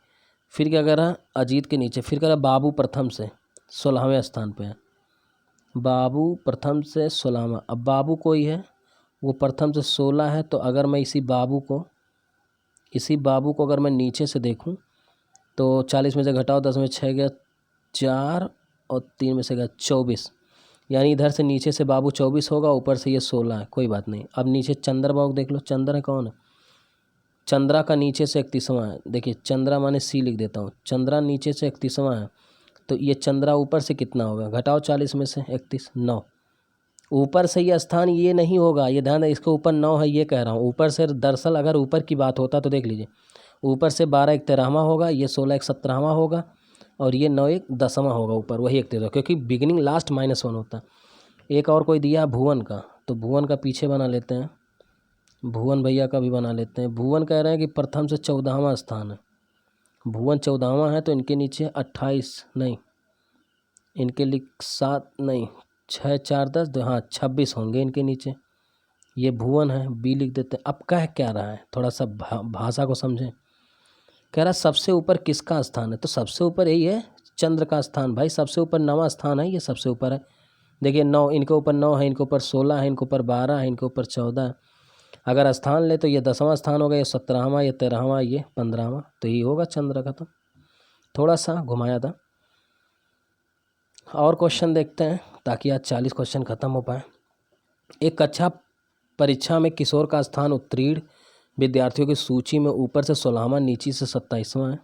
फिर क्या करा अजीत के नीचे, फिर करा बाबू प्रथम से 16वें स्थान पे है। बाबू प्रथम से 16वां। अब बाबू कोई है, वो प्रथम से 16 है, तो अगर मैं इसी बाबू को अगर मैं नीचे से देखूं तो 40 में से घटाओ 10 में 6 गया 4 और 3 में से गया 24, यानी इधर से नीचे से बाबू 24 होगा, ऊपर से ये 16 है। कोई बात नहीं। अब नीचे चंद्र बाबू देख लो, चंद्र है कौन है, चंद्रा का नीचे से 31वां है। देखिए चंद्रा माने सी लिख देता हूँ, चंद्रा नीचे से 31वां है, तो ये चंद्रा ऊपर से कितना होगा, घटाओ 40 में से 31 9। ऊपर से ये स्थान ये नहीं होगा, ये ध्यान है, इसके ऊपर 9 है, ये कह रहा हूँ ऊपर से। दरअसल अगर ऊपर की बात होता तो देख लीजिए, ऊपर से 12 एक 13वां होगा, ये 16 एक 17वां होगा, और ये 9 एक 10वां होगा ऊपर, वही एक 13, क्योंकि बिगिनिंग लास्ट -1 होता है। एक और कोई दिया भुवन का, तो भुवन का पीछे बना लेते हैं, भुवन भैया का भी बना लेते हैं। भुवन कह रहे हैं कि प्रथम से 14वां स्थान है, भुवन 14वां है, तो इनके नीचे 28 नहीं, इनके लिए 7 नहीं 6 4 10 2, हाँ 26 होंगे इनके नीचे। ये भुवन है, बी लिख देते हैं। अब कह क्या रहा है, थोड़ा सा भाषा को समझें। कह रहा सबसे ऊपर किसका स्थान है, तो सबसे ऊपर यही है चंद्र का स्थान भाई, सबसे ऊपर 9वां स्थान है, ये सबसे ऊपर है। देखिए 9, इनके ऊपर 9 है, इनके ऊपर 16 है, इनके ऊपर 12 है, इनके ऊपर 14 है। अगर स्थान ले तो ये 10वां स्थान होगा, ये 17वां, ये 13वां, ये 15वां, तो ये होगा चंद्र का। तो थोड़ा सा घुमाया था। और क्वेश्चन देखते हैं ताकि आज 40 क्वेश्चन खत्म हो पाए। एक कक्षा परीक्षा में किशोर का स्थान उत्तीर्ण विद्यार्थियों की सूची में ऊपर से 16वां, नीचे से 27वां है।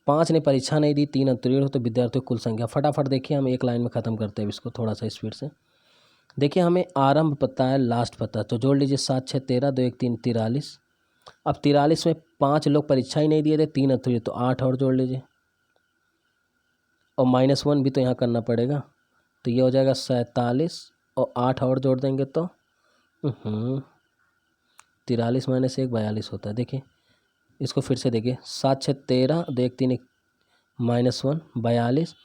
5 ने परीक्षा नहीं दी, 3 उत्तीर्ण हो, तो विद्यार्थियों की कुल संख्या। फटाफट देखिए, हम एक लाइन में ख़त्म करते हैं इसको थोड़ा सा स्पीड से। देखिए हमें आरंभ पता है, लास्ट पता है, तो जोड़ लीजिए 7 6 13 2 1 3 43। अब 43 में 5 लोग परीक्षा ही नहीं दिए थे, 3 उत्तीर्ण, तो 8 और जोड़ लीजिए, और -1 भी तो यहाँ करना पड़ेगा, तो ये हो जाएगा 47, और 8 और जोड़ देंगे तो 43 -1 42 होता है। देखिए इसको फिर से देखिए, 7 6 13 2 1 3 1 -1 42,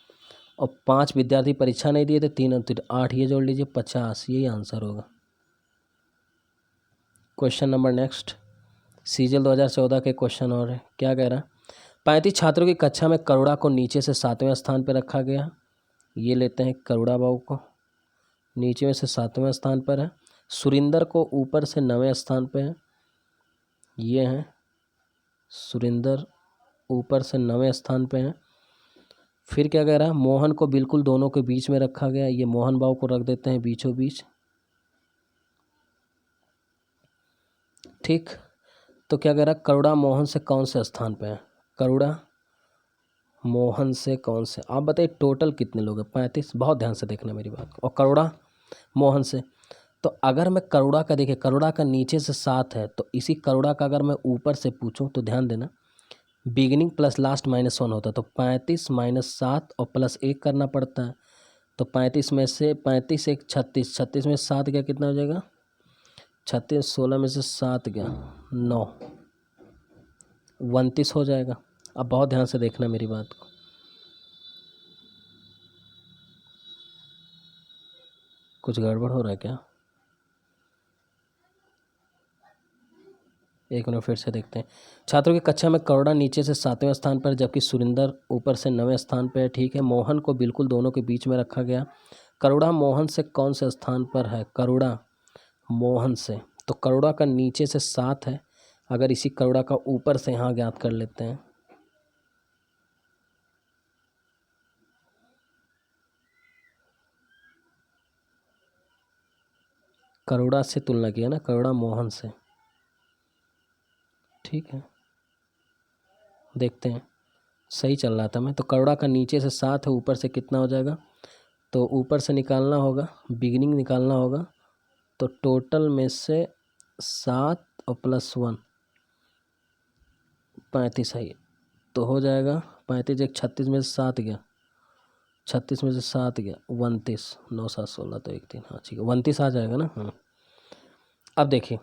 और 5 विद्यार्थी परीक्षा नहीं दिए थे, 3 उत्तीर्ण, 8 ये जोड़ लीजिए 50, यही आंसर होगा। क्वेश्चन नंबर नेक्स्ट, सीजल 2014 के क्वेश्चन और है। क्या कह रहा है, 35 छात्रों की कक्षा में करुणा को नीचे से 7वें स्थान पर रखा गया। ये लेते हैं करुणा बाबू को, नीचे में से 7वें स्थान पर है। सुरिंदर को ऊपर से 9वें स्थान पर है। ये हैं सुरिंदर, ऊपर से 9वें स्थान पे हैं। फिर क्या कह रहा है, मोहन को बिल्कुल दोनों के बीच में रखा गया। ये मोहन बाबू को रख देते हैं बीचों बीच, ठीक। तो क्या कह रहा है, करुणा मोहन से कौन से स्थान पे है, करुणा मोहन से कौन से, आप बताइए टोटल कितने लोग हैं, 35, बहुत ध्यान से देखना मेरी बात को। और करुणा मोहन से, तो अगर मैं करुणा का, देखिए करुणा का नीचे से 7 है, तो इसी करुणा का अगर मैं ऊपर से पूछूं तो ध्यान देना, बिगिनिंग प्लस लास्ट -1 होता है, तो 35 -7 और +1 करना पड़ता है। तो 35 में से 35 1 36, 36 में 7 गया, कितना हो जाएगा 36, 16 में से 7 गया 9, 29 हो जाएगा। अब बहुत ध्यान से देखना मेरी बात को, कुछ गड़बड़ हो रहा है क्या, एक मिनट फिर से देखते हैं। छात्रों की कक्षा में करुणा नीचे से 7वें स्थान पर, जबकि सुरिंदर ऊपर से 9वें स्थान पर है, ठीक है। मोहन को बिल्कुल दोनों के बीच में रखा गया। करुणा मोहन से कौन से स्थान पर है, करुणा मोहन से, तो करुणा का नीचे से 7 है, अगर इसी करुणा का ऊपर से यहाँ ज्ञात कर लेते हैं, करुणा से तुलना किया ना, करुणा मोहन से, ठीक है। देखते हैं, सही चल रहा था मैं, तो करुणा का नीचे से 7 है, ऊपर से कितना हो जाएगा, तो ऊपर से निकालना होगा, बिगिनिंग निकालना होगा, तो टोटल में से 7 और +1 35 है, तो हो जाएगा 35 1 36 में से 7 गया 36 में से 7 गया 29, 9 7 16 तो 1 3, हाँ ठीक है 29 आ जाएगा ना। हाँ अब देखिए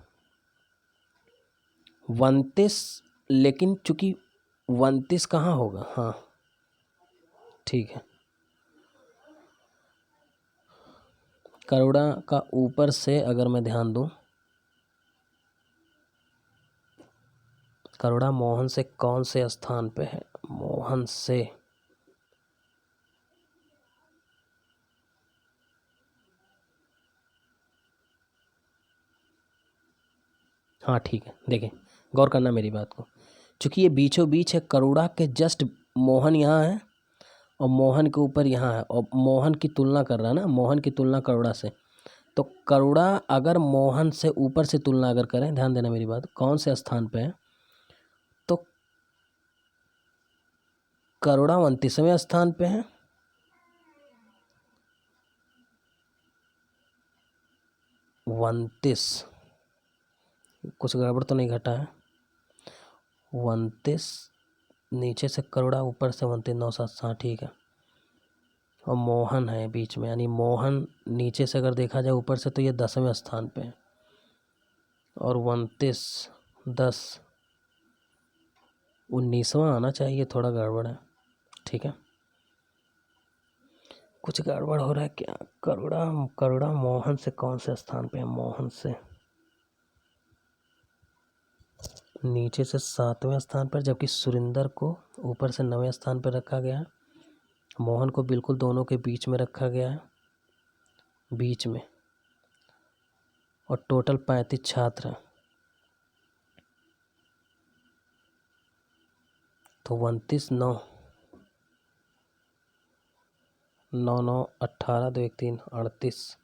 29, लेकिन चूंकि 29 कहाँ होगा, हाँ ठीक है, करोड़ा का ऊपर से अगर मैं ध्यान दूं, करोड़ा मोहन से कौन से स्थान पे है, मोहन से हाँ ठीक है, देखें गौर करना मेरी बात को, चूंकि ये बीचों बीच है, करोड़ा के जस्ट मोहन यहाँ है और मोहन के ऊपर यहाँ है, और मोहन की तुलना कर रहा है ना, मोहन की तुलना करोड़ा से, तो करोड़ा अगर मोहन से ऊपर से तुलना अगर करें, ध्यान देना मेरी बात, कौन से स्थान पे है, तो करोड़ा 29वें स्थान पे है, 29, कुछ गड़बड़ तो नहीं घटा है, 29 नीचे से करोड़ा, ऊपर से 29 9 7, हाँ ठीक है, और मोहन है बीच में, यानी मोहन नीचे से अगर देखा जाए ऊपर से तो ये 10वें स्थान पे है, और 29 10 19वां आना चाहिए, थोड़ा गड़बड़ है, ठीक है, कुछ गड़बड़ हो रहा है क्या, करोड़ा करोड़ा मोहन से कौन से स्थान पे है, मोहन से नीचे से 7वें स्थान पर, जबकि सुरिंदर को ऊपर से 9वें स्थान पर रखा गया है, मोहन को बिल्कुल दोनों के बीच में रखा गया है, बीच में, और टोटल 35 छात्र हैं, तो 29 9 9 9 18 2 1 3 38,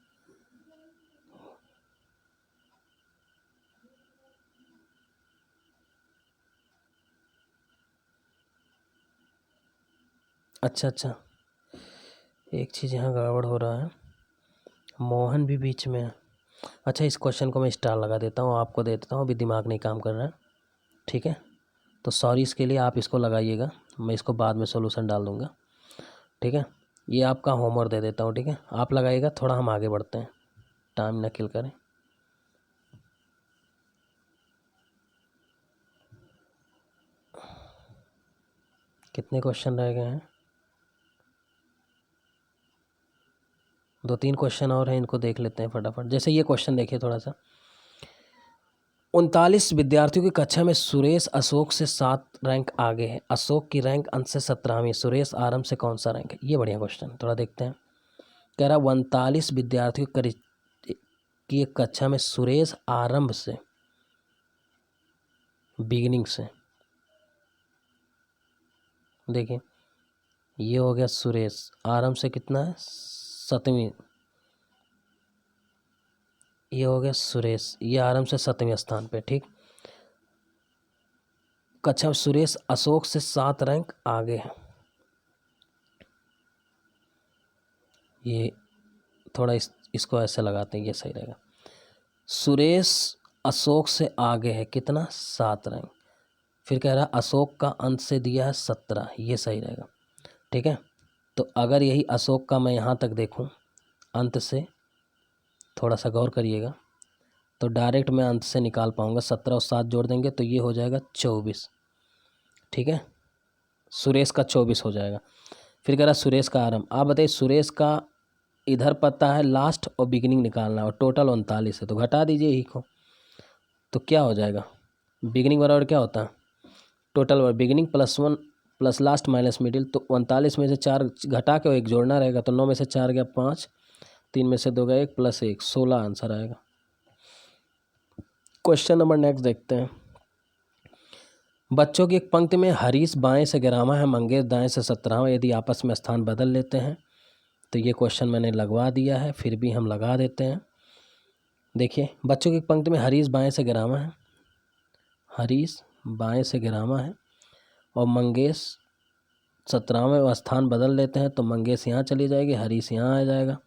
अच्छा एक चीज़ यहाँ गड़बड़ हो रहा है, मोहन भी बीच में है, अच्छा इस क्वेश्चन को मैं स्टार लगा देता हूँ, आपको दे देता हूँ, अभी दिमाग नहीं काम कर रहा है, ठीक है, तो सॉरी इसके लिए, आप इसको लगाइएगा, मैं इसको बाद में सॉल्यूशन डाल दूँगा, ठीक है, ये आपका होमवर्क दे देता हूँ, ठीक है, आप लगाइएगा, थोड़ा हम आगे बढ़ते हैं, टाइम न किल करें। कितने क्वेश्चन रह गए हैं, 2 3 क्वेश्चन और हैं, इनको देख लेते हैं फटाफट। जैसे ये क्वेश्चन देखिए थोड़ा सा, 39 विद्यार्थियों की कक्षा में सुरेश अशोक से 7 रैंक आगे है, अशोक की रैंक अंत से 17वीं, सुरेश आरंभ से कौन सा रैंक है, ये बढ़िया क्वेश्चन, थोड़ा देखते हैं। कह रहा 39 विद्यार्थियों की एक कक्षा में सुरेश आरंभ से, बिगिनिंग से, देखिए ये हो गया सुरेश, आरंभ से कितना है 7वीं, ये हो गया सुरेश, ये आरंभ से 7वें स्थान पे, ठीक, कक्षा में सुरेश अशोक से 7 रैंक आगे है, ये थोड़ा इसको ऐसे लगाते हैं, ये सही रहेगा, सुरेश अशोक से आगे है कितना 7 रैंक, फिर कह रहा अशोक का अंत से दिया है 17, ये सही रहेगा, ठीक है, तो अगर यही अशोक का मैं यहाँ तक देखूँ अंत से, थोड़ा सा गौर करिएगा, तो डायरेक्ट मैं अंत से निकाल पाऊँगा, 17 और 7 जोड़ देंगे तो ये हो जाएगा 24, ठीक है, सुरेश का 24 हो जाएगा। फिर कह रहा सुरेश का आरंभ, आप बताइए सुरेश का इधर पता है लास्ट और बिगिनिंग निकालना, और टोटल 39 है, तो घटा दीजिए यही को, तो क्या हो जाएगा, बिगिनिंग बराबर क्या होता है, टोटल बराबर beginning +1 plus last minus middle, तो 39 में से 4 घटा के 1 जोड़ना रहेगा, तो 9 में से 4 गया 5, 3 में से 2 गया 1 + 1 16 आंसर आएगा। क्वेश्चन नंबर नेक्स्ट देखते हैं। बच्चों की एक पंक्ति में हरीश बाएं से 11वां है, मंगेश दाएं से 17वां, यदि आपस में स्थान बदल लेते हैं, तो ये क्वेश्चन मैंने लगवा दिया है, फिर भी हम लगा देते हैं। देखिए बच्चों की एक पंक्ति में हरीश बाएं से 11वां है, हरीश बाएं से 11वां है, और मंगेश 17वां, स्थान बदल लेते हैं, तो मंगेश यहाँ चली जाएगी, हरीश यहाँ आ जाएगा।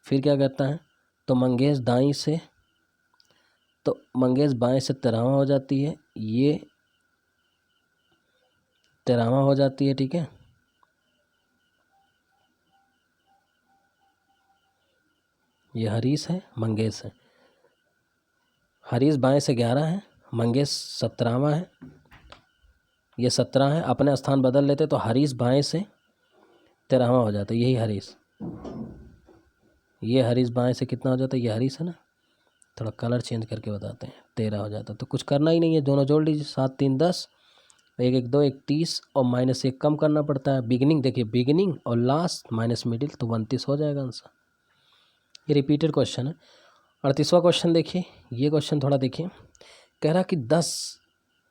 फिर क्या कहता है, तो मंगेश दाईं से, तो मंगेश बाएं से 13वां हो जाती है, ये 13वां हो जाती है, ठीक है, ये हरीश है, मंगेश है। हरीश बाएं से 11 है, मंगेश 17वां है, ये 17 है। अपने स्थान बदल लेते तो हरीश बाएं से 13वां हो जाता, यही हरीश। ये हरीश बाएं से कितना हो जाता है, ये हरीश है ना, थोड़ा कलर चेंज करके बताते हैं, 13 हो जाता। तो कुछ करना ही नहीं है, दोनों जोड़ लीजिए, 7 3 10, 1 1 2 1 30 और -1 कम करना पड़ता है। बिगिनिंग देखिए, बिगिनिंग और लास्ट माइनस मिडिल, तो 29 हो जाएगा आंसर। ये रिपीटेड क्वेश्चन है। 38वां क्वेश्चन देखिए, ये क्वेश्चन थोड़ा देखिए, कह रहा कि 10,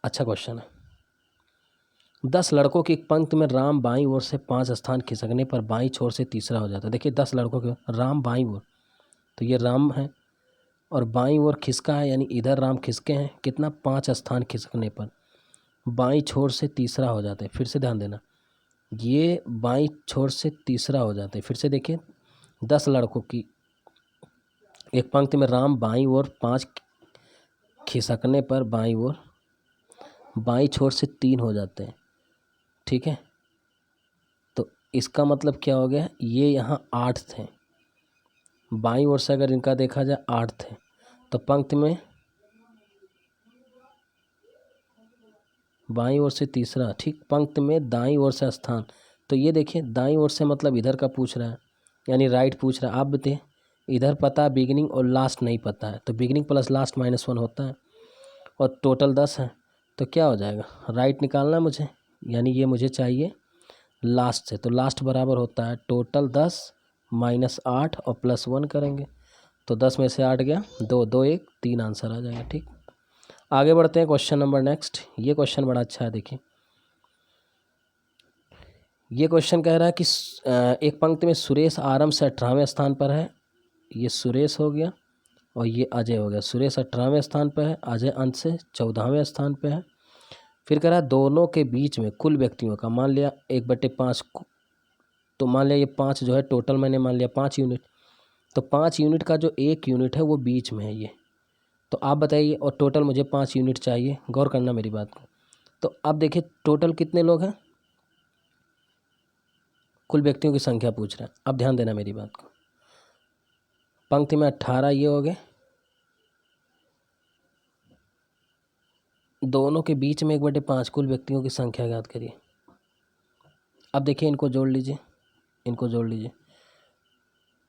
अच्छा क्वेश्चन है। 10 लड़कों की एक पंक्ति में राम बाईं ओर से 5 स्थान खिसकने पर बाईं छोर से तीसरा हो जाता है। देखिए 10 लड़कों के, राम बाईं ओर, तो ये राम है और बाईं ओर खिसका है, यानी इधर राम खिसके हैं, कितना 5 स्थान खिसकने पर बाईं छोर से तीसरा हो जाते हैं। फिर से ध्यान देना, ये बाईं छोर से तीसरा हो जाते हैं। फिर से देखिए, 10 लड़कों की एक पंक्ति में राम बाईं ओर 5 खिसकने पर बाईं ओर बाईं छोर से 3 हो जाते हैं, ठीक है। तो इसका मतलब क्या हो गया, ये यहाँ 8 थे, बाईं ओर से अगर इनका देखा जाए 8 थे, तो पंक्ति में बाईं ओर से तीसरा, ठीक, पंक्ति में दाईं ओर से स्थान, तो ये देखिए दाईं ओर से मतलब इधर का पूछ रहा है, यानी राइट पूछ रहा है। आप बताइए, इधर पता है बिगिनिंग और लास्ट नहीं पता है, तो बिगिनिंग प्लस लास्ट -1 होता है, और टोटल 10 है, तो क्या हो जाएगा, राइट निकालना है मुझे, यानी ये मुझे चाहिए लास्ट से, तो लास्ट बराबर होता है टोटल 10 -8 और +1 करेंगे, तो 10 में से 8 गया, 2 2 1 3 आंसर आ जाएगा, ठीक। आगे बढ़ते हैं, क्वेश्चन नंबर नेक्स्ट। ये क्वेश्चन बड़ा अच्छा है, देखिए ये क्वेश्चन कह रहा है कि एक पंक्ति में सुरेश आरंभ से 18वें स्थान पर है, ये सुरेश हो गया और ये अजय हो गया। सुरेश 18वें स्थान पर है, अजय अंत से 14वें स्थान पर है। फिर कह रहा है दोनों के बीच में कुल व्यक्तियों का, मान लिया 1/5, तो मान लिया ये 5 जो है टोटल, मैंने मान लिया 5 यूनिट, तो 5 यूनिट का जो 1 यूनिट है वो बीच में है ये, तो आप बताइए, और टोटल मुझे 5 यूनिट चाहिए, गौर करना मेरी बात को। तो अब देखिए टोटल कितने लोग हैं, कुल व्यक्तियों की संख्या पूछ रहा है, अब ध्यान देना मेरी बात को। पंक्ति में 18 ये हो गए, दोनों के बीच में 1/5, कुल व्यक्तियों की संख्या याद करिए। अब देखिए इनको जोड़ लीजिए, इनको जोड़ लीजिए,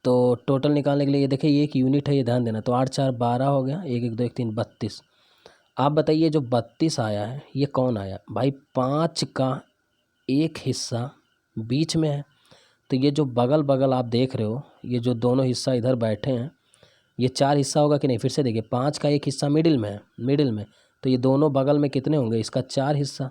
तो टोटल निकालने के लिए ये देखिए ये एक यूनिट है, ये ध्यान देना, तो 8 4 12 हो गया, 1 1 2 1 3 32। आप बताइए जो 32 आया है ये कौन आया भाई, 5 का एक हिस्सा बीच में है, तो ये जो बगल बगल आप देख रहे हो, ये जो दोनों हिस्सा इधर बैठे हैं, ये 4 हिस्सा होगा कि नहीं। फिर से देखिए 5 का एक हिस्सा मिडिल में है, मिडिल में, तो ये दोनों बगल में कितने होंगे, इसका 4 हिस्सा,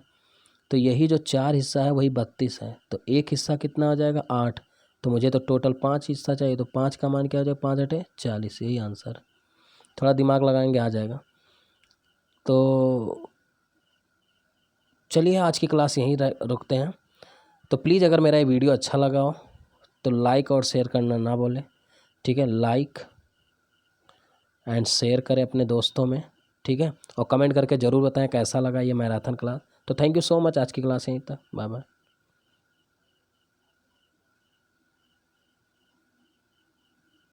तो यही जो 4 हिस्सा है वही 32 है, तो एक हिस्सा कितना आ जाएगा 8, तो मुझे तो टोटल 5 हिस्सा चाहिए, तो 5 का मान क्या हो जाएगा, 5 8 40, यही आंसर। थोड़ा दिमाग लगाएंगे आ जाएगा। तो चलिए आज की क्लास यहीं रुकते हैं। तो प्लीज़ अगर मेरा ये वीडियो अच्छा लगा हो तो लाइक और शेयर करना ना भूलें, ठीक है, लाइक एंड शेयर करें अपने दोस्तों में, ठीक है, और कमेंट करके ज़रूर बताएं कैसा लगा ये मैराथन क्लास। तो थैंक यू सो मच, आज की क्लास यहीं तक, बाय बाय।